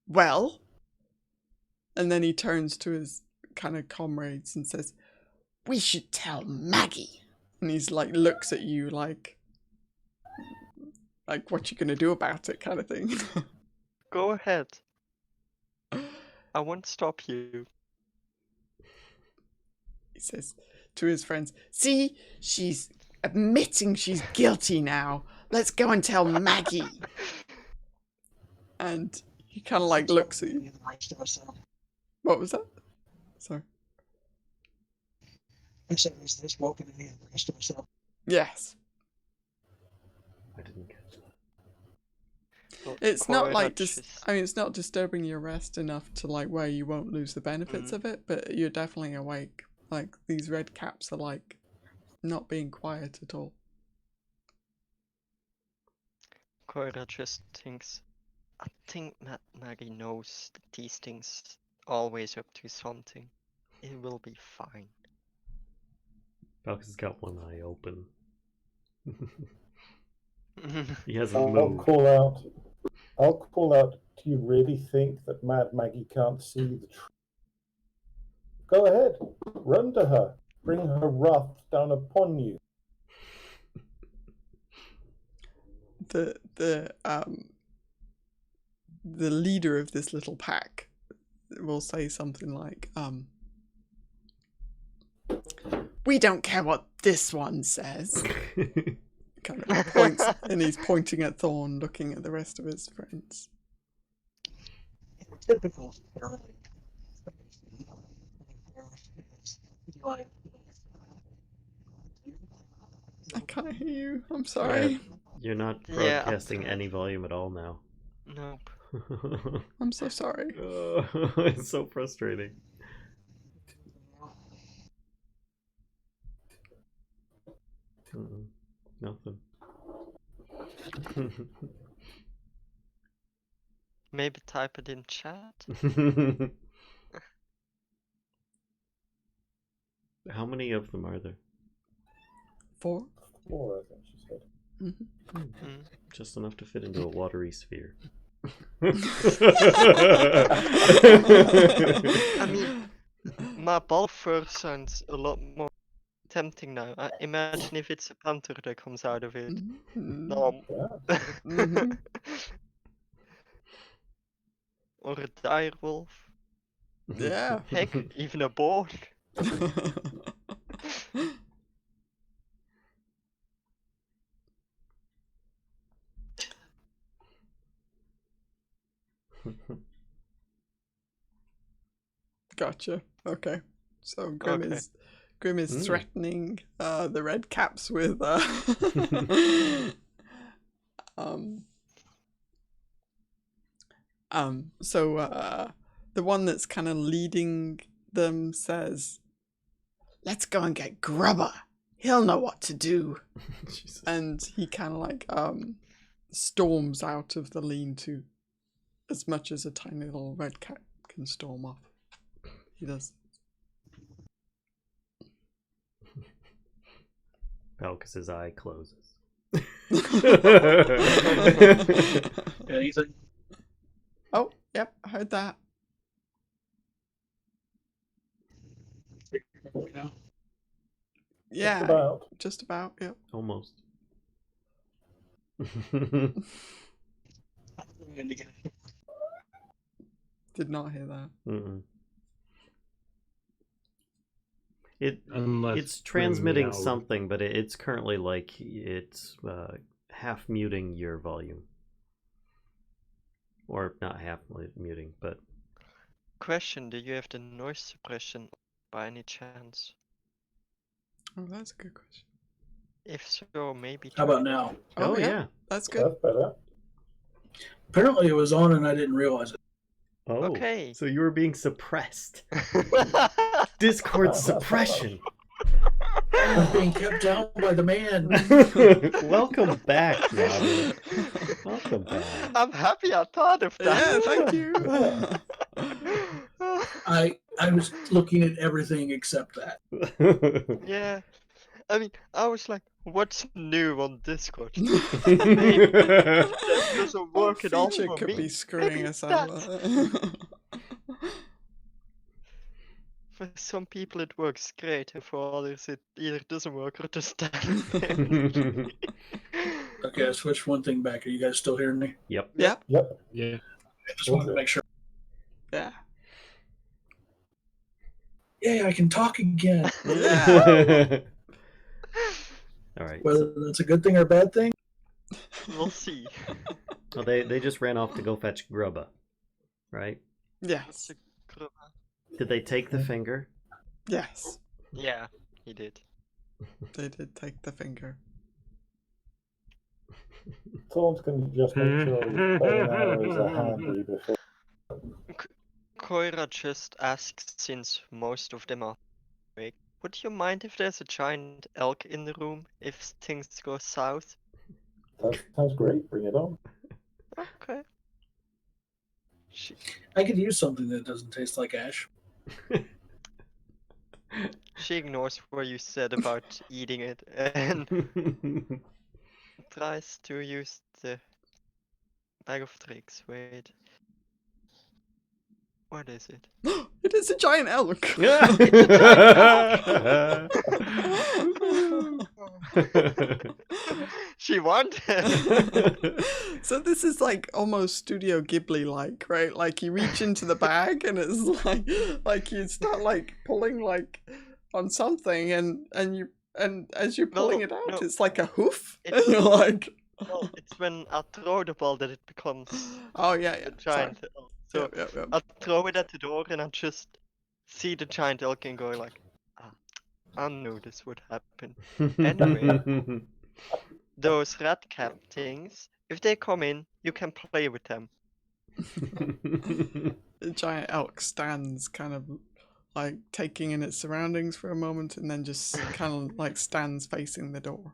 "Well," and then he turns to his kind of comrades and says, "We should tell Maggie." And he's like, looks at you like what you gonna do about it, kind of thing. Go ahead. I won't stop you. He says to his friends, "See, she's admitting she's guilty now. Let's go and tell Maggie." And he kind of like looks at you. What was that? Sorry. I said, "Is this woken me and the rest of us up?" Yes. I didn't catch that. Well, It's not Coyra like just- it's not disturbing your rest enough to like where you won't lose the benefits of it, but you're definitely awake. Like these red caps are like not being quiet at all. Coyra just thinks, I think Maggie knows that these things always up to something. It will be fine. Palkas has got one eye open. He hasn't I'll moved. call out. I'll call out. Do you really think that Mad Maggie can't see the truth? Go ahead, run to her, bring her wrath down upon you. The leader of this little pack will say something like, "We don't care what this one says." Kind of points, and he's pointing at Thorn, looking at the rest of his friends. Typical early. I can't hear you. I'm sorry. You're not Yeah, broadcasting any volume at all now. Nope. I'm so sorry. It's so frustrating. Nothing. Maybe type it in chat. How many of them are there? 4. 4, I think she said. Mm. Just enough to fit into a watery sphere. I mean, my ball fur sounds a lot more tempting now. Imagine if it's a panther that comes out of it. Mhm. Yeah. Mhm. Or a dire wolf. Yeah. Heck, even a boar. Gotcha. Okay. So Grimm Okay. is threatening the red caps with so the one that's kind of leading them says, "Let's go and get Grubber. He'll know what to do." Jesus. And he kind of like storms out of the lean-to as much as a tiny little red cap can storm off. He does. Palkas' eye closes. Yeah, he's like, Oh, yep, I heard that. you know, Yeah, About. just about, yep. Almost. and again, Did not hear that. Mm-mm. It's Unless transmitting meowed. something, but it's currently like it's half muting your volume. Or not half muting, but Question, do you have the noise suppression by any chance? Oh, that's a good question. If so, maybe how try about it. now? oh yeah. That's good. That's better. Apparently it was on and I didn't realize it. Oh, Okay. so you were being suppressed. Discord suppression. I was being kept down by the man. Welcome back, Nobi. Welcome back. I'm happy I thought of that. Yeah, thank you. I was looking at everything except that. Yeah. I mean, I was like, what's new on Discord? Maybe That doesn't work at all feature for could me. be screwing Maybe us that. over. For some people it works great, and for others it either doesn't work or just doesn't. Okay, I switched one thing back. Are you guys still hearing me? Yep. Yep. Yep. Yeah. I just wanted to make sure. Yeah. Yay, I can talk again. Yeah. All right. Whether that's a good thing or a bad thing. We'll see. Well, they just ran off to go fetch Grubba, right? Yes. Did they take the finger? Yes. Yeah, he did. They did take the finger. Thorn's going to just make sure his bow and arrows are handy before. Coyra just asks, since most of them are awake, would you mind if there's a giant elk in the room if things go south? That sounds great. Bring it on. Okay. I could use something that doesn't taste like ash. She ignores what you said about eating it and tries to use the bag of tricks. Wait. What is it? It is a giant elk. She won. So this is like almost Studio Ghibli like, right? Like you reach into the bag and it's like you start like pulling like on something and as you're pulling it out, it's like a hoof. And you're like, well, it's when I throw the ball that it becomes oh yeah, a giant elk. So Yep. I throw it at the door and I just see the giant elk and go like, I knew this would happen. Anyway, those red cap things, if they come in, you can play with them. The giant elk stands kind of like taking in its surroundings for a moment and then just kind of like stands facing the door.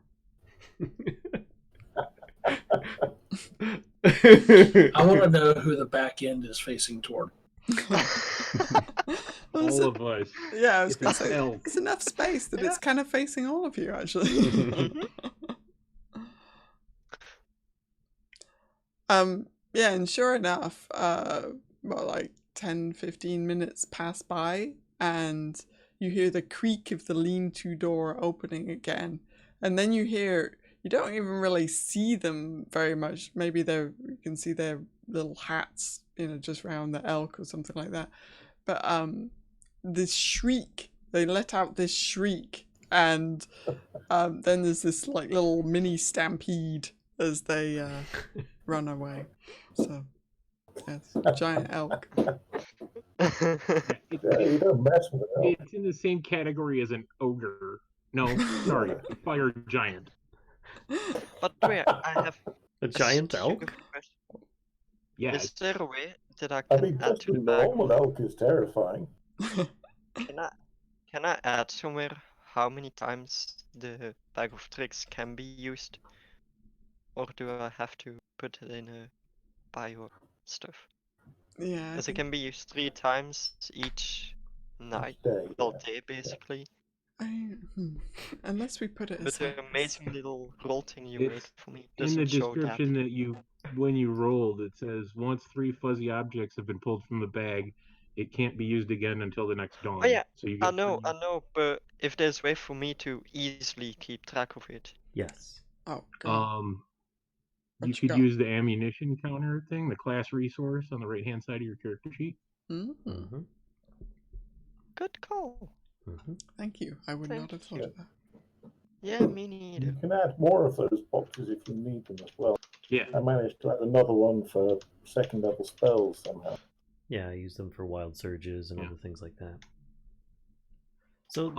I want to know who the back end is facing toward. All of us. Yeah, I was It's going an to say, elk. it's enough space that it's kind of facing all of you, actually. Yeah, and sure enough, about like 10-15 minutes pass by, and you hear the creak of the lean-to door opening again, and then you don't even really see them very much. Maybe you can see their little hats, just around the elk or something like that. But this shriek, they let out this shriek, and then there's this like little mini stampede as they run away. So, yes, giant elk. You don't mess with it. It's in the same category as an ogre. No, sorry, fire giant. But wait, I have A giant stupid elk? question. Yes. Is there a way that I I can mean, add just to a the bag? normal elk is terrifying. Can I add somewhere how many times the bag of tricks can be used? Or do I have to put it in a bio stuff? Yeah. Because it can be used 3 times each night, day basically. Unless we put it With aside. the amazing little roll thing you made for me. In Doesn't the show that. description that when you rolled, it says once 3 fuzzy objects have been pulled from the bag, it can't be used again until the next dawn. Oh yeah, so you I get know, but if there's a way for me to easily keep track of it. Yes. Oh, God. You could use the ammunition counter thing, the class resource on the right-hand side of your character sheet. Mm-hmm. Good call. Thank you. I would not have thought of that. Yeah, me neither. You can add more of those boxes if you need them as well. Yeah. I managed to add another one for second level spells somehow. Yeah, I use them for wild surges and other things like that. So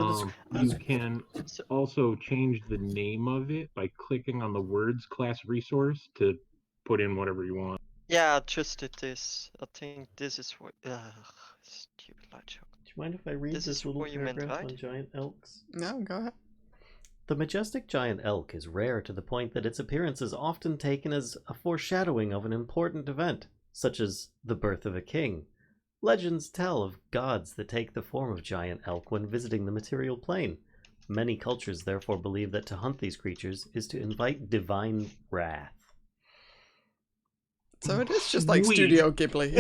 you can also change the name of it by clicking on the words class resource to put in whatever you want. Yeah, I just did this. I think this is what. Stupid light show. Do you mind if I read this little paragraph on giant elks? No, go ahead. The majestic giant elk is rare to the point that its appearance is often taken as a foreshadowing of an important event, such as the birth of a king. Legends tell of gods that take the form of giant elk when visiting the material plane. Many cultures therefore believe that to hunt these creatures is to invite divine wrath. So it is just like Studio Ghibli.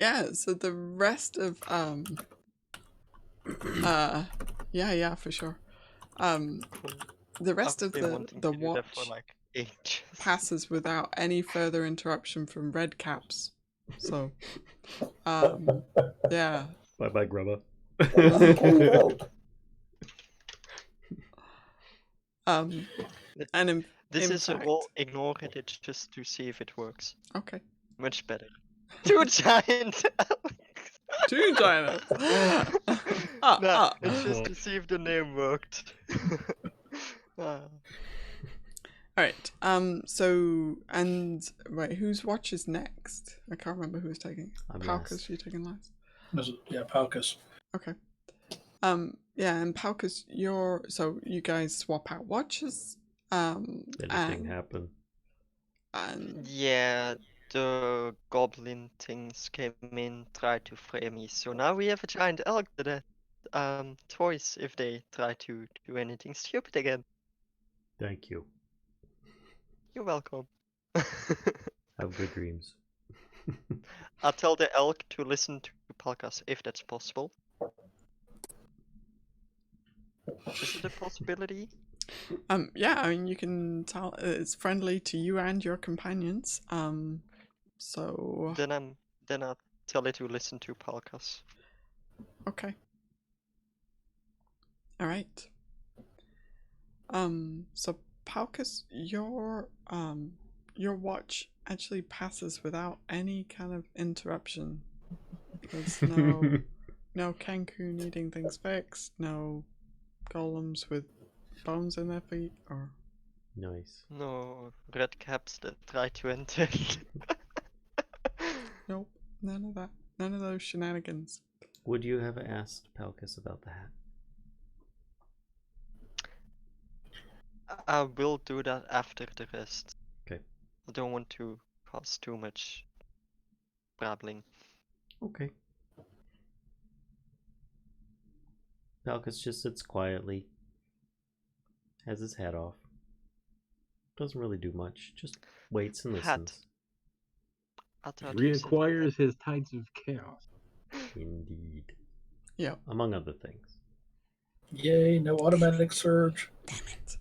Yeah, so the rest of yeah, for sure. The rest of the watch passes without any further interruption from red caps. So yeah. Bye Grubba. And this is a roll, ignore it, it's just to see if it works. Okay. Much better. 2 giant elks! 2 giant elks! It's just to see if the name worked. Alright, so, and, right, whose watch is next? I can't remember who was taking. Palkas, you're taking last? Yeah, Palkas. Okay. Yeah, and Palkas, so you guys swap out watches. Anything happen? And yeah, the goblin things came in, tried to frame me. So now we have a giant elk that toys if they try to do anything stupid again. Thank you. You're welcome. Have good dreams. I'll tell the elk to listen to Palkas if that's possible. Is it a possibility? Yeah, I mean, you can tell it's friendly to you and your companions. So Then I'll tell it to listen to Palkas. okay. All right. So Palkas, your watch actually passes without any kind of interruption. There's no Kenku needing things fixed, no golems with bones in their feet, or Nice. No red caps that try to enter. nope, none of that, none of those shenanigans. Would you have asked Palkas about the hat? I will do that after the rest. Okay. I don't want to cause too much babbling. Okay. Palkas just sits quietly, has his hat off. Doesn't really do much, just waits and Hat. listens. I thought you said Reacquires his tides of chaos. Indeed. Yeah. Among other things. Yay, no automatic surge. Damn it.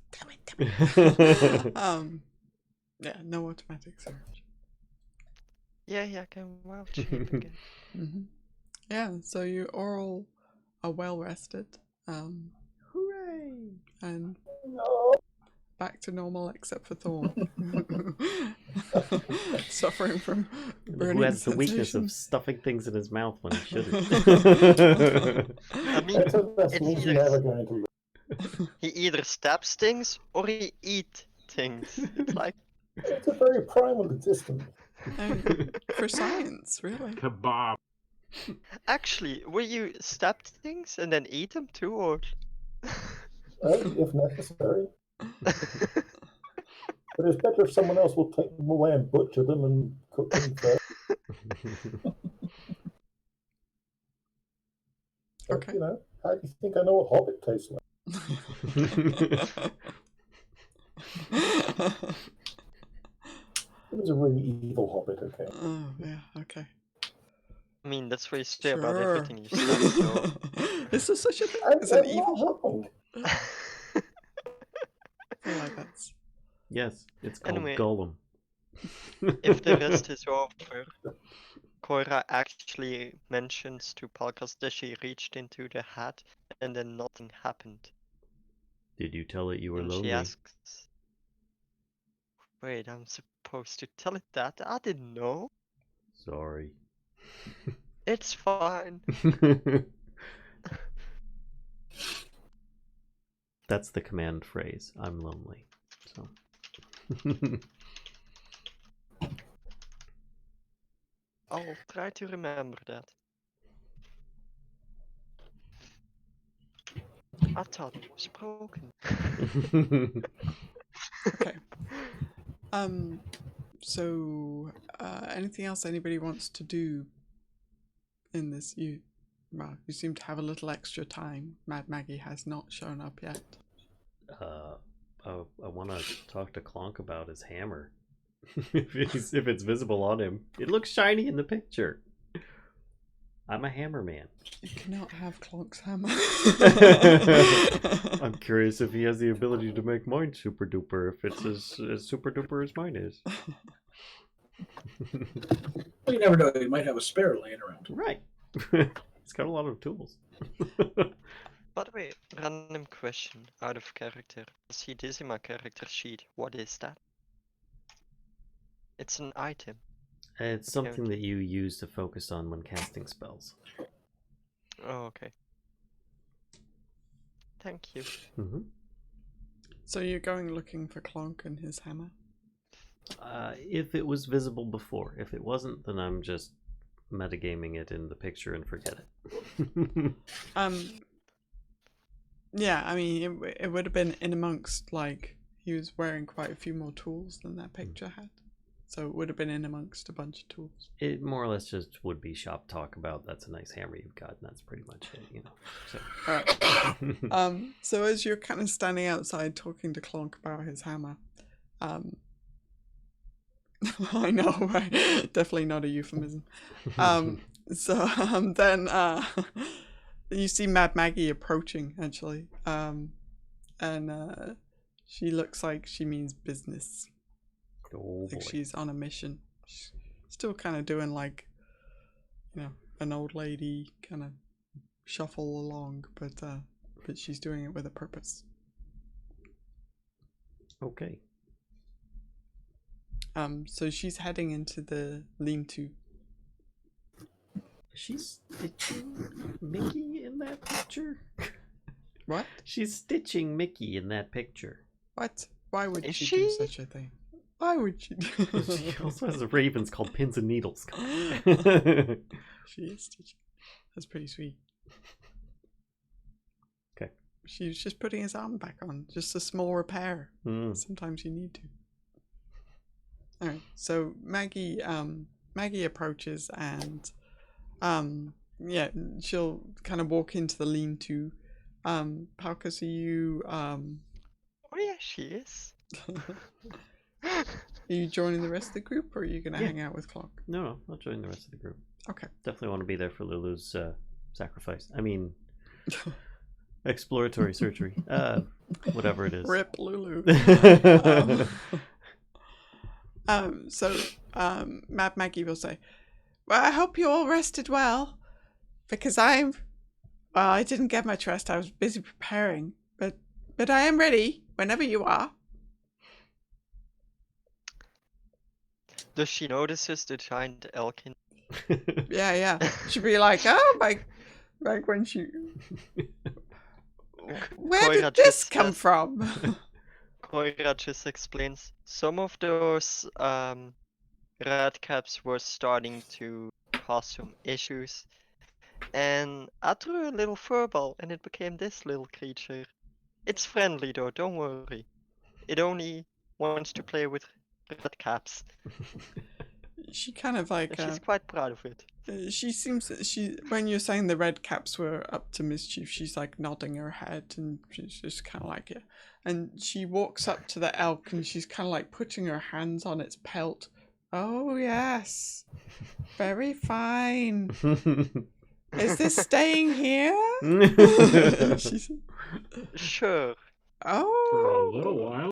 Yeah, no automatic search. Yeah, I can vouch it again. Mm-hmm. Yeah, so you all are well rested. Hooray! And back to normal except for Thorn. Suffering from burning Who has the weakness of sensations. stuffing things in his mouth when he shouldn't. I mean, That's it's means either- never going to live. he either stabs things or he eats things. It's like, It's a very primal existence. I mean, for science, really. Kebab. actually, will you stab things and then eat them too, or? If necessary. But it's better if someone else will take them away and butcher them and cook them first. But, Okay. you know, how do you think I know what Hobbit tastes like? It was a really evil Hobbit, okay? Oh, yeah, okay. I mean, that's what you say about Sure. everything you study, so. Is there such a thing I'm as an not evil hobbit? wrong. I feel like that's... Yes, it's called Anyway. Golem. If the rest is over, Coyra actually mentions to Palkas that she reached into the hat and then nothing happened. Did you tell it you were And lonely? she asks, wait, I'm supposed to tell it that? I didn't know. Sorry. It's fine. That's the command phrase. I'm lonely. So. I'll try to remember that. I thought it was broken. Okay. So, anything else anybody wants to do in this? You seem to have a little extra time. Mad Maggie has not shown up yet. I want to talk to Clonk about his hammer. if it's visible on him, it looks shiny in the picture. I'm a hammer man. You cannot have Clonk's hammer. I'm curious if he has the ability to make mine super duper. If it's as super duper as mine is. Well, you never know. He might have a spare laying around. Right. He's got a lot of tools. By the way, random question out of character. I see this in my character sheet. What is that? It's an item. It's something that you use to focus on when casting spells. Oh, okay. Thank you. Mm-hmm. So you're going looking for Clonk and his hammer? If it was visible before. If it wasn't, then I'm just metagaming it in the picture and forget it. Yeah, I mean, it would have been in amongst, like, he was wearing quite a few more tools than that picture had. So it would have been in amongst a bunch of tools. It more or less just would be shop talk about that's a nice hammer you've got, and that's pretty much it, you know. So. All right. So as you're kind of standing outside talking to Clonk about his hammer, I know, right? Definitely not a euphemism. Then you see Mad Maggie approaching, actually, and she looks like she means business. Oh, like she's on a mission. She's still kind of doing like, you know, an old lady kind of shuffle along, but she's doing it with a purpose. Okay. So she's heading into the lean-to. She's stitching Mickey in that picture? What? She's stitching Mickey in that picture. What? Why would Is she she? do such a thing? Why would she do She also has ravens called pins and needles. She is stitching. That's pretty sweet. Okay. She was just putting his arm back on. Just a small repair. Sometimes you need to. Alright, so Maggie approaches and yeah, she'll kind of walk into the lean-to. Palkas, are you Oh yeah, she is. are you joining the rest of the group, or are you gonna hang out with Clock? No, I'll join the rest of the group. Okay. Definitely want to be there for Lulu's sacrifice. I mean, exploratory surgery. Whatever it is. Rip Lulu. So Mad Maggie will say, well, I hope you all rested well, because I didn't get much rest. I was busy preparing, but I am ready whenever you are. Does she notice the giant elk in? Yeah. She'd be like, oh my, like when she, where Coyra did this just come says- from? Coyra just explains some of those red caps were starting to cause some issues, and I threw a little furball and it became this little creature. It's friendly though, don't worry. It only wants to play with red caps. She kind of like, And she's quite proud of it. she seems, when you're saying the red caps were up to mischief, she's like nodding her head and she's just kind of like it. And she walks up to the elk and she's kind of like putting her hands on its pelt. Oh yes, very fine. Is this staying here? She's, Sure. For a oh, little while.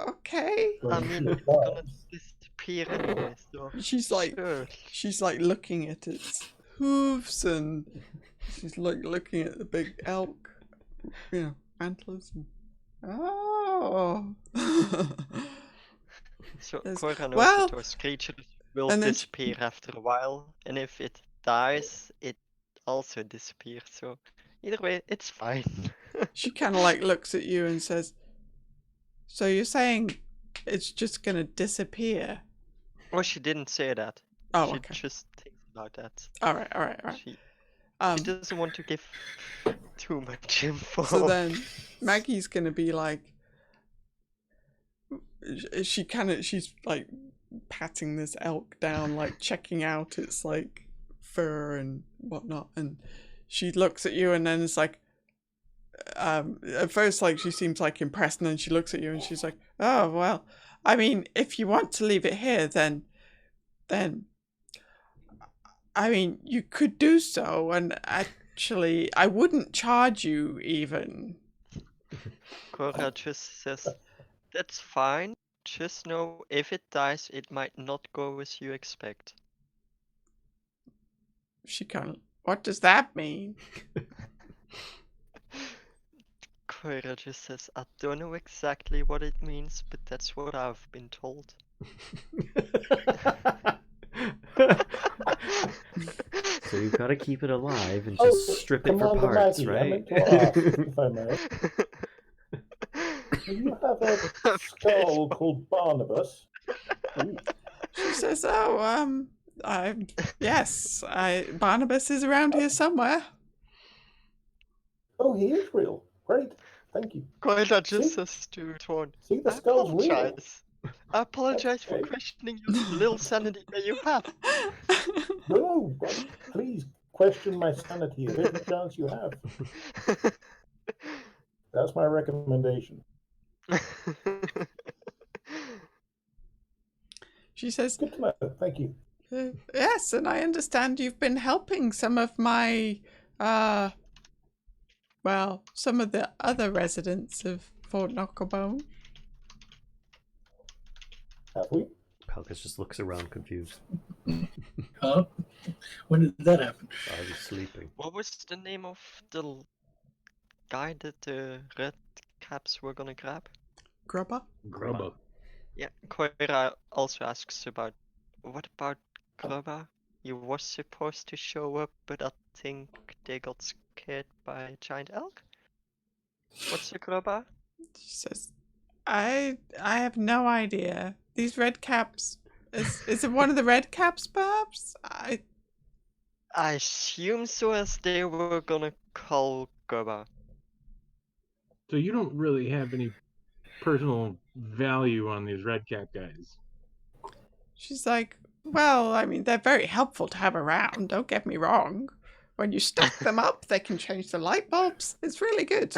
okay. I mean, it's gonna disappear anyway, so She's like, sure. she's like looking at its hooves and she's like looking at the big elk, you know, antlers. And, oh. So Yes. Coyra knows Well, that those creatures will and then disappear after a while, and if it dies, it also disappears. So either way, it's fine. she kind of like looks at you and says, so you're saying it's just gonna disappear? Well, she didn't say that. Oh, She okay. just thinks about that. All right. She Um, doesn't want to give too much info. so then Maggie's gonna be like, she's like patting this elk down, like checking out its like fur and whatnot, and she looks at you and then it's like, at first like she seems like impressed, and then she looks at you and she's like, oh well, I mean, if you want to leave it here, then I mean, you could do so, and actually I wouldn't charge you even. Coyra just says, that's fine. Just know if it dies, it might not go as you expect. She kind of, what does that mean? Coyra just says, I don't know exactly what it means, but that's what I've been told. So you've got to keep it alive and just strip it for Commander parts, Maggie, I right? meant to ask, if I may. Do you have a skull called Barnabas? Ooh. She says, oh, yes, Barnabas is around here somewhere. Oh, he is real. Great. Thank you. Coyra just See? says to Thorn, See, the I skull's real. apologize. I apologize for Okay. questioning your little sanity that you have. No, please question my sanity at every chance you have. That's my recommendation. She says, Good to know. Thank you. yes, and I understand you've been helping some of my, well, some of the other residents of Fort Knucklebone. Have we? Palkas just looks around confused. Huh? When did that happen? I was sleeping. What was the name of the guy that the red caps were gonna grab? Grubber? Grubba. Yeah, Coyra also asks about, what about Grubba? He was supposed to show up, but I think they got scared by a giant elk? What's a Grubba? She says, I have no idea. These red caps, is it one of the red caps, perhaps? I assume so, as they were gonna call Grubba. So you don't really have any personal value on these red cap guys. She's like, well, I mean, they're very helpful to have around, don't get me wrong. When you stack them up, they can change the light bulbs. It's really good.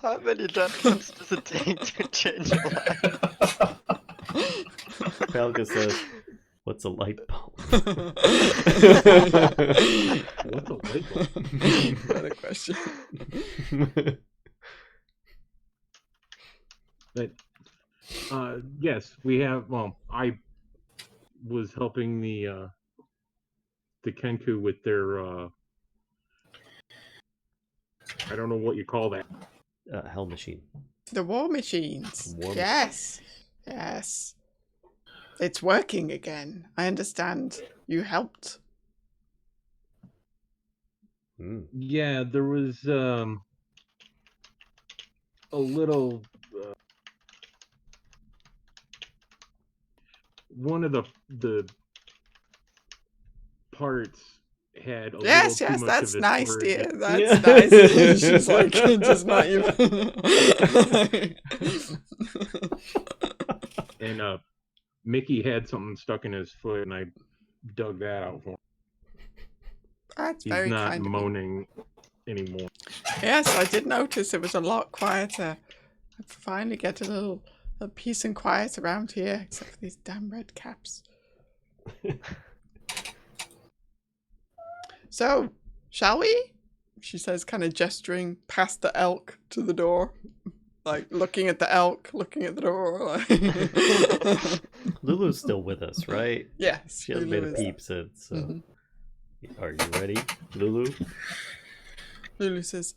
How many red caps does it take to change a light? Palkas says, "What's a light bulb?" What's a light bulb? What a question. But yes, we have. Well, I was helping the Kenku with their I don't know what you call that. Hell machine. The war machines. War Yes. Yes. It's working again. I understand you helped. Mm. Yeah, there was a little. One of the parts had a little too much That's of a nice, storage. dear. That's Yeah. nice. She's like, just not even. And Mickey had something stuck in his foot, and I dug that out for him. That's He's very not kind of you. moaning anymore. Yes, I did notice it was a lot quieter. I finally get a peace and quiet around here, except for these damn red caps. So, shall we? She says, kind of gesturing past the elk to the door. Like, looking at the elk, looking at the door. Lulu's still with us, right? Yes. She hasn't Lulu made a is. peep since. So, Mhm. Are you ready, Lulu? Lulu says,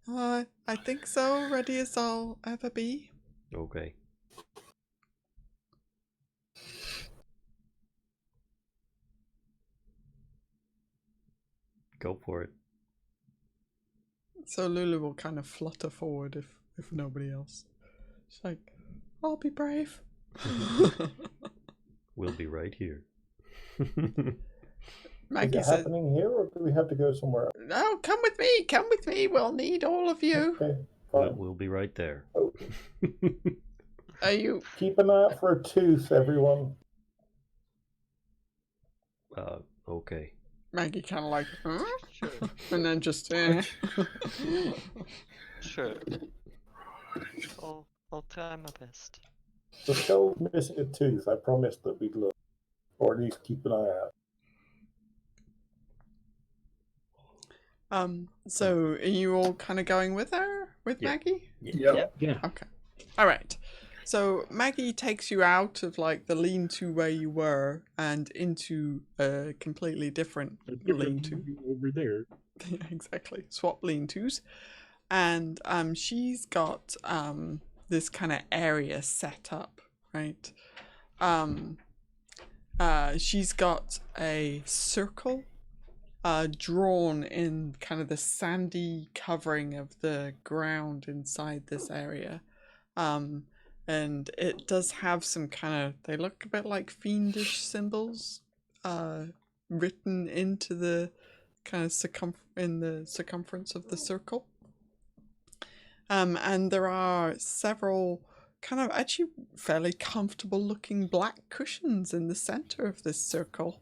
I think so, ready as I'll ever be. Okay. Go for it. So Lulu will kind of flutter forward if nobody else. She's like, I'll be brave. We'll be right here. Maggie Is it says, happening here, or do we have to go somewhere else? no, come with me, we'll need all of you. Okay, We'll, fine. we'll be right there. Oh, Are you? keep an eye out for a tooth, everyone. Okay. Maggie kind of like, huh? Sure, And then just, sure. I'll try my best. The skull's missing a tooth. I promised that we'd look, or at least keep an eye out. So are you all kind of going with her, with Yeah. Maggie? Yeah. Yeah. Okay. All right. So Maggie takes you out of like the lean-to where you were and into a completely different lean-to. Over there. Exactly. Swap lean-tos. And she's got this kind of area set up, right? She's got a circle drawn in kind of the sandy covering of the ground inside this area. And it does have some kind of, they look a bit like fiendish symbols written into the kind of in the circumference of the circle. And there are several kind of actually fairly comfortable looking black cushions in the center of this circle.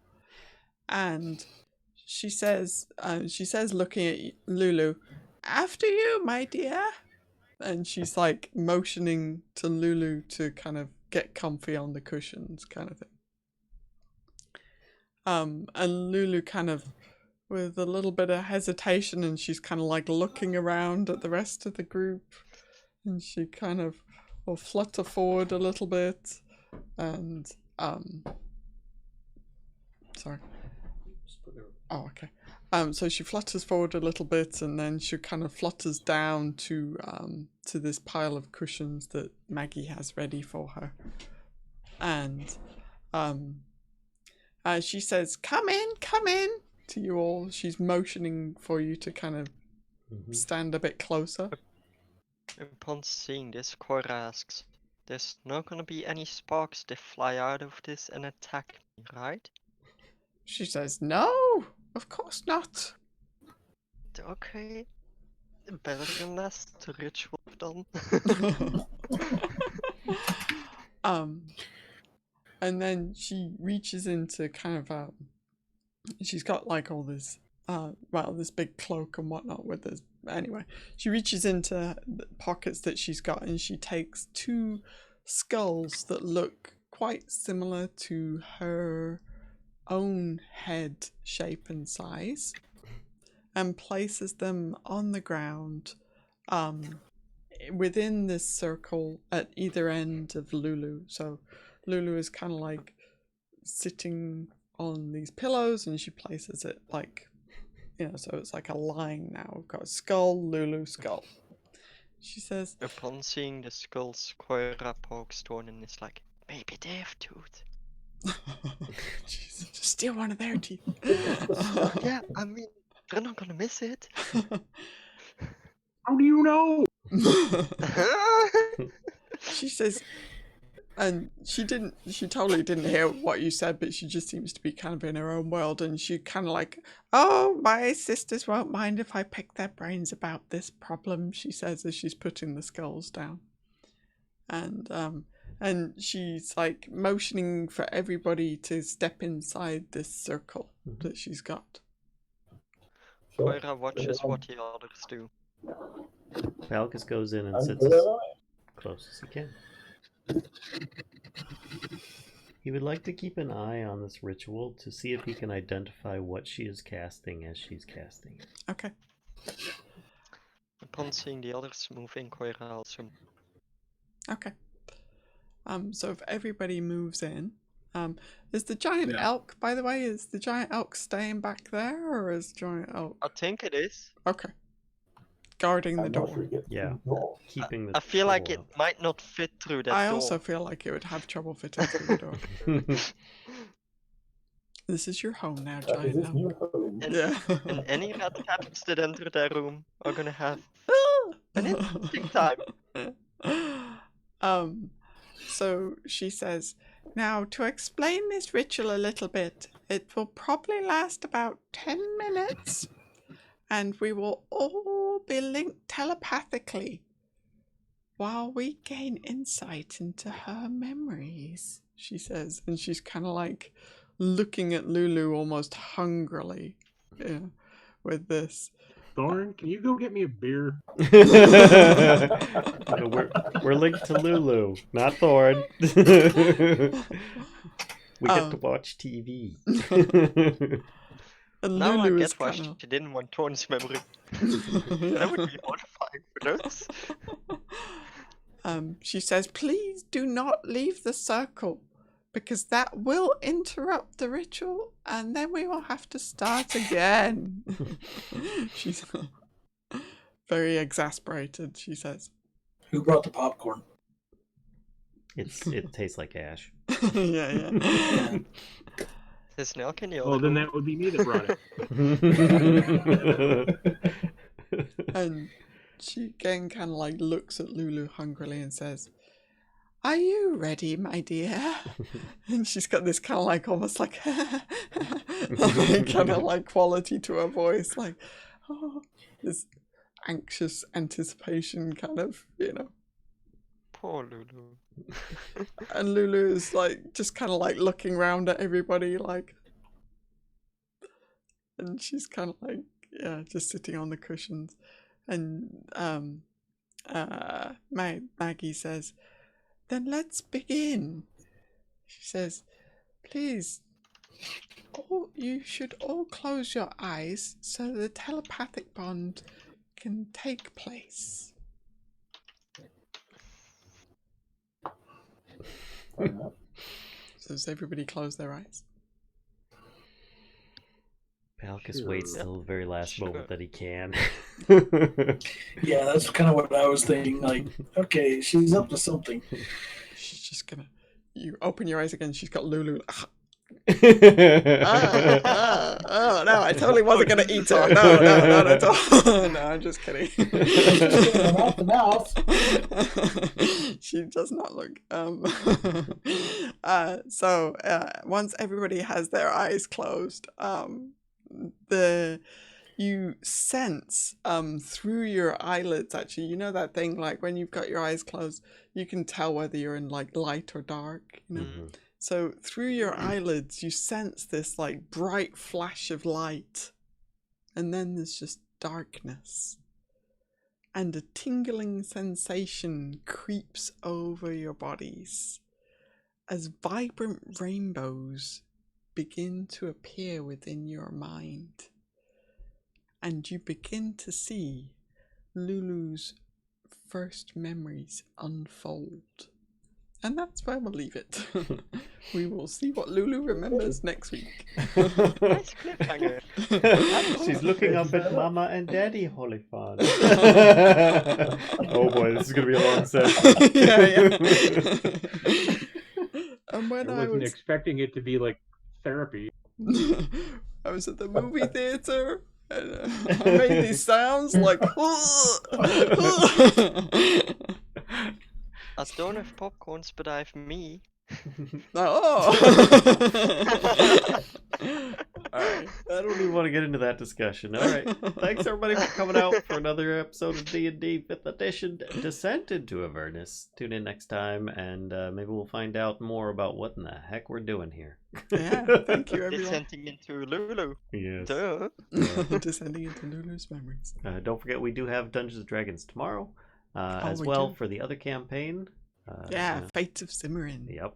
And she says, looking at Lulu, "After you, my dear." And she's like motioning to Lulu to kind of get comfy on the cushions, kind of thing. And Lulu kind of, with a little bit of hesitation, and she's kind of like looking around at the rest of the group, and she kind of will flutter forward a little bit, and sorry. Oh, okay. So she flutters forward a little bit, and then she kind of flutters down to this pile of cushions that Maggie has ready for her, and she says, "Come in, to you all." She's motioning for you to kind of stand a bit closer. Upon seeing this, Coyra asks, "There's not gonna be any sparks that fly out of this and attack me, right?" She says, "No, of course not." Okay. Better than last ritual done. And then she reaches into kind of she's got like all this this big cloak and whatnot with this. Anyway, she reaches into the pockets that she's got, and she takes 2 skulls that look quite similar to her own head shape and size, and places them on the ground within this circle at either end of Lulu. So Lulu is kind of like sitting on these pillows, and she places it like, so it's like a line now. We've got skull, Lulu, skull. She says, Upon seeing the skulls, Coyra pokes Thorn and is like, "Maybe they have tooth." Jesus, just steal one of their teeth. Yeah, I mean, they're not gonna miss it. How do you know? She says, and she totally didn't hear what you said, but she just seems to be kind of in her own world, and she kind of like, "Oh, my sisters won't mind if I pick their brains about this problem," she says as she's putting the skulls down. And she's like motioning for everybody to step inside this circle that she's got. Coyra watches what the others do. Palkas goes in and sits as close as he can. He would like to keep an eye on this ritual to see if he can identify what she is casting as she's casting it. Okay. Upon seeing the others move in, Coyra also. Okay. So if everybody moves in, is the giant elk, by the way, is the giant elk staying back there, or is giant elk? I think it is. Okay. Guarding the door. Yeah. Keeping the I feel like it trouble might not fit through that door. I also feel like it would have trouble fitting through the door. out. This is your home now, giant elk. And, Yeah. and any red caps that enter their room are gonna have an interesting time. So she says, "Now, to explain this ritual a little bit, it will probably last about 10 minutes, and we will all be linked telepathically while we gain insight into her memories," she says, and she's kind of like looking at Lulu almost hungrily, with this. Thorn, can you go get me a beer? We're linked to Lulu, not Thorn. We get to watch TV. And Now Lulu I is get why kind she didn't want Thorn's memory. That would be horrifying for those. she says, "Please do not leave the circle, because that will interrupt the ritual, and then we will have to start again." She's very exasperated, she says. Who brought the popcorn? It tastes like ash. Yeah. There's an elk in the Oh, other then room. that would be me that brought it. And she again kind of like looks at Lulu hungrily and says, "Are you ready, my dear?" And she's got this kind of like almost like kind of like quality to her voice, like, "Oh, this, anxious anticipation kind of, Poor Lulu. And Lulu is like just kind of like looking around at everybody like, and she's kind of like, yeah, just sitting on the cushions. And Maggie says, then let's begin. She says, please, you should all close your eyes so the telepathic bond can take place. So does everybody close their eyes? Palkas waits till the very last moment that he can. Yeah, that's kind of what I was thinking. Like, okay, she's up to something. She's just gonna. You open your eyes again. She's got Lulu. Oh no! I totally wasn't gonna eat her. No, not at all. No, I'm just kidding. Mouth to mouth. She does not look. So once everybody has their eyes closed, you sense through your eyelids. Actually, you know that thing like when you've got your eyes closed, you can tell whether you're in like light or dark. So through your eyelids, you sense this like bright flash of light, and then there's just darkness, and a tingling sensation creeps over your bodies as vibrant rainbows begin to appear within your mind, and you begin to see Lulu's first memories unfold. And that's where we'll leave it. We will see what Lulu remembers next week. Nice cliffhanger. She's looking up at Mama and Daddy Holifan. Oh boy, this is going to be a long session. Yeah. And when I wasn't expecting it to be like therapy. I was at the movie theater and I made these sounds like I don't have popcorns, but I have me. Oh. Alright, I don't even want to get into that discussion. Alright, thanks everybody for coming out for another episode of D&D 5th Edition Descent into Avernus. Tune in next time and maybe we'll find out more about what in the heck we're doing here. Yeah, thank you everyone. Descending into Lulu. Yes. Duh. Descending into Lulu's memories. Don't forget we do have Dungeons & Dragons tomorrow. As we well do. for the other campaign. Fate of Cimmerian. Yep.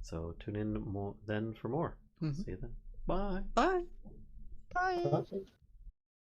So tune in then for more. See you then. Bye. Bye. Bye. That's it.